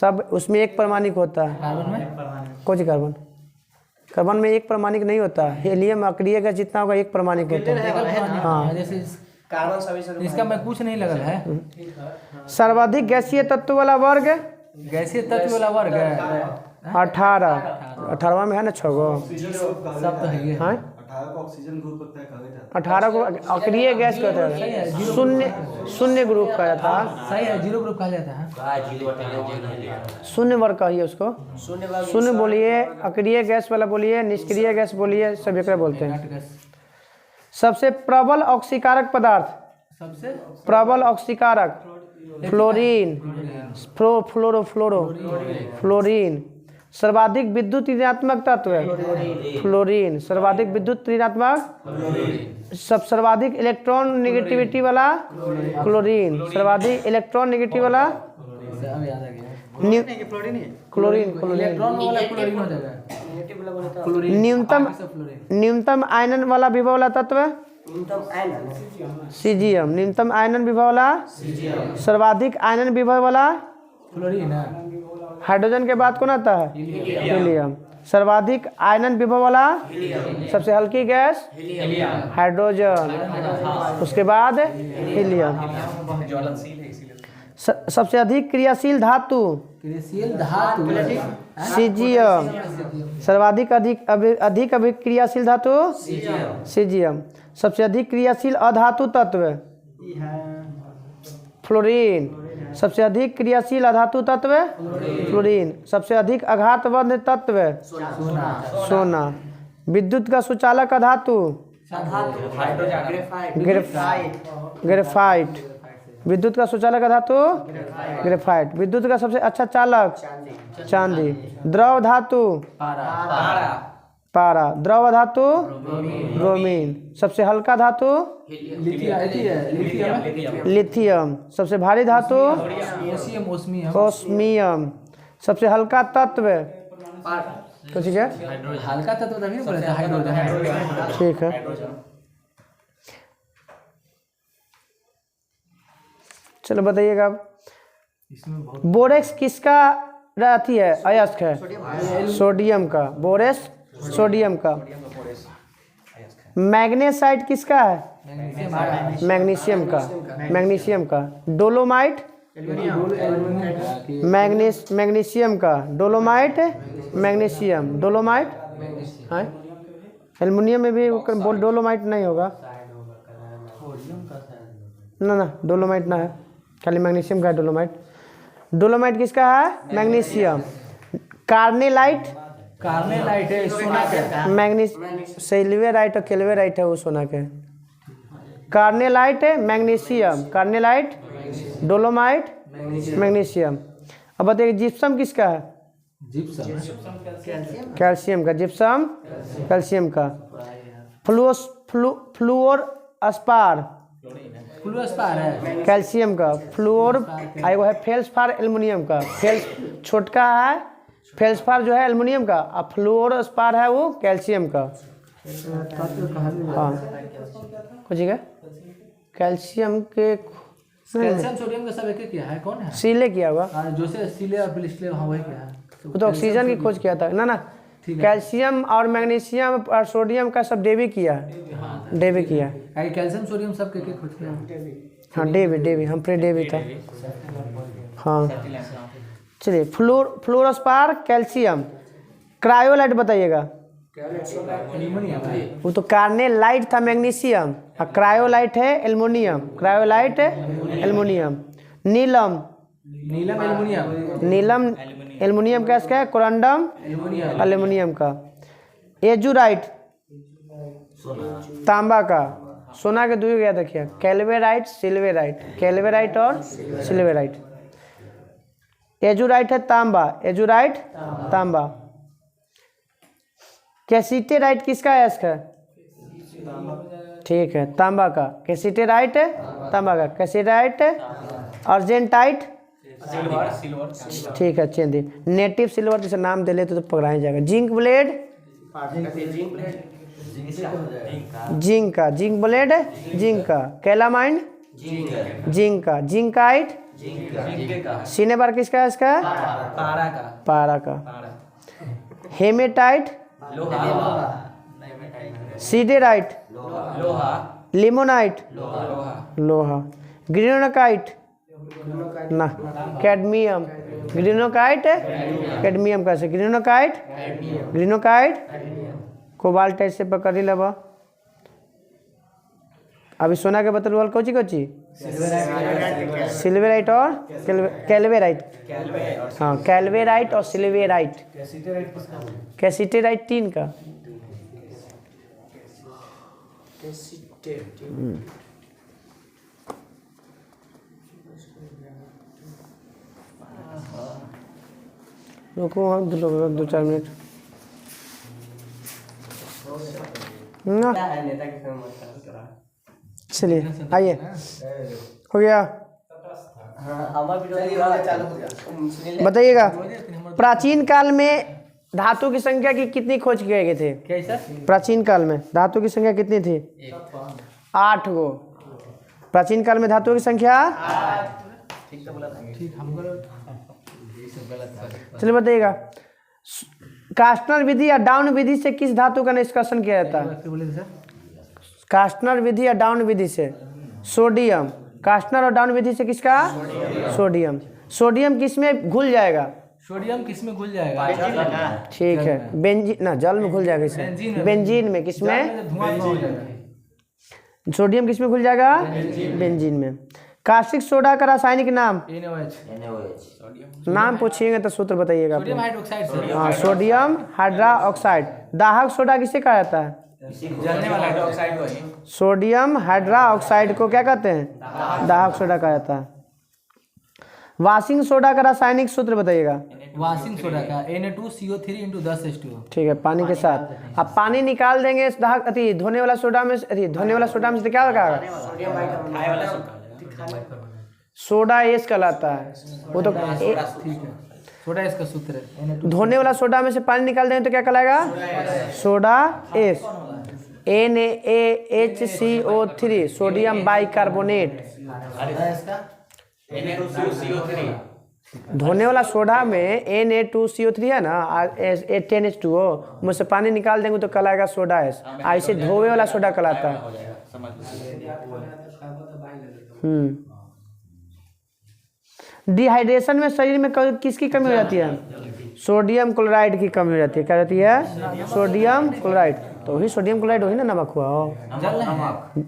सब उसमें एक परमाणिक होता है। कार्बन में कौन सी कार्बन? कार्बन में एक परमाणिक नहीं होता। हीलियम अक्रिय गैस जितना होगा एक परमाणिक होता है। हाँ जैसे कार्बन सभी से इसका मैं कुछ नहीं लगल है। सर्वाधिक गैसीय तत्व वाला वर्ग गैसीय तत्व वाला वर्ग 18 में है ना 6 गो सब तो है। हाँ 18 को अक्रिय गैस कहते हैं। शून्य ग्रुप का जाता है। सही है 0 ग्रुप कहा जाता है। शून्य वर्ग कहिए उसको। शून्य बोलिए अक्रिय गैस वाला बोलिए निष्क्रिय गैस बोलिए सब एक बोलते हैं। सबसे प्रबल ऑक्सीकारक पदार्थ सबसे प्रबल ऑक्सीकारक फ्लोरीन फ्लोरीन। सर्वाधिक विद्युत ऋणात्मक तत्व है फ्लोरीन। सर्वाधिक विद्युत ऋणात्मक सर्वाधिक इलेक्ट्रॉन नेगेटिविटी वाला क्लोरीन। सर्वाधिक इलेक्ट्रॉन नेगेटिव वाला क्लोरीन न्यूनतम आयनन वाला विभव वाला तत्व सीजियम। न्यूनतम आयनन विभव वाला सर्वाधिक आयनन विभव वाला फ्लोरीन। हाइड्रोजन के बाद कौन आता है? हीलियम। सर्वाधिक आयनन विभव वाला सबसे हल्की गैस हाइड्रोजन उसके बाद हीलियम। सबसे अधिक क्रियाशील धातु सीजियम। सर्वाधिक अधिक अभिक्रियाशील धातु सीजियम। सबसे अधिक क्रियाशील अधातु तत्व फ्लोरीन। सबसे अधिक क्रियाशील अधातु तत्व फ्लोरीन। सबसे अधिक आघातबंध तत्व सोना। विद्युत का सुचालक अधातु ग्रेफाइट। विद्युत का सुचालक धातु ग्रेफाइट। विद्युत का सबसे अच्छा चालक चांदी। द्रव धातु पारा। द्रव धातु ब्रोमीन। सबसे हल्का धातु लिथियम। सबसे भारी धातु ओस्मियम। सबसे हल्का तत्व तो ठीक है हल्का तत्व तभी बोले थे हाइड्रोजन। ठीक है चलो बताइएगा अब। बोरेक्स किसका रहती है? अयस्क है सोडियम का। बोरेक्स सोडियम का। मैग्नेसाइट किसका है? मैग्नीशियम का। मैग्नीशियम का। डोलोमाइट मैग्नीशियम का। Dolomite magnesium. डोलोमाइट है एल्युमिनियम में भी डोलोमाइट नहीं होगा ना डोलोमाइट ना है खाली मैग्नीशियम का है डोलोमाइट। डोलोमाइट किसका है? मैग्नीशियम। कार्नेलाइट है सोना का। सिल्वेराइट और केल्वेराइट है वो सोना के। कार्नेलाइट है मैग्नीशियम। Carnallite dolomite magnesium. अब बताइए जिप्सम किसका है? कैल्शियम का। जिप्सम कैल्शियम का। अस्पार फ्लूरोस्पार है। कैल्शियम का, फ्लोर एगो है फेल्सपार एल्युमिनियम का, फेल्स छोटका है फेल्सपार जो है एल्युमिनियम का, और फ्लोरोस्पार है वो कैल्शियम का। हाँ कुछ है कैल्शियम के कैल्शियम सोडियम का सब एक किया है, कौन है? सीले किया हुआ, जोसे सीले और पिलिस्ले, हाँ वही किया है। वो तो ऑक्सीजन की खोज किया था ना। कैल्शियम और मैग्नीशियम और सोडियम का सब डेवी किया है, डेवी किया है। कैल्शियम सोडियम सब के खोज किया। हाँ डेवी हम प्रे डेवी था। हाँ चलिए फ्लोरोस्पार कैल्शियम। क्रायोलाइट बताइएगा। वो तो कार्नेलाइट था मैग्नीशियम, और क्रायोलाइट है एल्युमिनियम, क्रायोलाइट एल्युमिनियम। नीलम नीलम एल्युमिनियम का इसका है, कोरंडम एल्युमिनियम का। एजुराइट तांबा का, सोना के दूर गया देखिए, कैल्वेराइट सिल्वेराइट, कैल्वेराइट और सिल्वेराइट। एजुराइट है तांबा, एजुराइट तांबा। कैसिटेराइट किसका है इसका? ठीक है तांबा का, कैसिटेराइट तांबा का। कैसिटेराइट अर्जेंटाइट ठीक है चेंदी। नेटिव सिल्वर जैसे नाम दे लेते तो पकड़ा जाएगा। जिंक ब्लेड जिंक का, जिंक ब्लेड जिंक का। कैलामाइन जिंक का। जिंकाइट सिनेबार किसका है इसका? पारा का। हेमेटाइट सीडेराइट लिमोनाइट लोहा। ग्रेनोकाइट ना कैडमियम, ग्रेनोकाइट कैडमियम का से। ग्रेनोकाइट कोबाल्ट ऐसे पकड़ ही लबा। अभी सोना के बतल वाल कोची सिल्वेराइट और कैल्वेराइट। हाँ कैल्वेराइट और सिल्वेराइट। कैसिटेराइट तीन का। रुको हम दो चार मिनट ना। चलिए आइए, हो गया। बताइएगा प्राचीन काल में धातु की संख्या की कितनी खोज किए गए थे? प्राचीन काल में धातु की संख्या कितनी थी? 8 गो। प्राचीन काल में धातु की संख्या। चलिए बताइएगा कास्टनर विधि या डाउन विधि से किस धातु का निष्कर्षण किया जाता है? कास्टनर विधि या डाउन विधि से सोडियम। कास्टनर और डाउन विधि से किसका? सोडियम। सोडियम किसमें घुल जाएगा? सोडियम किसमें घुल जाएगा? ठीक है बेंजीन ना, जल में घुल जाएगा इसमें। बेंजीन में किसमें? सोडियम किसमें घुल जाएगा? बेंजीन में। कास्टिक सोडा का रासायनिक नाम? नाम पूछिएगा तो सूत्र बताइएगा। हाँ सोडियम हाइड्रोक्साइड। दाहक सोडा किसे कहा जाता है? सोडियम हाइड्रोक्साइड को क्या कहते हैं? दाहक सोडा कहा जाता है। वाशिंग सोडा का रासायनिक सूत्र बताइएगा। वाशिंग सोडा का Na2CO3 × 10H2O। ठीक है पानी के साथ। अब पानी निकाल देंगे इस दाहक अति धोने वाला सोडा में, धोने वाला सोडा में से क्या होगा? सोडा एस कहलाता है वो। तो ठीक है सोडा एस का सूत्र है। धोने वाला सोडा में से पानी निकाल देंगे तो क्या कहलाएगा? Soda S. NaHCO3 sodium bicarbonate. धोने वाला सोडा में Na2CO3 है ना, A10H2O में से पानी निकाल देंगे तो कहलाएगा सोडा एस। ऐसे धोवे वाला सोडा कहलाता है। डिहाइड्रेशन में शरीर में किसकी कमी हो जाती है? सोडियम क्लोराइड की कमी हो जाती है। क्या रहती है? Sodium chloride. तो वही सोडियम क्लोराइड वही ना नमक हुआ हो।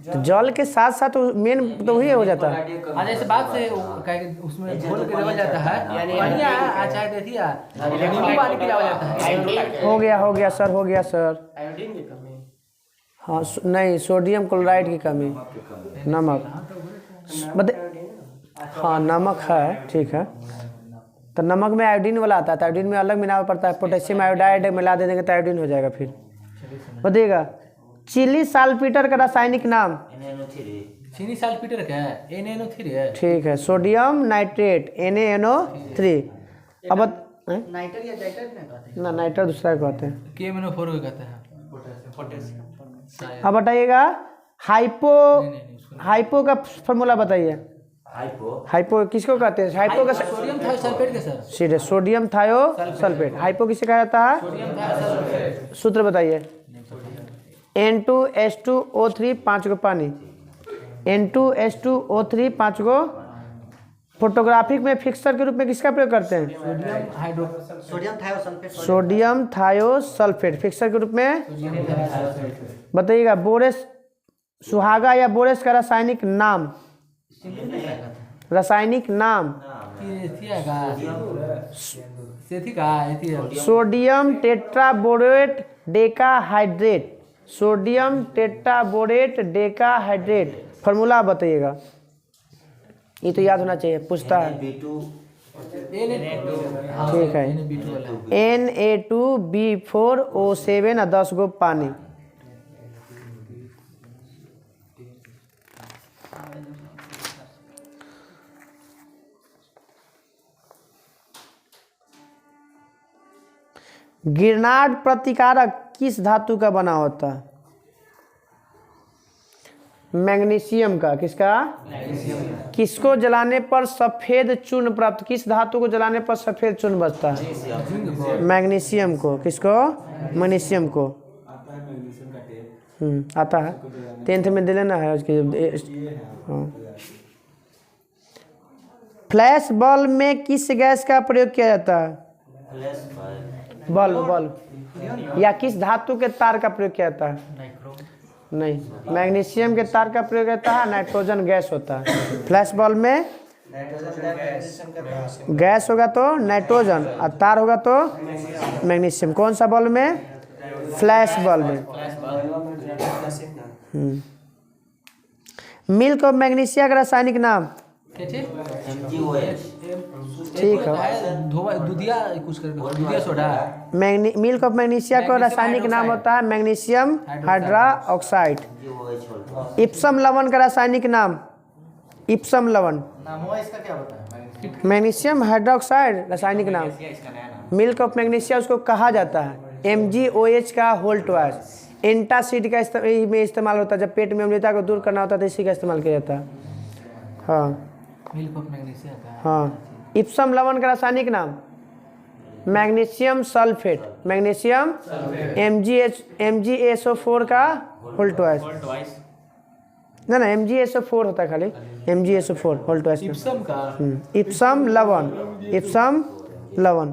तो जल के साथ साथ मेन तो वही हो जाता है। आज ऐसे बात से उसमें घोल के लेवल जाता है, चाहे देखिए नींबू पानी पिलाया जाता है। हो गया सर, हो गया सर। हाँ नहीं सोडियम क्लोराइड की कमी, नमक हाँ नमक है ठीक है। तो नमक में आयोडीन वाला आता है, तो आयोडीन में अलग मिलाना पड़ता है। पोटेशियम आयोडाइड मिला दे देंगे तो आयोडीन हो जाएगा। फिर बताइएगा चिली साल्फेटर का रासायनिक नाम। चीनी साल्फेटर का है NaNO3 है। ठीक है। Sodium nitrate NaNO3। अब नाइटर या जाइटर नहीं कहते हैं। ना नाइट्रेट दूसरा कहते हैं। KMNO4 को कहते हैं। अब बताइएगा हाइपो का फॉर्मूला बताइए। हाइपो किसको कहते हैं? हाइपो का सोडियम थायोसल्फेट के सर। सीधे सोडियम थायोसल्फेट। हाइपो किसे कहा जाता है? सूत्र बताइए। N2H2O3 5 गो पानी। N2H2O3 5 गो। फोटोग्राफिक में फिक्सर के रूप में किसका प्रयोग करते हैं? सोडियम थायोसल्फेट फिक्सर के रूप में। बताइएगा बोरेस सुहागा या बोरेस का रासायनिक नाम। रासायनिक नाम sodium tetraborate decahydrate. Sodium tetraborate decahydrate formula बताइएगा। ये तो याद होना चाहिए, पूछता है। ठीक है। Na2B4O7 और 10 गो पानी। गिरनार्ड प्रतिकारक किस धातु का बना होता है? मैग्नीशियम का। किसका? किसको जलाने पर सफेद चूर्ण प्राप्त? किस धातु को जलाने पर सफेद चूर्ण बचता है? मैग्नीशियम को। किसको? मैग्नीशियम को। आता है 10th में दे लेना है उसके। हाँ। फ्लैश बल्ब में किस गैस का प्रयोग किया जाता है? बल्ब या किस धातु के तार का प्रयोग किया जाता है? नहीं, मैग्नीशियम के तार का प्रयोग होता है। नाइट्रोजन गैस होता है। फ्लैश बल्ब में गैस होगा तो नाइट्रोजन और तार होगा तो मैग्नीशियम। कौन सा बल्ब में? फ्लैश बल्ब में। मिल्क और मैग्नीशिया का रासायनिक नाम। ठीक है। दूधिया कुछ दूधिया सोडा। मिल्क ऑफ मैग्नीशिया का रासायनिक नाम होता है मैग्नीशियम हाइड्रोक्साइड। इप्सम लवण का रासायनिक नाम। इप्सम लवण इसका क्या होता है? मैग्नीशियम हाइड्रोक्साइड रासायनिक नाम। मिल्क ऑफ मैग्नीशिया उसको कहा जाता है MgOH का होल ट्वाइस। एंटासिड का में इस्तेमाल होता है जब पेट में अम्लता को दूर करना होता है तो इसी का इस्तेमाल किया जाता है। हाँ। मिल्क ऑफ मैग्नीशिया का। हाँ। इप्सम लवण का रासायनिक नाम मैग्नीशियम सल्फेट। मैग्नीशियम MgSO4 का होल ट्वाइस। ना MgSO4 होता है खाली। MgSO4 होल ट्वाइस। इप्सम का। इप्सम लवण। इप्सम लवण।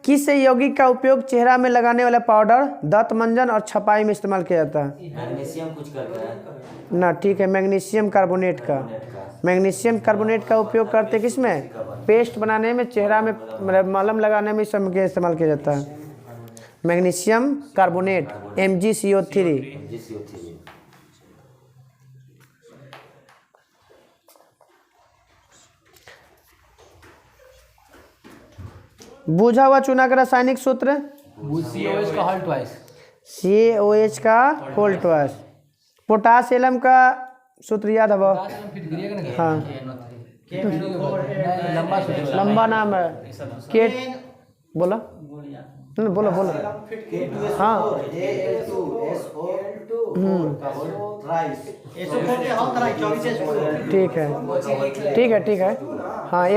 किस यौगिक का उपयोग चेहरा में लगाने वाला पाउडर, दांत मंजन और छपाई में इस्तेमाल किया जाता है? मैग्नीशियम कुछ करता है ना। ठीक है। मैग्नीशियम कार्बोनेट का। मैग्नीशियम कार्बोनेट का उपयोग करते किस में? पेस्ट बनाने में, चेहरा में मलहम लगाने में सब के इस्तेमाल किया जाता है। Magnesium carbonate MgCO3। बुझा हुआ चूना का रासायनिक सूत्र। COH का होल ट्वाइस। COH का होल ट्वाइस। पोटासियम का सूत्र याद है? हाँ। लंबा नाम है। केट बोला ना, बोलो बोलो। हाँ। ठीक है ठीक है ठीक है। हाँ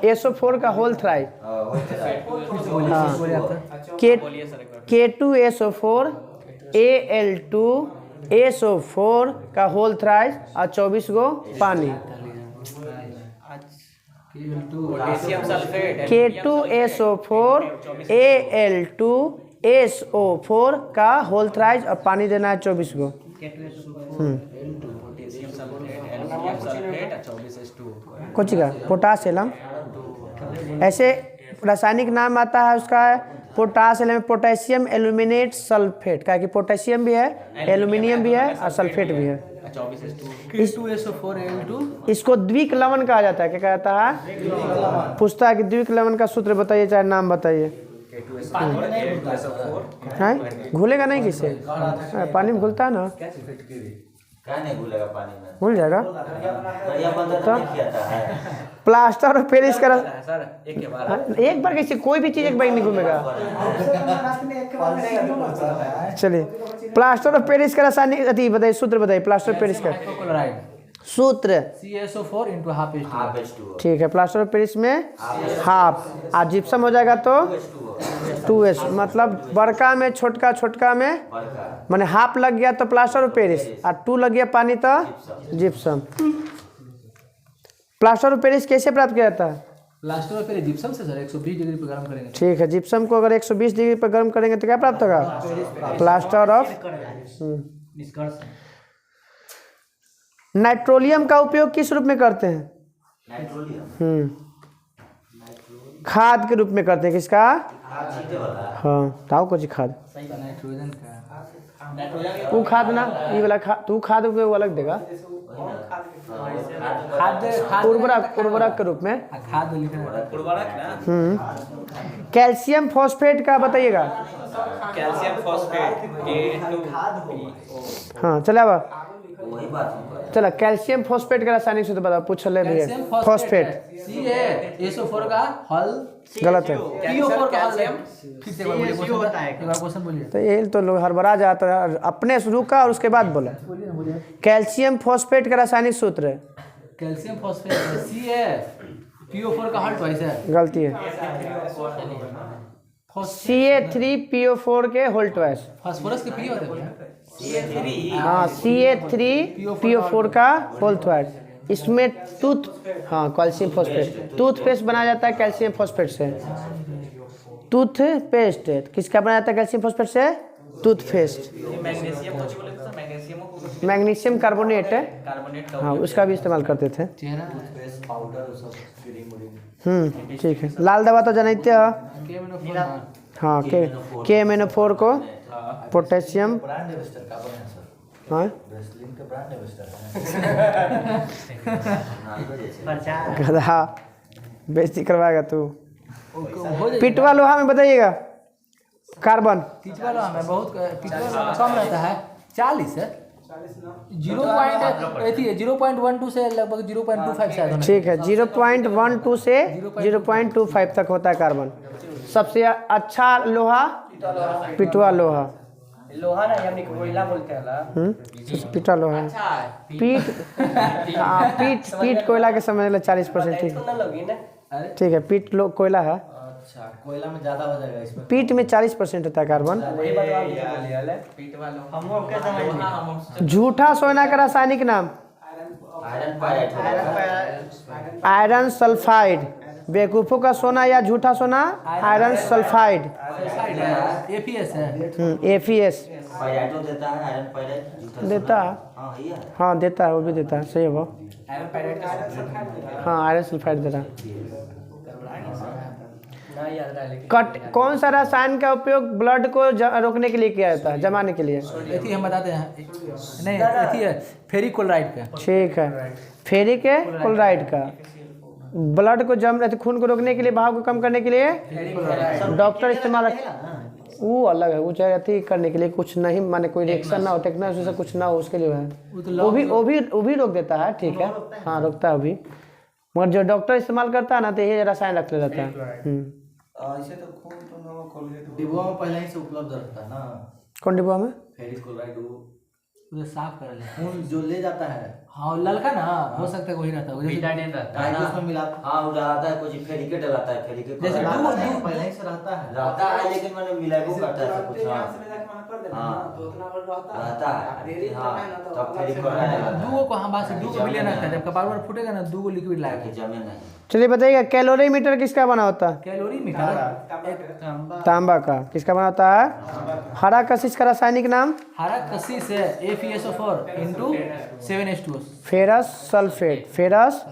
SO4 का होल थ्राइस। हाँ। K2SO4 Al2SO4 का होल थ्राइस और 24 गो पानी। K2SO4 Al2SO4 का होल थ्राइस और पानी देना है 24 गो। कुछ का पोटासियम। ऐसे रासायनिक नाम आता है उसका पोटासियम पोटेशियम एल्यूमिनेट सल्फेट का, कि पोटेशियम भी है, एल्यूमिनियम भी है और सल्फेट भी है। इसको द्विक लवण कहा जाता है। क्या कहता है? पूछता है कि द्विक लवण का सूत्र बताइए चाहे नाम बताइए। है घुलेगा नहीं किससे? पानी में घुलता है ना, क्या नहीं भूलेगा पानी में, घुल जाएगा। बढ़िया बनता तो नहीं आता है। प्लास्टर और पेरिस का सर एक के बाद हाँ, एक बार कैसे कोई भी चीज़ एक बार नहीं घूमेगा। चलिए प्लास्टर और पेरिस का रासायनिक अति बताइए, सूत्र बताइए प्लास्टर और पेरिस का हाइड्रोक्लोराइड सूत्र। CaSO4 into half H2O। Half H2O, ठीक है, प्लास्टर और पेरिस में हाफ, और जिप्सम हो जाएगा तो 2H, मतलब बड़का में छोटका, छोटका में बड़का माने हाफ लग गया तो प्लास्टर और पेरिस, और 2 लग गया पानी तो जिप्सम। प्लास्टर और पेरिस कैसे प्राप्त किया जाता है? प्लास्टर और फिर जिप्सम से सर 120 डिग्री पर गर्म करेंगे। ठीक है, जिप्सम को अगर 120 डिग्री पर गर्म करेंगे तो क्या प्राप्त होगा? Plaster of. निष्कर्ष नाइट्रोलियम का उपयोग किस रूप में करते हैं? नाइट्रोलियम खाद के रूप में करते हैं। किसका? छींटे वाला, हाँ, ताऊ कुछ खाद, नाइट्रोजन का तू खाद ना, ये वाला खाद, तू खाद उपयोग अलग देगा, खाद उर्वरक के रूप में। खाद लिखना है। उर्वरक ना, कैल्शियम फॉस्फेट का बताइएगा। Calcium phosphate K2O। हाँ चले अब वही बात। चलो, कैल्शियम फॉस्फेट का रासायनिक सूत्र बताओ, पूछ ले भैया। कैल्शियम फॉस्फेट CaSO4 का हल गलत है, PO4 का हल फिर से एक बार बोलिए क्वेश्चन, एक बार क्वेश्चन बोलिए। तो यही तो लोग हड़बड़ा जाता है, अपने शुरू का और उसके बाद बोला। कैल्शियम फॉस्फेट का रासायनिक सूत्र है, कैल्शियम फॉस्फेट PO4 का हल ट्वाइस है। गलती है, Ca3PO4 के होल ट्वाइस। फास्फोरस के पी होते हैं। हाँ, Ca3PO4 का होल ट्वाइस। इसमें हाँ कैल्शियम फॉस्फेट, टूथपेस्ट बनाया जाता है कैल्शियम फॉस्फेट से। टूथपेस्ट किसका बनाया जाता है कैल्शियम फॉस्फेट से? टूथपेस्ट। मैग्नीशियम को बोले तो मैग्नीशियम को मैग्नीशियम कार्बोनेट है, कार्बोनेट का हाँ उसका भी इस्तेमाल करते थे। चेहरा ठीक है। लाल दवा तो जानते हो, हाँ KMNO4 को पोटेशियम, हाँ गधा बेइज्जती करवाएगा तू। पिटवा लोहा में बताइएगा कार्बन। पिछवा लोहा में बहुत पिछवा लोहा में कम रहता है, 40 है, 0.12 से लगभग 0.25 शायद होना। ठीक है, 0.12 से 0.25 तक होता है कार्बन। सबसे अच्छा लोहा पिटवा लोहा, लोहा ना हमने कोयला बोलते हैं ना। पिटवा लोहा। हाँ पीट कोयला के समझ लो 40%। ठीक ना लोगी ना। ठीक है, पीट कोयला है, अच्छा कोयला में ज्यादा हो जाएगा इसमें। पीट में 40% होता है कार्बन। वही बात पीट वालों हम लोग क्या समझ झूठा सोना का रासायनिक नाम? Iron pyrite, iron sulphide. बेवकूफ़ों का सोना या झूठा सोना आयरन सल्फाइड। APS है। APS पायरेटो देता है, आयरन पायरेट जूता देता है, हाँ ये है। हाँ देता है, वो भी देता है, सही है वो। आयरन पायरेट का हाँ आयरन सल्फाइड देता है। ना याद रहा लेकिन कौन सा रसायन का उपयोग ब्लड को रोकने के लिए किया जाता है, जमाने के लिए? एथी हम बताते हैं, नहीं एथी है फेरिक क्लोराइड का। ठीक है, फेरिक क्लोराइड का ब्लड को खून को रोकने के लिए, भाव को कम करने के लिए डॉक्टर इस्तेमाल। वो अलग है, वो चाहे अति करने के लिए कुछ नहीं, माने कोई रिएक्शन ना हो, टेक्नोस से कुछ ना हो, उसके लिए है। वो भी रोक देता है। ठीक है, हाँ रोकता है वो भी, मगर जो डॉक्टर इस्तेमाल करता है ना तो ये रसायन रखते रहता है। ऐसे तो खून तो नमक कोलगेट डिब्बा में पहले ही से उपलब्ध रहता है ना, कौन डिब्बा में? फेरिक क्लोराइड उसे साफ कर ले। खून जो ले जाता है हाँ ललका ना, हो सकता है वही रहता है, जैसे बीटाडीन रहता है टाइप ना। उसमें मिला हाँ वो डलाता है, कुछ फेरिकेट डलाता है, फेरिकेट जैसे दूध पहले ही से रहता है। रहता है, लेकिन मैंने मिलाबो करता है सब कुछ। हाँ रहता है, हाँ तब फेरिक क्लोराइड डलाता है दूगो को हम बात से दूगो भी लेना था, जब कपाल में फूटेगा ना दूगो लिक्विड ताकि लाएगा। जमे नहीं। चलिए बताइएगा, कैलोरीमीटर किसका बना होता है? कैलोरी मीटर तांबा का। किसका बना होता है? हरा कशिश का रासायनिक नाम? हरा कशिश है FeSO4 into 7H2O। Ferrous sulphate, ferrous.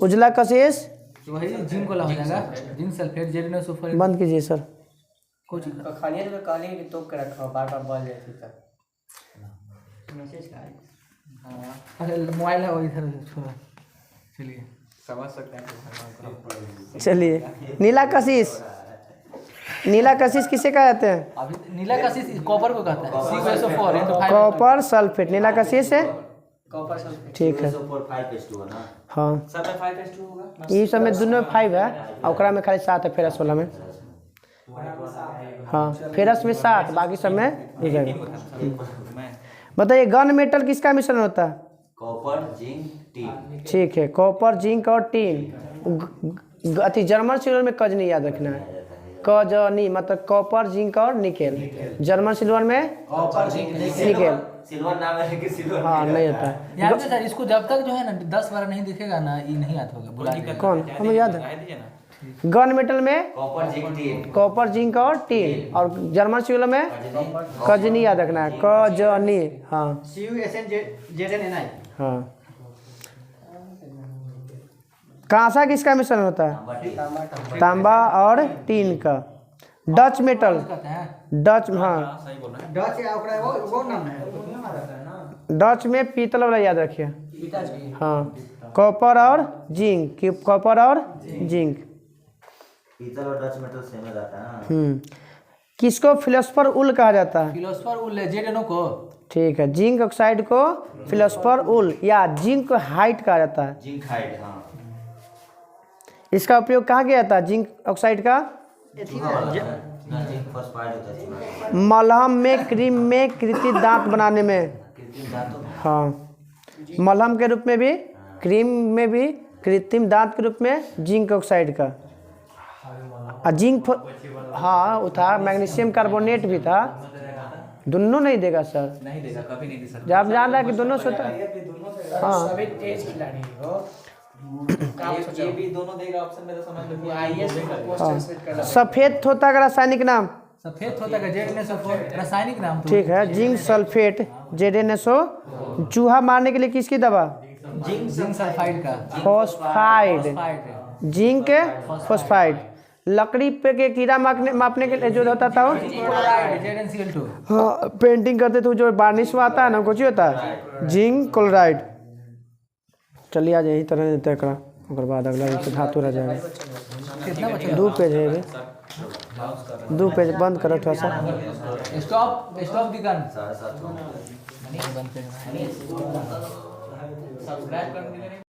उजला कशिश वही जिंक वाला हो जाएगा, जिंक सल्फेट ZnSO4। बंद कीजिए सर। कुछ खाने तो कहली कि तो के रखो, बार-बार बोल जाए थी तब मैसेज का है। अरे मोबाइल है वो इधर छोड़ा। चलिए समझ सकते हैं। चलिए, नीला कशिश नीला कशिश किसे कहा जाते हैं? अभी नीला कशिश कॉपर को कहता है, CuSO4 into 5 कॉपर सल्फेट नीला कशिश है। Copper sulphate. ठीक है 4 5:2 है ना। हाँ सब में 5:2 होगा। ये सब में दोनों में 5 है और ओकरा में खाली 7 है फेरस वाला में। हाँ फेरस में 7 बाकी सब में 11। बताइए गन मेटल किसका मिश्रण होता है? Copper zinc tin. ठीक है कॉपर जिंक और टीन। अति जर्मन सिल्वर में कज नहीं याद रखना है, कज नहीं मतलब कॉपर जिंक और निकेल। जर्मन सिल्वर में कॉपर जिंक निकेल। सिल्वर नाम है कि सिल्वर हाँ नहीं होता है। याद है सर, इसको जब तक जो है ना 10 बार नहीं दिखेगा ना ये नहीं याद होगा, भुला जाएगा। कौन हमें याद है? गन मेटल में copper zinc tin. Copper zinc और टीन और जर्मन सिल्वर में कजनी याद रखना है, कजनी। हाँ CuSN हाँ कांसा किसका मिश्रण होता है? तांबा और टीन का। डच मेटल डच हाँ डच या ओकरा वो नाम है। डच में पीतल वाला याद रखिए। हाँ कॉपर और जिंक कॉपर और जिंक। पीतल और डच मेटल सेम हो जाता है ना। किसको फिलोस्फर उल कहा जाता है? फिलोसफर उल जेडेनो को। ठीक है जिंक ऑक्साइड को फिलोस्फर उल या जिंक हाइट कहा जाता है। जिंक हाइड हाँ। इसका उपयोग कहाँ किया जाता है जिंक ऑक्साइड का? जिंक फॉस्फाइड होता है चूहा। मलहम में क्रीम में कृत्रिम दांत बनाने में। कृत्रिम दांतों में। हाँ मलहम के रूप में भी क्रीम में भी कृत्रिम दांत के रूप में जिंक ऑक्साइड का। जिंक हाँ वो था मैग्नीशियम कार्बोनेट भी था। दोनों नहीं देगा सर, नहीं देगा, कभी नहीं दे सकता। जब आप जान रहा है कि दोनों से होता है। हाँ सभी तेज खिलाड़ी हो। ये भी दोनों देगा ऑप्शन में, तो समझ लो आईएएस का पोस्ट सेट कर। सफेद थोता का रासायनिक नाम? सफेद होता है ZnSO4 रासायनिक नाम तो। ठीक है जिंक सल्फेट ZnSO। चूहा मारने के लिए किसकी दवा? जिंक सल्फाइड का। Phosphide zinc phosphide. लकड़ी पे के कीड़ा मापने के लिए जो होता था वो ZnCl2। हाँ पेंटिंग करते थे जो बार्निश में आता है ना कुछ होता है जिंक क्लोराइड। चलिए आज यही तरह देते हैं ओकर बाद अगला जैसे धातु रह जाएगा। कितना बचा? 2 पेज है ये 2 पेज बंद करो थोड़ा सा। Stop the gun. 7:30 बंद करना है। सब्सक्राइब कर दीजिए।